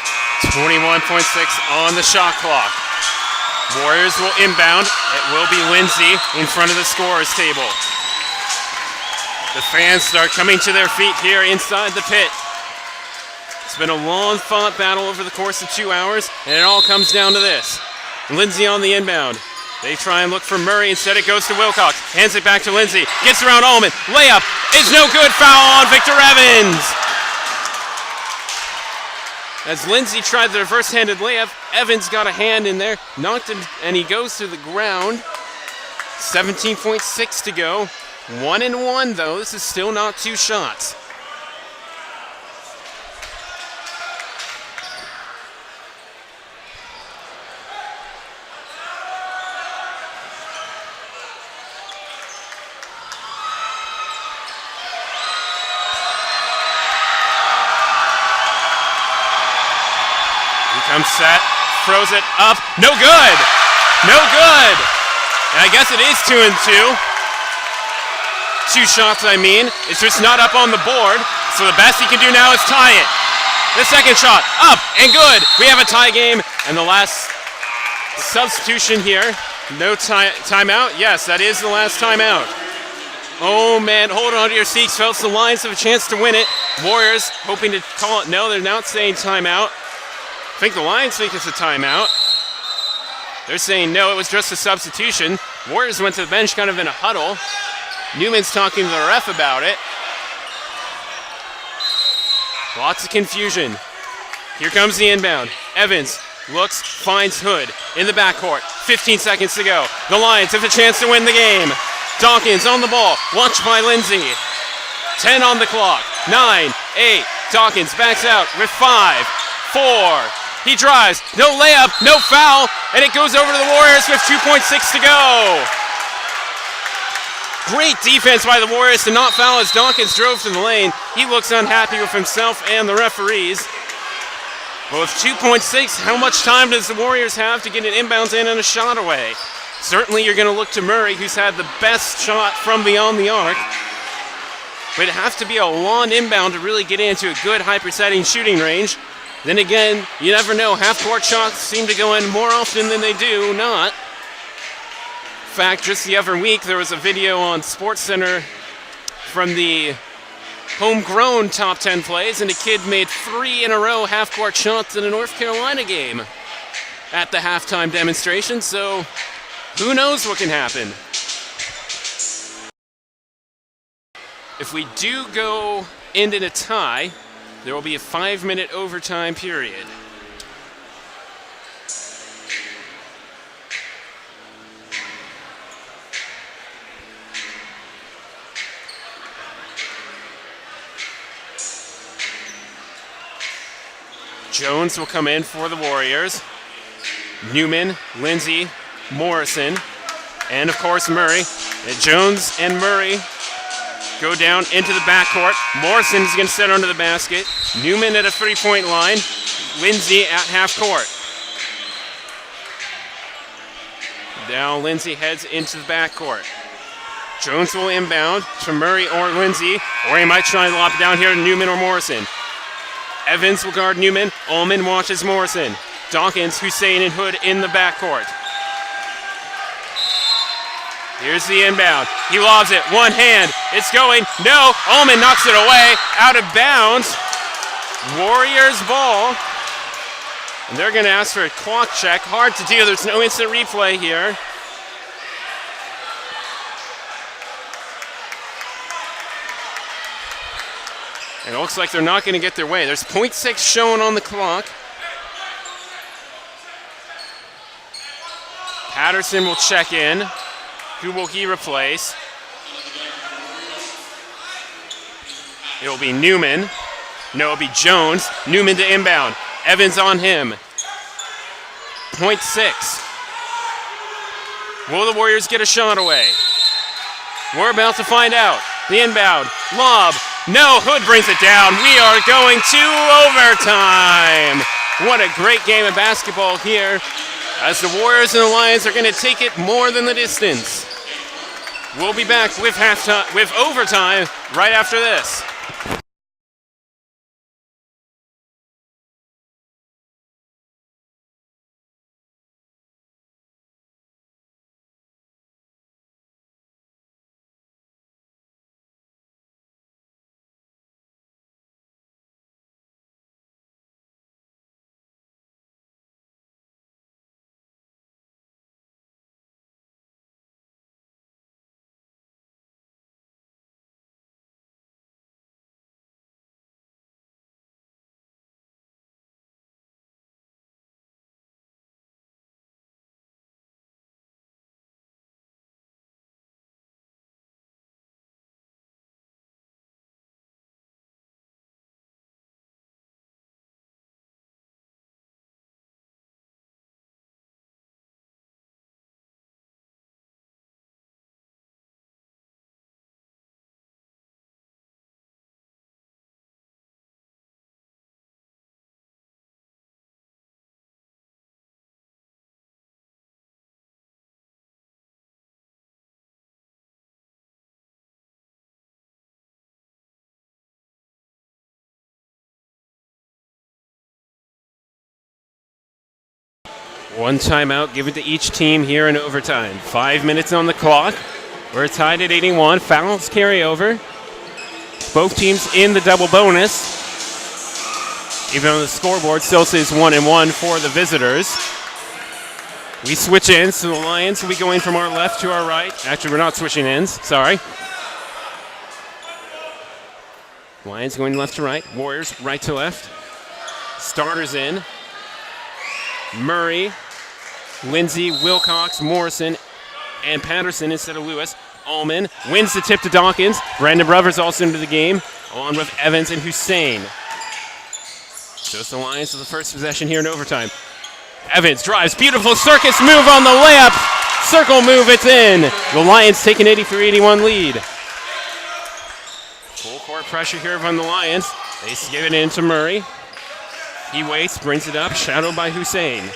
S1: 21.6 on the shot clock. Warriors will inbound. It will be Lindsay in front of the scorer's table. The fans start coming to their feet here inside the pit. It's been a long-fought battle over the course of 2 hours, and it all comes down to this. Lindsay on the inbound. They try and look for Murray. Instead, it goes to Wilcox. Hands it back to Lindsay. Gets around Ullman. Layup is no good. Foul on Victor Evans. As Lindsay tried the reverse-handed layup, Evans got a hand in there, knocked him, and he goes to the ground. 17.6 to go. 1-1, though. This is still not 2 shots. Comes set, throws it up, no good! No good! And I guess it is 2-2. 2 shots, I mean. It's just not up on the board, so the best he can do now is tie it. The second shot, up and good! We have a tie game, and the last substitution here. No timeout? Yes, that is the last timeout. Oh man, hold on to your seats, folks. The Lions have a chance to win it. Warriors hoping to call it. No, they're not saying timeout. I think the Lions think it's a timeout. They're saying no, it was just a substitution. Warriors went to the bench kind of in a huddle. Newman's talking to the ref about it. Lots of confusion. Here comes the inbound. Evans looks, finds Hood in the backcourt. 15 seconds to go. The Lions have a chance to win the game. Dawkins on the ball, watched by Lindsay. 10 on the clock. 9, 8. Dawkins backs out with 5, 4. He drives, no layup, no foul, and it goes over to the Warriors with 2.6 to go. Great defense by the Warriors to not foul as Dawkins drove to the lane. He looks unhappy with himself and the referees. But with 2.6, how much time does the Warriors have to get an inbounds in and a shot away? Certainly you're going to look to Murray, who's had the best shot from beyond the arc. But it has to be a long inbound to really get into a good hyper-setting shooting range. Then again, you never know. Half-court shots seem to go in more often than they do not. In fact, just the other week, there was a video on SportsCenter from the homegrown top 10 plays, and a kid made 3 in a row half-court shots in a North Carolina game at the halftime demonstration, so who knows what can happen. If we do go end in a tie, there will be a 5-minute overtime period. Jones will come in for the Warriors. Newman, Lindsay, Morrison, and of course Murray. And Jones and Murray go down into the backcourt. Morrison is going to set under the basket. Newman at a 3-point line. Lindsay at half court. Now Lindsay heads into the backcourt. Jones will inbound to Murray or Lindsay, or he might try and lob it down here to Newman or Morrison. Evans will guard Newman. Ullman watches Morrison. Dawkins, Hussein, and Hood in the backcourt. Here's the inbound. He lobs it. One hand. It's going. No. Ullman knocks it away. Out of bounds. Warriors ball. And they're going to ask for a clock check. Hard to do. There's no instant replay here. And it looks like they're not going to get their way. There's 0.6 shown on the clock. Patterson will check in. Who will he replace? It will be Newman. No, it will be Jones. Newman to inbound. Evans on him. 0.6. Will the Warriors get a shot away? We're about to find out. The inbound. Lob. No, Hood brings it down. We are going to overtime. What a great game of basketball here, as the Warriors and the Lions are going to take it more than the distance. We'll be back with overtime right after this. One timeout given to each team here in overtime. 5 minutes on the clock. We're tied at 81. Fouls carry over. Both teams in the double bonus. Even on the scoreboard, still says 1-1 for the visitors. We switch ends, so the Lions will be going from our left to our right. Actually, we're not switching ends. Sorry. Lions going left to right. Warriors right to left. Starters in. Murray, Lindsay, Wilcox, Morrison, and Patterson instead of Lewis. Ullman wins the tip to Dawkins. Brandon Brothers also into the game, along with Evans and Hussein. So it's the Lions with the first possession here in overtime. Evans drives, beautiful circus move on the layup. Circle move, it's in. The Lions take an 83-81 lead. Full court pressure here from the Lions. They give it in to Murray. He waits, brings it up, shadowed by Hussein.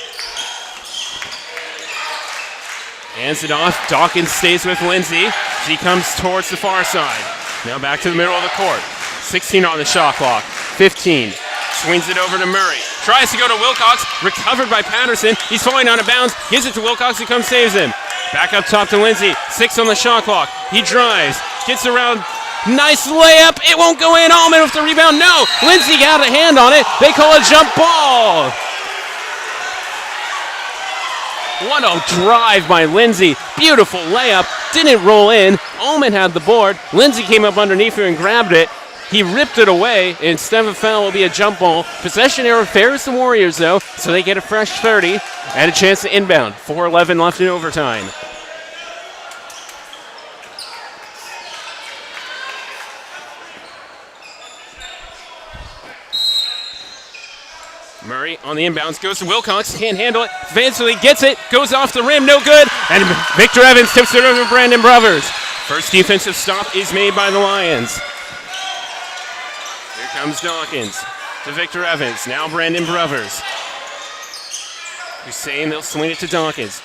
S1: Hands it off. Dawkins stays with Lindsay. She comes towards the far side. Now back to the middle of the court. 16 on the shot clock. 15. Swings it over to Murray. Tries to go to Wilcox. Recovered by Patterson. He's falling out of bounds. Gives it to Wilcox. He comes, saves him. Back up top to Lindsay. 6 on the shot clock. He drives. Gets around. Nice layup. It won't go in. Allman with the rebound. No. Lindsay got a hand on it. They call a jump ball. What a drive by Lindsay. Beautiful layup. Didn't roll in. Allman had the board. Lindsay came up underneath her and grabbed it. He ripped it away. Instead of a foul, will be a jump ball. Possession error favors the Warriors, though, so they get a fresh 30 and a chance to inbound. 4:11 left in overtime. Murray on the inbounds, goes to Wilcox, can't handle it. Eventually gets it, goes off the rim, no good. And Victor Evans tips it over to Brandon Brothers. First defensive stop is made by the Lions. Here comes Dawkins to Victor Evans. Now Brandon Brothers. Hussein, they'll swing it to Dawkins.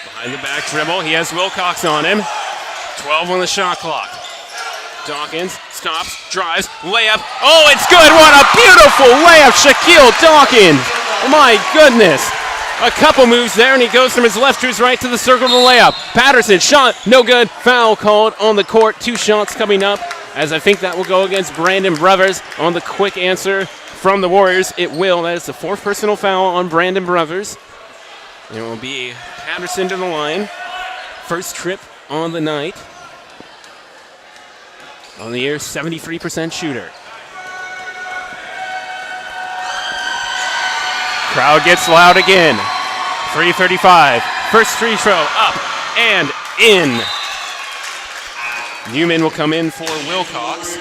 S1: Behind the back dribble, he has Wilcox on him. 12 on the shot clock. Dawkins stops, drives, layup. Oh, it's good. What a beautiful layup, Shaquille Dawkins. My goodness. A couple moves there, and he goes from his left to his right to the circle of the layup. Patterson, shot, no good. Foul called on the court. 2 shots coming up, as I think that will go against Brandon Brothers on the quick answer from the Warriors. It will. That is the 4th personal foul on Brandon Brothers. It will be Patterson to the line. First trip on the night. On the year, 73% shooter. Crowd gets loud again. 3:35. First free throw up and in. Newman will come in for Wilcox.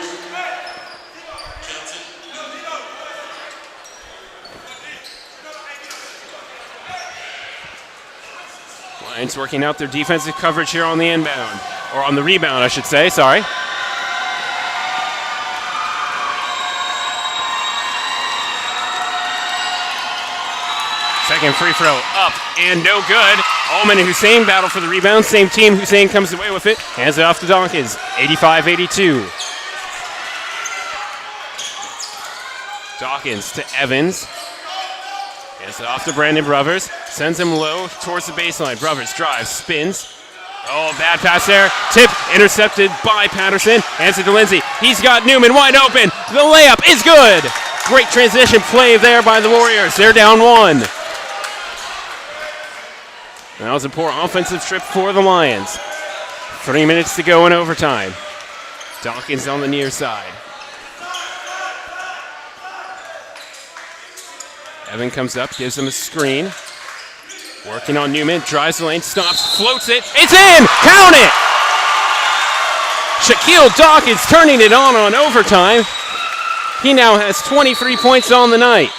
S1: Lions working out their defensive coverage here on the inbound. Or on the rebound, I should say. Sorry. Second free throw up and no good. Ullman and Hussein battle for the rebound. Same team. Hussein comes away with it. Hands it off to Dawkins. 85-82. Dawkins to Evans. Hands it off to Brandon Brothers. Sends him low towards the baseline. Brothers drives, spins. Oh, bad pass there. Tip intercepted by Patterson. Hands it to Lindsay. He's got Newman wide open. The layup is good. Great transition play there by the Warriors. They're down 1. That was a poor offensive trip for the Lions. 3 minutes to go in overtime. Dawkins on the near side. Evan comes up, gives him a screen. Working on Newman, drives the lane, stops, floats it. It's in! Count it! Shaquille Dawkins turning it on overtime. He now has 23 points on the night.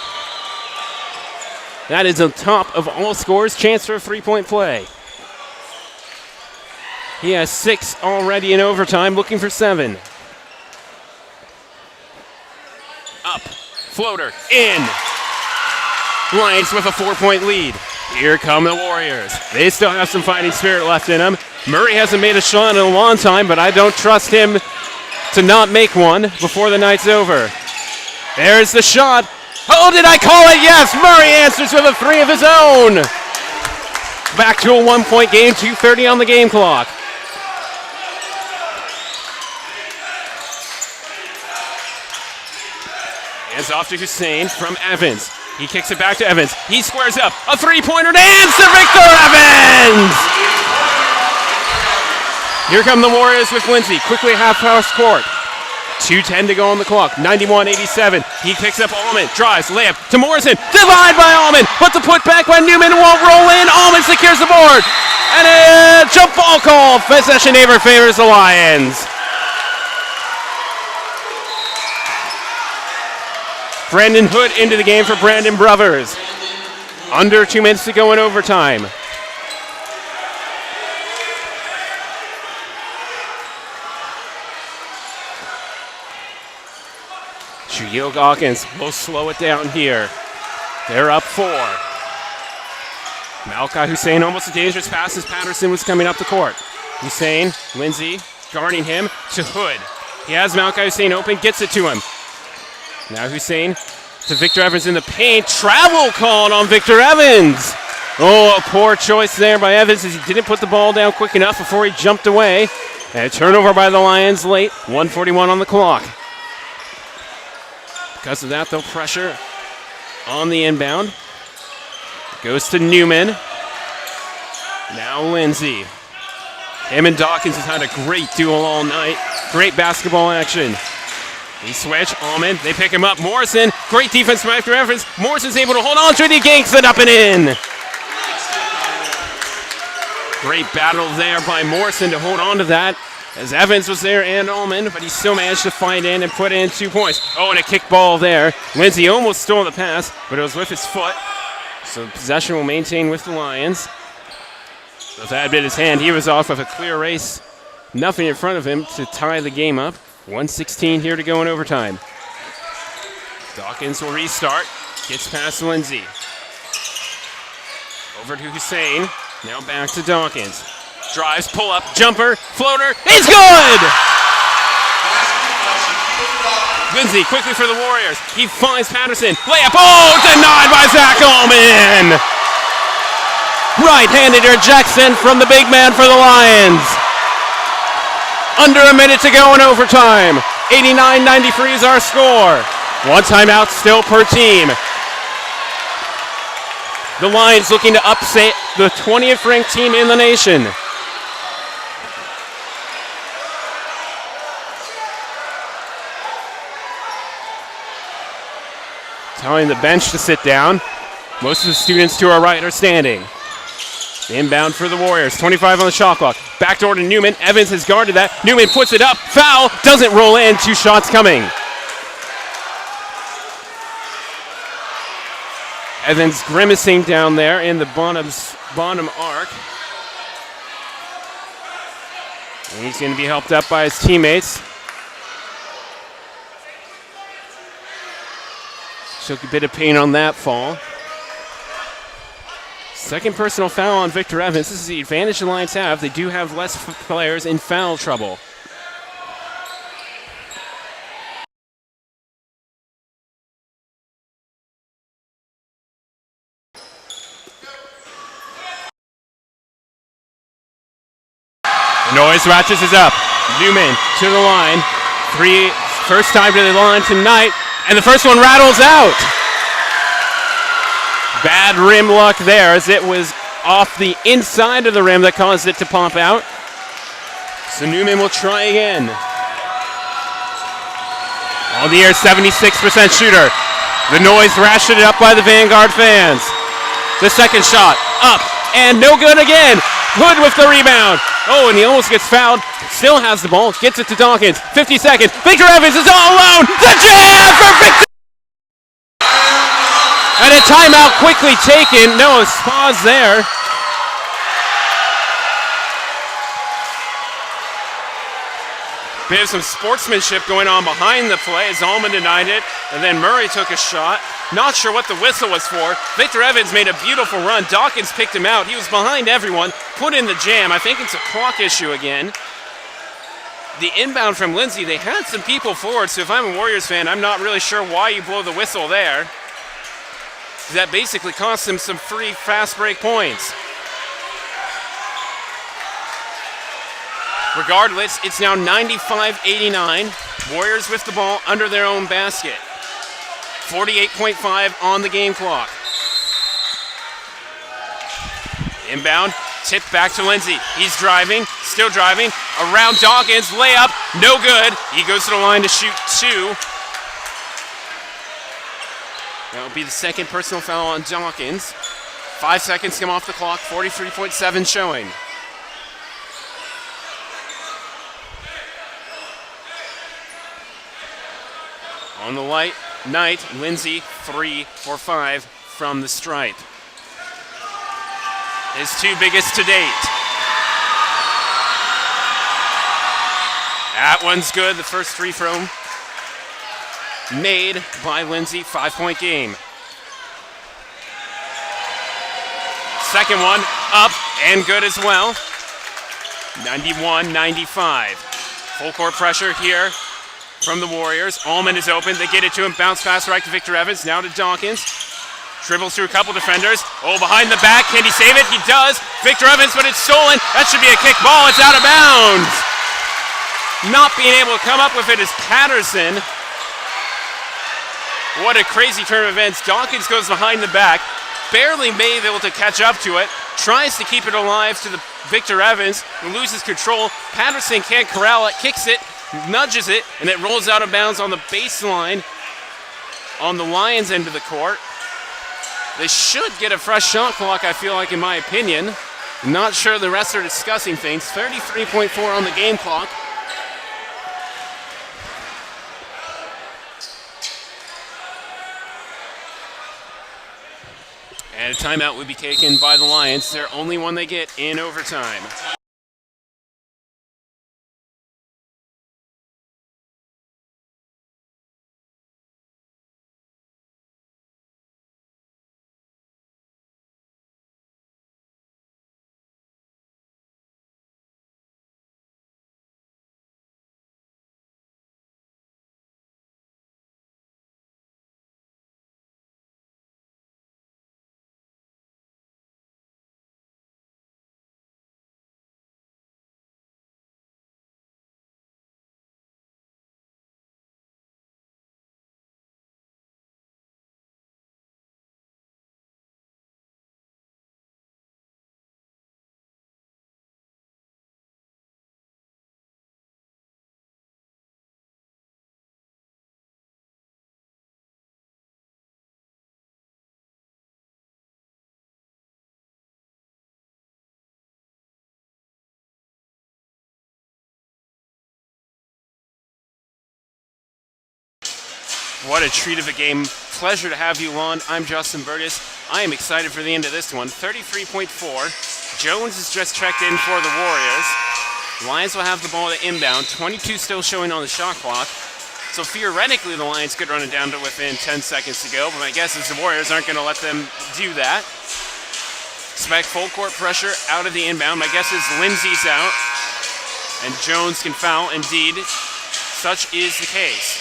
S1: That is on top of all scores. Chance for a 3-point play. He has 6 already in overtime, looking for 7. Up, floater, in. Lions with a 4-point lead. Here come the Warriors. They still have some fighting spirit left in them. Murray hasn't made a shot in a long time, but I don't trust him to not make one before the night's over. There's the shot. Oh, did I call it? Yes. Murray answers with a 3 of his own. Back to a 1-point game, 2:30 on the game clock. Hands off to Hussein from Evans. He kicks it back to Evans. He squares up. A 3-pointer to answer Victor Evans! Here come the Warriors with Lindsay. Quickly half-house court. 2:10 to go on the clock. 91-87. He picks up Allman. Drives. Layup to Morrison. Denied by Allman. But the putback by Newman won't roll in. Allman secures the board. And a jump ball call. Possession neighbor favors the Lions. Brandon Hood into the game for Brandon Brothers. Under 2 minutes to go in overtime. Shaheel Hawkins will slow it down here. They're up 4. Malachi Hussein almost a dangerous pass as Patterson was coming up the court. Hussein, Lindsay, guarding him to Hood. He has Malachi Hussein open, gets it to him. Now Hussein to Victor Evans in the paint. Travel called on Victor Evans. Oh, a poor choice there by Evans as he didn't put the ball down quick enough before he jumped away. And a turnover by the Lions late. 1:41 on the clock. Because of that, though, pressure on the inbound. Goes to Newman. Now Lindsay. Him and Dawkins has had a great duel all night. Great basketball action. He switch, Allman, they pick him up. Morrison, great defense from Victor Evans. Morrison's able to hold on to it, he ganks it up and in. Great battle there by Morrison to hold on to that, as Evans was there and Allman, but he still managed to find in and put in 2 points. Oh, and a kick ball there. Lindsay almost stole the pass, but it was with his foot. So possession will maintain with the Lions. With that bit his hand, he was off with a clear race. Nothing in front of him to tie the game up. 1:16 here to go in overtime. Dawkins will restart. Gets past Lindsay. Over to Hussein. Now back to Dawkins. Drives, pull up, jumper, floater. It's good! Lindsay quickly for the Warriors. He finds Patterson. Layup. Oh, denied by Zach Allman. Right-handed rejection from the big man for the Lions. Under a minute to go in overtime. 89-93 is our score. One timeout still per team. The Lions looking to upset the 20th ranked team in the nation. Telling the bench to sit down. Most of the students to our right are standing. Inbound for the Warriors, 25 on the shot clock. Backdoor to Newman, Evans has guarded that. Newman puts it up, foul, doesn't roll in, 2 shots coming. Evans grimacing down there in the bottom arc. And he's going to be helped up by his teammates. Took a bit of pain on that fall. Second personal foul on Victor Evans. This is the advantage the Lions have. They do have less players in foul trouble. The noise ratchets is up. Newman to the line. First time to the line tonight. And the first one rattles out. Bad rim luck there as it was off the inside of the rim that caused it to pop out. So Newman will try again. On the air, 76% shooter. The noise ratcheted up by the Vanguard fans. The second shot, up, and no good again. Hood with the rebound. Oh, and he almost gets fouled. Still has the ball, gets it to Dawkins. 50 seconds, Victor Evans is all alone. The jam for Victor! And a timeout quickly taken. No, pause there. Bit of some sportsmanship going on behind the play as Allman denied it, and then Murray took a shot. Not sure what the whistle was for. Victor Evans made a beautiful run. Dawkins picked him out. He was behind everyone, put in the jam. I think it's a clock issue again. The inbound from Lindsay, they had some people forward, so if I'm a Warriors fan, I'm not really sure why you blow the whistle there. that basically cost them some free fast break points. Regardless, it's now 95-89. Warriors with the ball under their own basket. 48.5 on the game clock. Inbound, tipped back to Lindsay. He's driving, still driving. Around Dawkins, layup, no good. He goes to the line to shoot 2. That will be the second personal foul on Dawkins. 5 seconds come off the clock, 43.7 showing. On the night, Lindsay 3 for 5 from the stripe. His 2 biggest to date. That one's good. The first free throw made by Lindsay. 5-point game. Second one up and good as well. 91-95. Full court pressure here from the Warriors. Allman is open. They get it to him. Bounce pass right to Victor Evans. Now to Dawkins. Dribbles through a couple defenders. Oh, behind the back. Can he save it? He does. Victor Evans, but it's stolen. That should be a kick ball. It's out of bounds. Not being able to come up with it is Patterson. What a crazy turn of events. Dawkins goes behind the back. Barely may be able to catch up to it. Tries to keep it alive to the Victor Evans, who loses control. Patterson can't corral it. Kicks it. Nudges it. And it rolls out of bounds on the baseline on the Lions' end of the court. They should get a fresh shot clock, I feel like, in my opinion. Not sure the rest are discussing things. 33.4 on the game clock. And a timeout would be taken by the Lions. Their only one they get in overtime. What a treat of a game. Pleasure to have you on. I'm Justin Burgess. I am excited for the end of this one. 33.4. Jones has just checked in for the Warriors. Lions will have the ball at inbound. 22 still showing on the shot clock. So theoretically, the Lions could run it down to within 10 seconds to go. But my guess is the Warriors aren't going to let them do that. Expect full court pressure out of the inbound. My guess is Lindsay's out. And Jones can foul. Indeed, such is the case.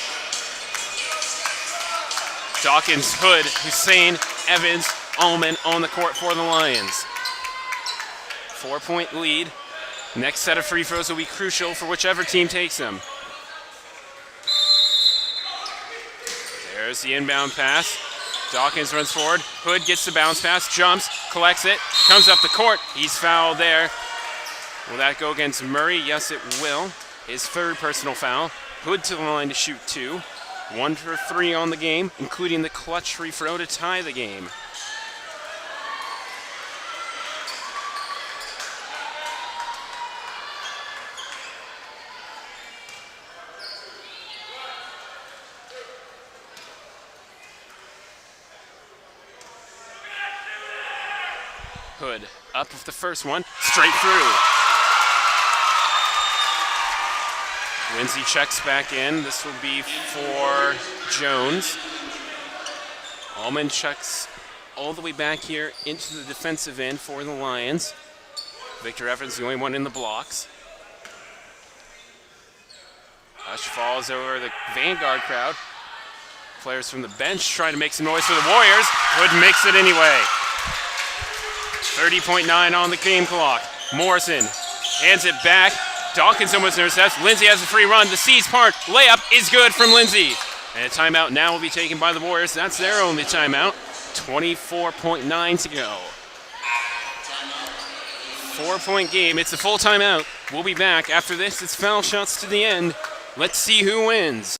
S1: Dawkins, Hood, Hussein, Evans, Allman on the court for the Lions. 4-point lead. Next set of free throws will be crucial for whichever team takes them. There's the inbound pass. Dawkins runs forward. Hood gets the bounce pass, jumps, collects it, comes up the court. He's fouled there. Will that go against Murray? Yes, it will. His third personal foul. Hood to the line to shoot 2. 1 for 3 on the game, including the clutch free throw to tie the game. Hood up with the first one, straight through. Lindsay checks back in. This will be for Jones. Allman checks all the way back here into the defensive end for the Lions. Victor Evans the only one in the blocks. Hush falls over the Vanguard crowd. Players from the bench try to make some noise for the Warriors. Hood makes it anyway. 30.9 on the game clock. Morrison hands it back. Dawkins almost intercepts. Lindsay has a free run. The C's part layup is good from Lindsay. And a timeout now will be taken by the Warriors. That's their only timeout. 24.9 to go. 4-point game. It's a full timeout. We'll be back after this. It's foul shots to the end. Let's see who wins.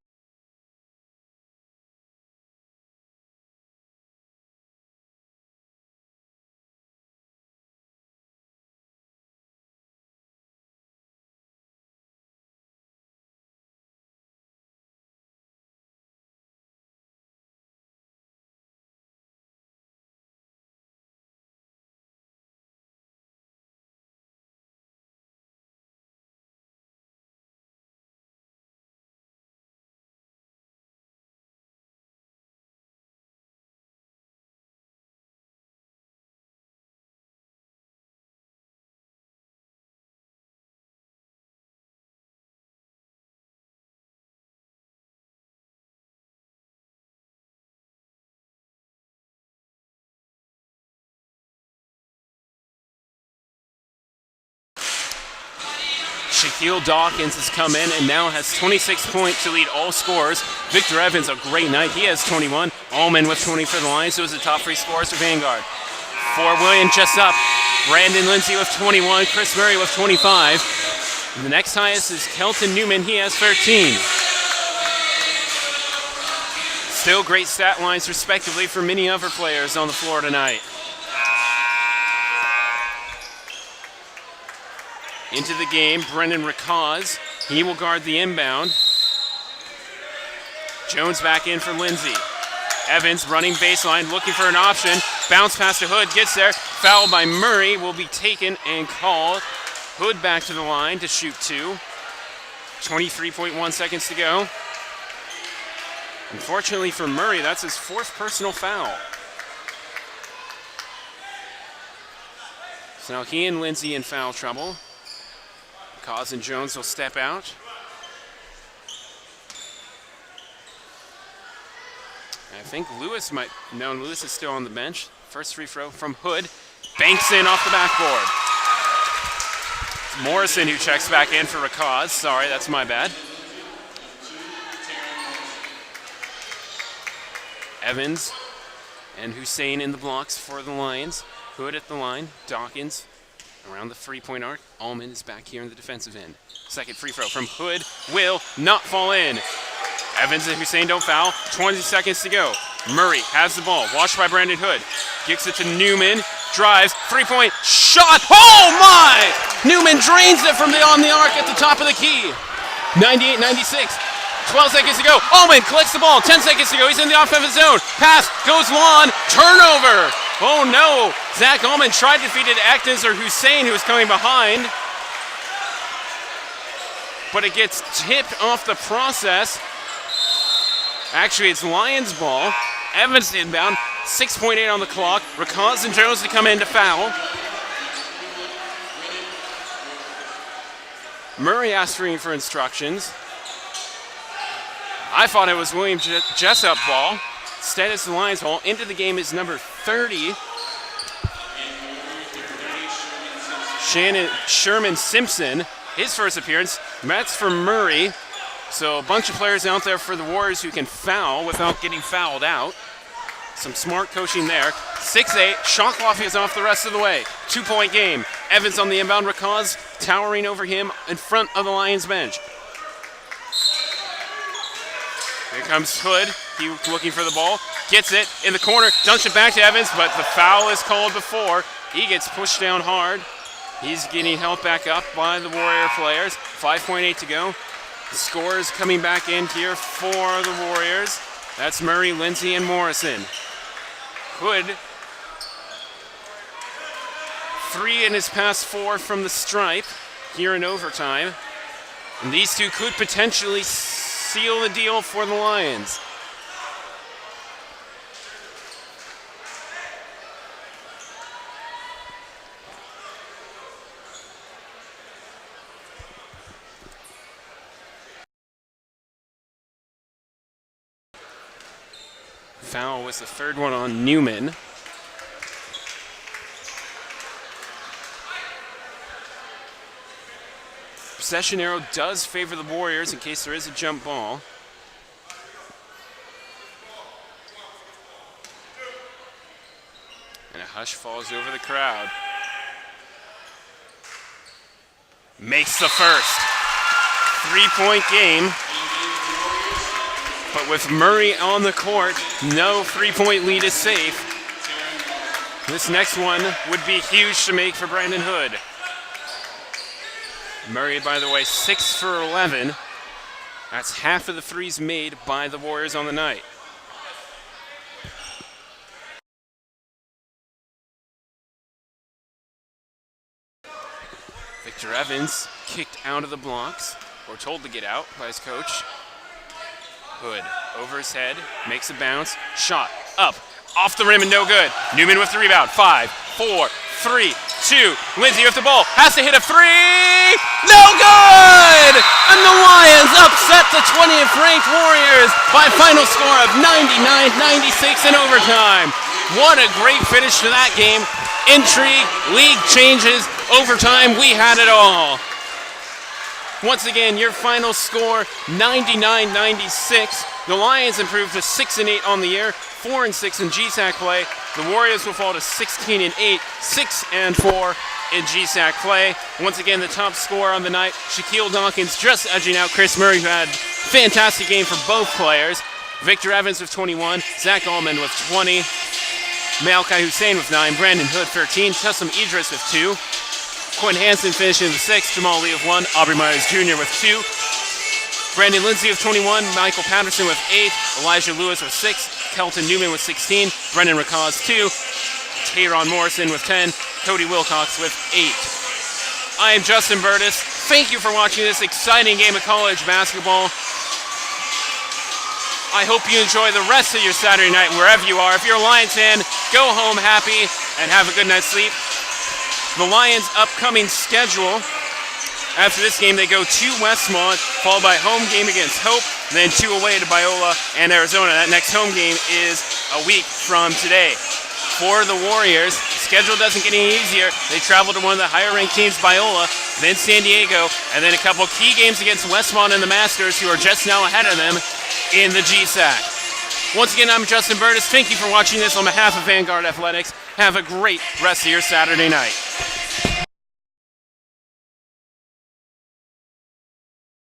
S1: Shaquille Dawkins has come in and now has 26 points to lead all scorers. Victor Evans, a great night. He has 21. Allman with 20 for the Lions. Those are the top three scorers for Vanguard. For William Jessup, Brandon Lindsay with 21. Chris Murray with 25. And the next highest is Kelton Newman. He has 13. Still great stat lines respectively for many other players on the floor tonight. Into the game, Brendan Rakaz. He will guard the inbound. Jones back in for Lindsay. Evans running baseline, looking for an option. Bounce pass to Hood, gets there. Foul by Murray will be taken and called. Hood back to the line to shoot two. 23.1 seconds to go. Unfortunately for Murray, that's his fourth personal foul. So now he and Lindsay in foul trouble. Cause and Jones will step out. I think Lewis might. No, Lewis is still on the bench. First free throw from Hood. Banks in off the backboard. It's Morrison who checks back in for Rakaz. Sorry, that's my bad. Evans and Hussein in the blocks for the Lions. Hood at the line. Dawkins around the three-point arc. Allman is back here in the defensive end. Second free throw from Hood will not fall in. Evans and Hussein don't foul. 20 seconds to go. Murray has the ball. Watched by Brandon Hood. Kicks it to Newman. Drives. Three-point shot. Oh, my! Newman drains it from beyond the arc at the top of the key. 98-96. 12 seconds to go. Allman collects the ball. 10 seconds to go. He's in the offensive zone. Pass goes long. Turnover. Oh no! Zach Allman tried to feed it to Atkins or Hussein, who was coming behind. But it gets tipped off the process. Actually, it's Lions ball. Evans inbound. 6.8 on the clock. Rakaz and Jones to come in to foul. Murray asked for instructions. I thought it was William Jessup ball. Instead, it's the Lions ball. Into the game is number 30. Sherman Simpson, his first appearance. That's for Murray. So a bunch of players out there for the Warriors who can foul without getting fouled out. Some smart coaching there. 6-8. Shot clock is off the rest of the way. 2-point game. Evans on the inbound. Rakaz towering over him in front of the Lions bench. Here comes Hood. He looking for the ball. Gets it in the corner. Dumps it back to Evans, but the foul is called before. He gets pushed down hard. He's getting helped back up by the Warrior players. 5.8 to go. The scorers coming back in here for the Warriors. That's Murray, Lindsay, and Morrison. Hood, 3 in his past 4 from the stripe here in overtime. And these two could potentially seal the deal for the Lions. Foul was the third one on Newman. Possession arrow does favor the Warriors in case there is a jump ball. And a hush falls over the crowd. Makes the first. 3-point game. But with Murray on the court, no 3-point lead is safe. This next one would be huge to make for Brandon Hood. Murray, by the way, 6 for 11. That's half of the threes made by the Warriors on the night. Victor Evans kicked out of the blocks, or told to get out by his coach. Hood over his head, makes a bounce, shot, up, off the rim and no good. Newman with the rebound, 5, 4, 3, 2. Lindsay with the ball, has to hit a three, no good! And the Lions upset the 20th ranked Warriors by a final score of 99-96 in overtime. What a great finish to that game. Intrigue, league changes, overtime, we had it all. Once again, your final score, 99-96. The Lions improved to 6-8 on the year, 4-6 in GSAC play. The Warriors will fall to 16-8, 6-4 in GSAC play. Once again, the top scorer on the night, Shaquille Dawkins, just edging out Chris Murray, who had a fantastic game for both players. Victor Evans with 21, Zach Allman with 20, Malachi Hussein with 9, Brandon Hood 13, Tussam Idris with 2, Quinn Hansen finishing with 6, Jamal Lee with 1, Aubrey Myers Jr. with 2, Brandon Lindsay with 21, Michael Patterson with 8, Elijah Lewis with 6, Kelton Newman with 16, Brendan Rakaz 2, Tayron Morrison with 10, Cody Wilcox with 8. I am Justin Burtis. Thank you for watching this exciting game of college basketball. I hope you enjoy the rest of your Saturday night wherever you are. If you're a Lions fan, go home happy and have a good night's sleep. The Lions' upcoming schedule, after this game, they go to Westmont, followed by a home game against Hope, then 2 away to Biola and Arizona. That next home game is a week from today. For the Warriors, schedule doesn't get any easier. They travel to one of the higher-ranked teams, Biola, then San Diego, and then a couple key games against Westmont and the Masters, who are just now ahead of them in the GSAC. Once again, I'm Justin Burtis. Thank you for watching this on behalf of Vanguard Athletics. Have a great rest of your Saturday night.